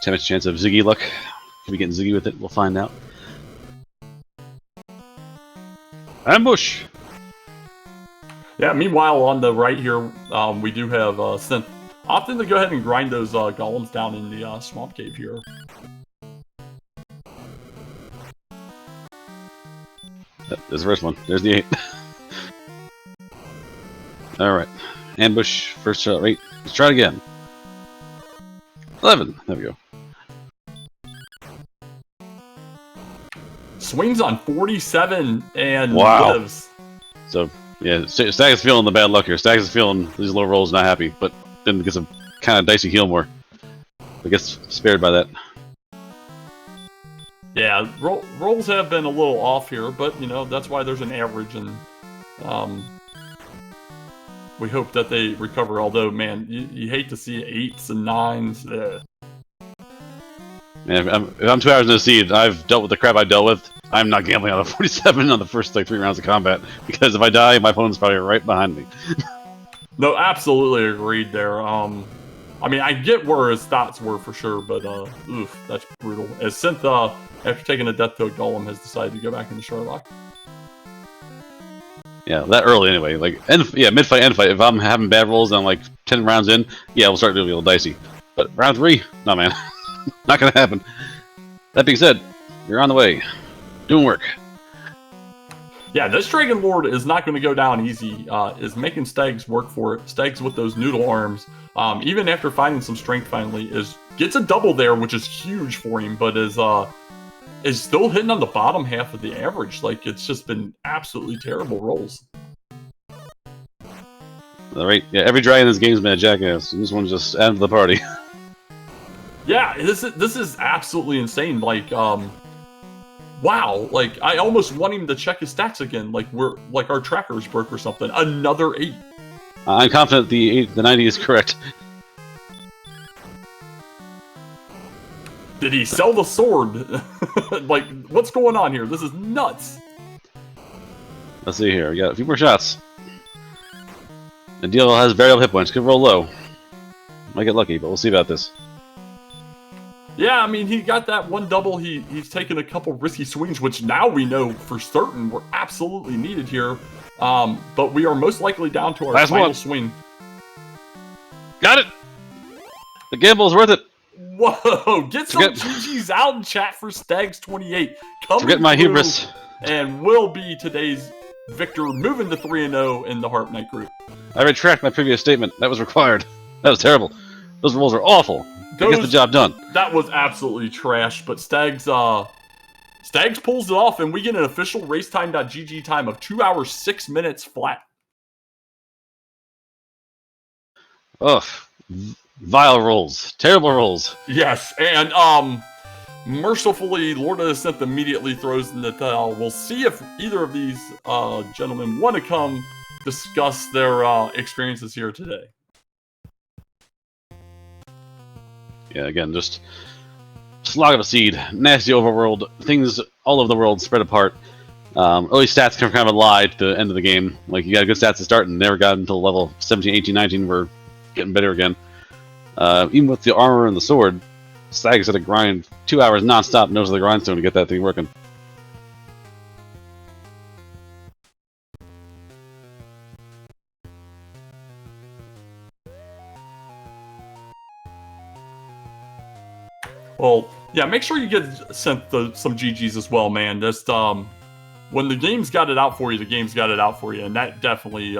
10% chance of Ziggy luck. Can we get Ziggy with it? We'll find out. Ambush! Yeah, meanwhile, on the right here, we do have Synth. Opting to go ahead and grind those golems down in the swamp cave here. There's the first one. There's the 8. Alright. Ambush, first shot rate. Let's try it again. 11. There we go. Swings on 47 and Wow. lives. So, yeah, Stag is feeling the bad luck here. Stag is feeling these low rolls, not happy, but then gets a kind of dicey heal more. But gets spared by that. Yeah, rolls have been a little off here, but, you know, that's why there's an average, and we hope that they recover, although, man, you hate to see 8s and 9s. Yeah, if I'm 2 hours in the seed, I've dealt with the crap I dealt with. I'm not gambling on a 47 on the first, like, 3 rounds of combat, because if I die, my opponent's probably right behind me. No, absolutely agreed there. I mean, I get where his thoughts were for sure, but oof, that's brutal. As Synth, after taking a death to a golem, has decided to go back into Sherlock. Yeah, that early anyway. Like, mid-fight, end fight. If I'm having bad rolls and I'm like 10 rounds in, yeah, we'll start doing a little dicey. But round 3, no man, not gonna happen. That being said, you're on the way, doing work. Yeah, this Dragonlord is not going to go down easy. Is making Stags work for it. Stags with those noodle arms, even after finding some strength finally, gets a double there, which is huge for him, but is still hitting on the bottom half of the average. Like, it's just been absolutely terrible rolls. All right, yeah, every dragon in this game's been a jackass, and this one's just adding to the party. Yeah, this is absolutely insane. Like, wow, like, I almost want him to check his stats again, like our trackers broke or something. Another 8. I'm confident the 90 is correct. Did he sell the sword? Like, what's going on here? This is nuts. Let's see here, we got a few more shots. The deal has variable hit points, could roll low. Might get lucky, but we'll see about this. Yeah, I mean, he got that one double. He's taken a couple risky swings, which now we know for certain were absolutely needed here. But we are most likely down to our final swing. Got it! The gamble's worth it! Whoa! Get some GGs out in chat for Stags28. Forget my hubris. And will be today's victor, moving to 3-0 in the Harp Knight group. I retract my previous statement. That was required. That was terrible. Those rolls are awful. Get the job done. That was absolutely trash, but Stags pulls it off, and we get an official racetime.gg time of 2 hours 6 minutes flat. Ugh. Vile rolls. Terrible rolls. Yes, and mercifully, Lord of the Synth immediately throws in the towel. We'll see if either of these gentlemen want to come discuss their experiences here today. Yeah, again, just slog of a seed, nasty overworld, things all over the world spread apart. Early stats can kind of lie to the end of the game. Like, you got good stats to start and never got until level 17, 18, 19, we're getting better again. Even with the armor and the sword, Stag's had to grind 2 hours non-stop nose of the grindstone to get that thing working. Well, yeah, make sure you get sent some GGs as well, man. Just when the game's got it out for you, the game's got it out for you, and that definitely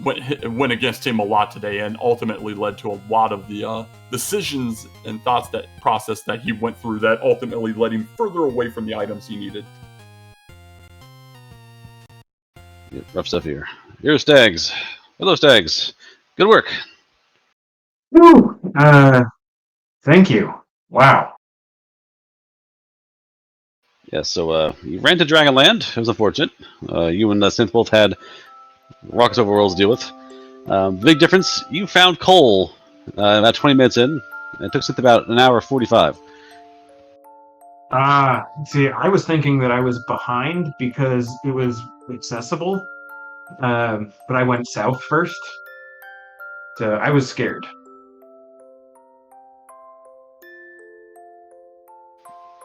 went against him a lot today, and ultimately led to a lot of the decisions and thoughts, that process that he went through, that ultimately led him further away from the items he needed. Yeah, rough stuff here. Here's Stags. Hello, Stags. Good work. Woo! Thank you. Wow. Yeah, so you ran to Dragonland. It was unfortunate. You and Synth both had rockets overworlds to deal with. The big difference, you found coal about 20 minutes in. And it took Synth about an hour 45. See, I was thinking that I was behind because it was accessible, but I went south first, so I was scared.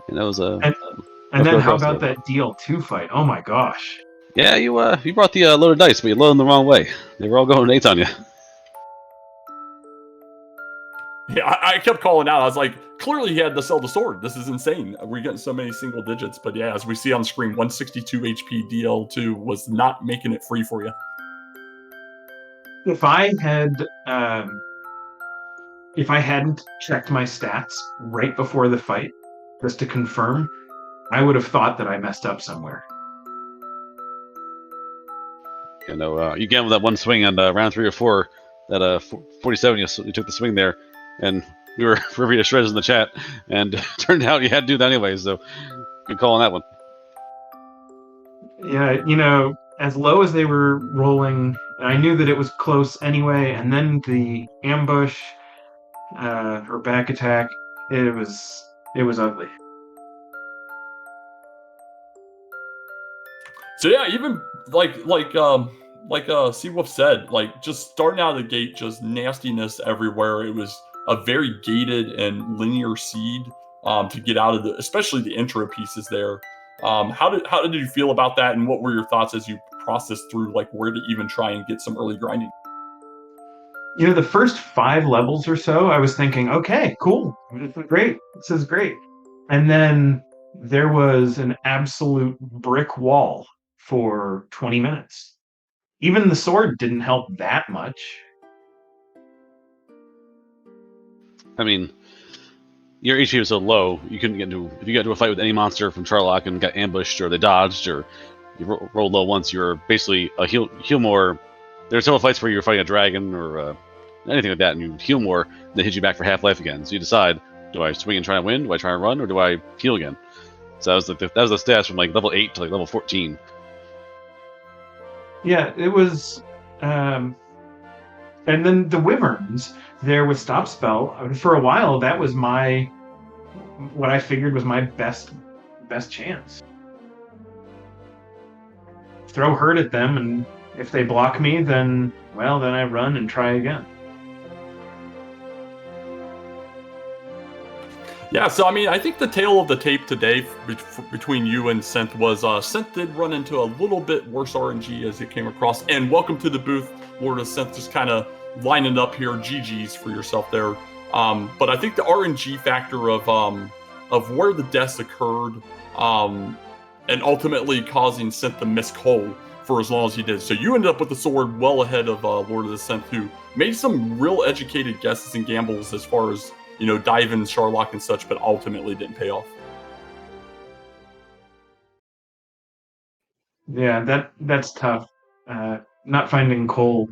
And that was a And let's then go how across about there. that DL2 fight? Oh my gosh. Yeah, you brought the loaded dice, but you loaded them the wrong way. They were all going 8s on you. Yeah, I kept calling out. I was like, clearly he had to sell the sword. This is insane. We're getting so many single digits. But yeah, as we see on screen, 162 HP DL2 was not making it free for you. If I had if I hadn't checked my stats right before the fight, just to confirm, I would have thought that I messed up somewhere. You gambled that one swing on round 3 or 4, that 47, you took the swing there, and we were ripping to shreds in the chat, and turned out you had to do that anyway, so good call on that one. Yeah, as low as they were rolling, I knew that it was close anyway, and then the ambush or back attack, it was ugly. So yeah, even like Seawolf said, like just starting out of the gate, just nastiness everywhere. It was a very gated and linear seed to get out of especially the intro pieces there. How did you feel about that, and what were your thoughts as you processed through like where to even try and get some early grinding? The first 5 levels or so, I was thinking, okay, cool, this is great, this is great. And then there was an absolute brick wall for 20 minutes. Even the sword didn't help that much. I mean, your HP was so low, you couldn't get into. If you got into a fight with any monster from Charlock and got ambushed, or they dodged, or you rolled low once, you were basically a heal more. There were several fights where you were fighting a dragon or anything like that, and you heal more, and they hit you back for half life again. So you decide: do I swing and try and win? Do I try and run, or do I heal again? So that was the stats from like level 8 to like level 14. Yeah, it was. And then the wyverns there with stop spell. For a while, that was what I figured was my best chance. Throw hurt at them, and if they block me, then I run and try again. Yeah, so I mean, I think the tale of the tape today between you and Synth was Synth did run into a little bit worse RNG as it came across. And welcome to the booth, Lord of Synth, just kind of lining up here. GG's for yourself there. But I think the RNG factor of where the deaths occurred and ultimately causing Synth to miss coal for as long as he did. So you ended up with the sword well ahead of Lord of the Synth, who made some real educated guesses and gambles as far as dive in Charlock and such, but ultimately didn't pay off. Yeah, that's tough. Not finding coal,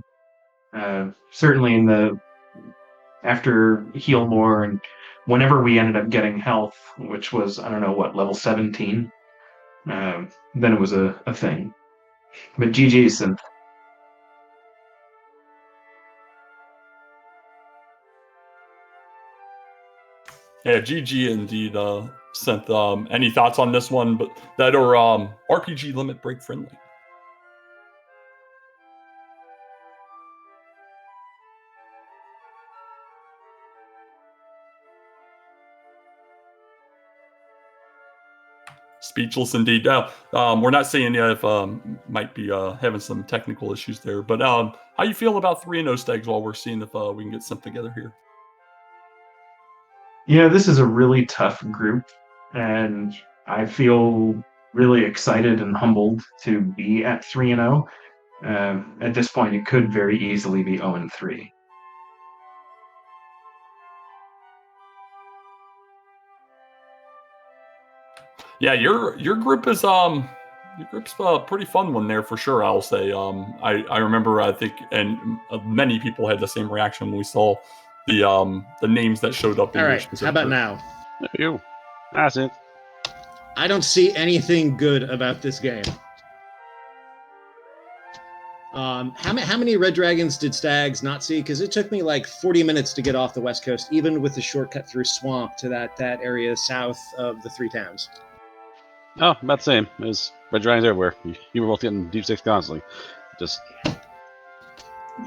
certainly after heal more, and whenever we ended up getting health, which was, I don't know what, level 17, then it was a thing. But GG, Synth. Yeah, GG indeed, Synth. Any thoughts on this one? But that or RPG limit break friendly? Speechless indeed. We're not saying if might be having some technical issues there, but how you feel about 3-0 Stags while we're seeing if we can get something together here? This is a really tough group, and I feel really excited and humbled to be at 3-0. At this point, it could very easily be 0-3. Yeah, your group is your group's a pretty fun one there for sure. I'll say. I remember, I think, and many people had the same reaction when we saw the names that showed up. All right, how about now? You, that's it. I don't see anything good about this game. How many red dragons did Stags not see? Because it took me like 40 minutes to get off the west coast, even with the shortcut through swamp to that area south of the three towns. Oh, about the same. There's red dragons everywhere. You were both getting deep six constantly. Just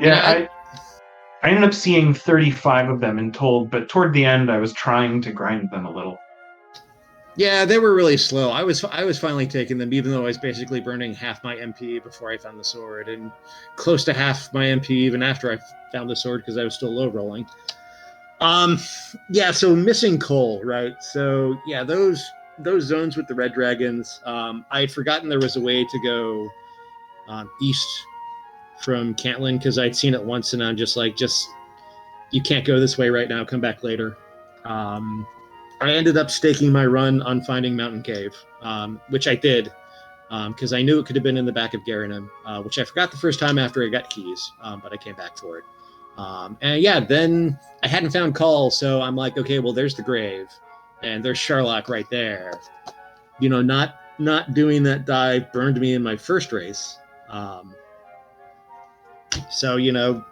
Yeah, I ended up seeing 35 of them in told, but toward the end I was trying to grind them a little. Yeah, they were really slow. I was finally taking them, even though I was basically burning half my MP before I found the sword, and close to half my MP even after I found the sword because I was still low rolling. Yeah, so missing coal, right? So yeah, those zones with the red dragons. I had forgotten there was a way to go east from Cantlin because I'd seen it once, and I'm just like, you can't go this way right now. Come back later. I ended up staking my run on finding Mountain Cave, which I did because I knew it could have been in the back of Garanham, which I forgot the first time after I got keys, but I came back for it. And yeah, then I hadn't found Call, so I'm like, okay, well, there's the grave, and there's Sherlock right there. You know, not doing that dive burned me in my first race. So, you know,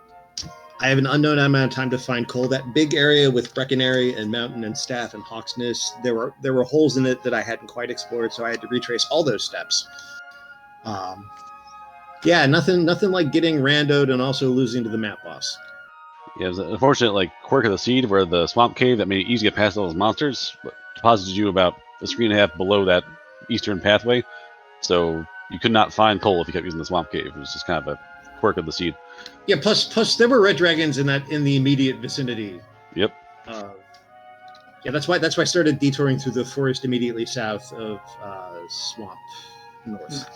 I have an unknown amount of time to find coal. That big area with Breckenary and Mountain and Staff and Hawk's Nest, there were holes in it that I hadn't quite explored, so I had to retrace all those steps. Yeah, nothing like getting randoed and also losing to the map boss. yeah, it was an unfortunate like quirk of the seed where the swamp cave that made it easy to get past all those monsters deposited you about a screen and a half below that eastern pathway, so you could not find coal if you kept using the swamp cave. It was just kind of a quirk of the seed. Yeah, plus there were red dragons in the immediate vicinity. Yep. Yeah, that's why I started detouring through the forest immediately south of Swamp North.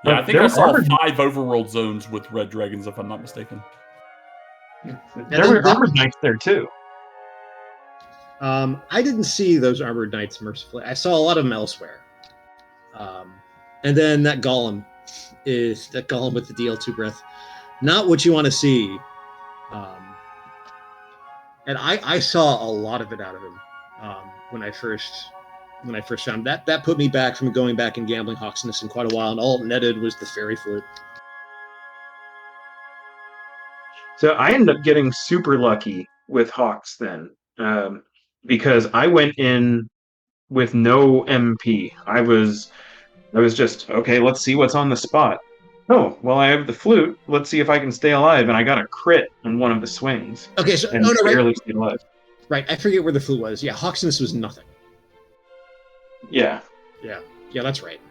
Yeah, I think I saw 5 overworld zones with red dragons, if I'm not mistaken. There were armored knights there too. I didn't see those armored knights mercifully. I saw a lot of them elsewhere. And then that golem with the DL2 breath. Not what you want to see. And I saw a lot of it out of him when I first found him. That put me back from going back and gambling Hawk's Nest in quite a while, and all it netted was the fairy flute. So I ended up getting super lucky with Hawks then, because I went in with no MP. I was just, okay, let's see what's on the spot. Oh, well, I have the flute. Let's see if I can stay alive. And I got a crit on one of the swings. Okay, so and barely stayed alive. Right, I forget where the flute was. Yeah, Hawk's Nest was nothing. Yeah, that's right.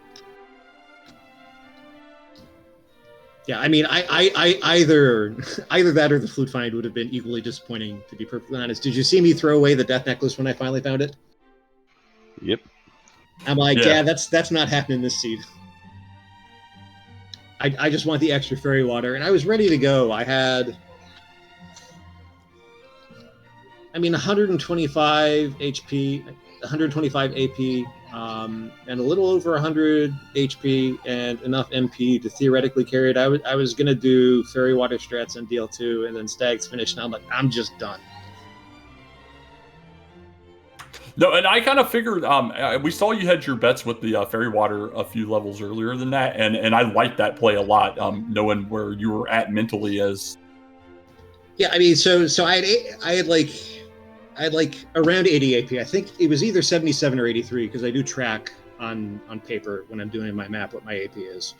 Yeah, I mean, I either that or the flute find would have been equally disappointing, to be perfectly honest. Did you see me throw away the death necklace when I finally found it? Yep. I'm like, yeah that's not happening this seed. I just want the extra fairy water, and I was ready to go. I had, 125 HP, 125 AP, and a little over 100 HP, and enough MP to theoretically carry it. I was gonna do fairy water strats on DL2, and then Stags finished, and I'm like, I'm just done. No, and I kind of figured, we saw you had your bets with the fairy water a few levels earlier than that, and I liked that play a lot, knowing where you were at mentally as. Yeah, I mean, so I had around 80 AP. I think it was either 77 or 83 because I do track on paper when I'm doing my map what my AP is.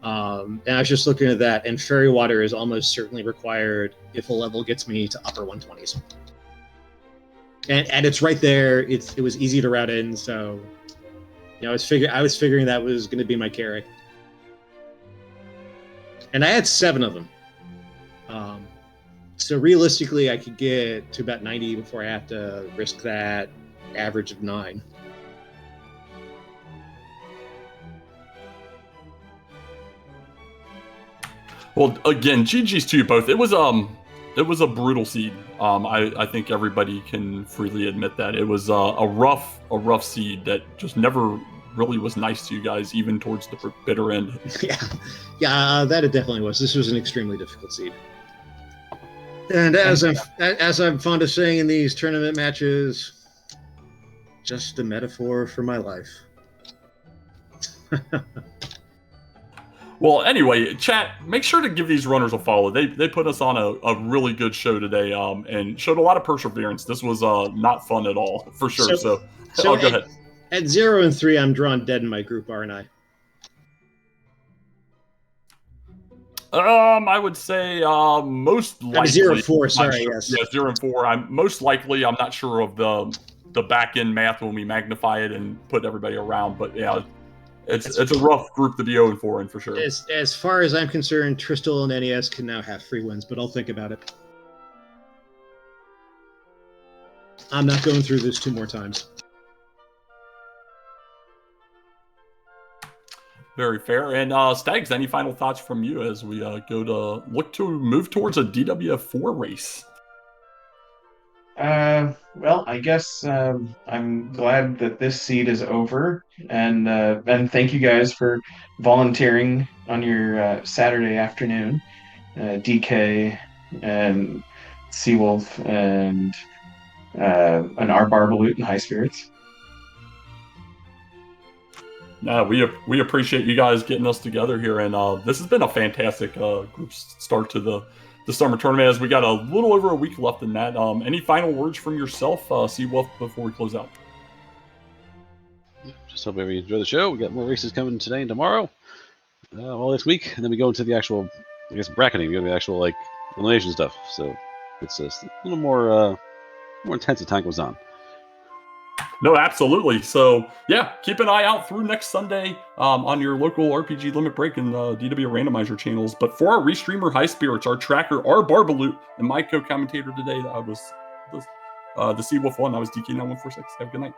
And I was just looking at that, and fairy water is almost certainly required if a level gets me to upper 120s. And it's right there. It was easy to route in, so I was figuring that was going to be my carry. And I had 7 of them. So realistically, I could get to about 90 before I have to risk that average of 9. Well, again, GG's to you both. It was a brutal seed. I think everybody can freely admit that it was a rough seed that just never really was nice to you guys, even towards the bitter end. Yeah, that it definitely was. This was an extremely difficult seed. And as I'm fond of saying in these tournament matches, just a metaphor for my life. Well, anyway, chat, make sure to give these runners a follow. They put us on a really good show today, and showed a lot of perseverance. This was not fun at all, for sure. So go ahead. At 0 and 3, I'm drawn dead in my group, aren't I? I would say most likely 0 4. Sorry, sure. Yes. Yeah, 0 and 4. I'm most likely. I'm not sure of the back end math when we magnify it and put everybody around, but yeah, it's a rough group to be 0 and 4 in for sure. As far as I'm concerned, Tristal and NES can now have free wins, but I'll think about it. I'm not going through this 2 more times. Very fair. And Stags, any final thoughts from you as we go to look to move towards a DWF4 race? Well, I guess I'm glad that this seed is over, and thank you guys for volunteering on your Saturday afternoon. DK and Seawolf and our Barbaloot and High Spirits. No, we appreciate you guys getting us together here, and this has been a fantastic group start to the summer tournament, as we got a little over a week left in that. Any final words from yourself, Seawolf, before we close out? Just hope everybody enjoy the show. We got more races coming today and tomorrow, all this week, and then we go into the actual, I guess, bracketing. We go to the actual elimination stuff. So it's a little more intense as time goes on. No, absolutely. So, yeah, keep an eye out through next Sunday on your local RPG Limit Break and DW Randomizer channels. But for our restreamer High Spirits, our tracker, our Barbaloot, and my co-commentator today, I was the Seawolf 1. I was DK9146. Have a good night.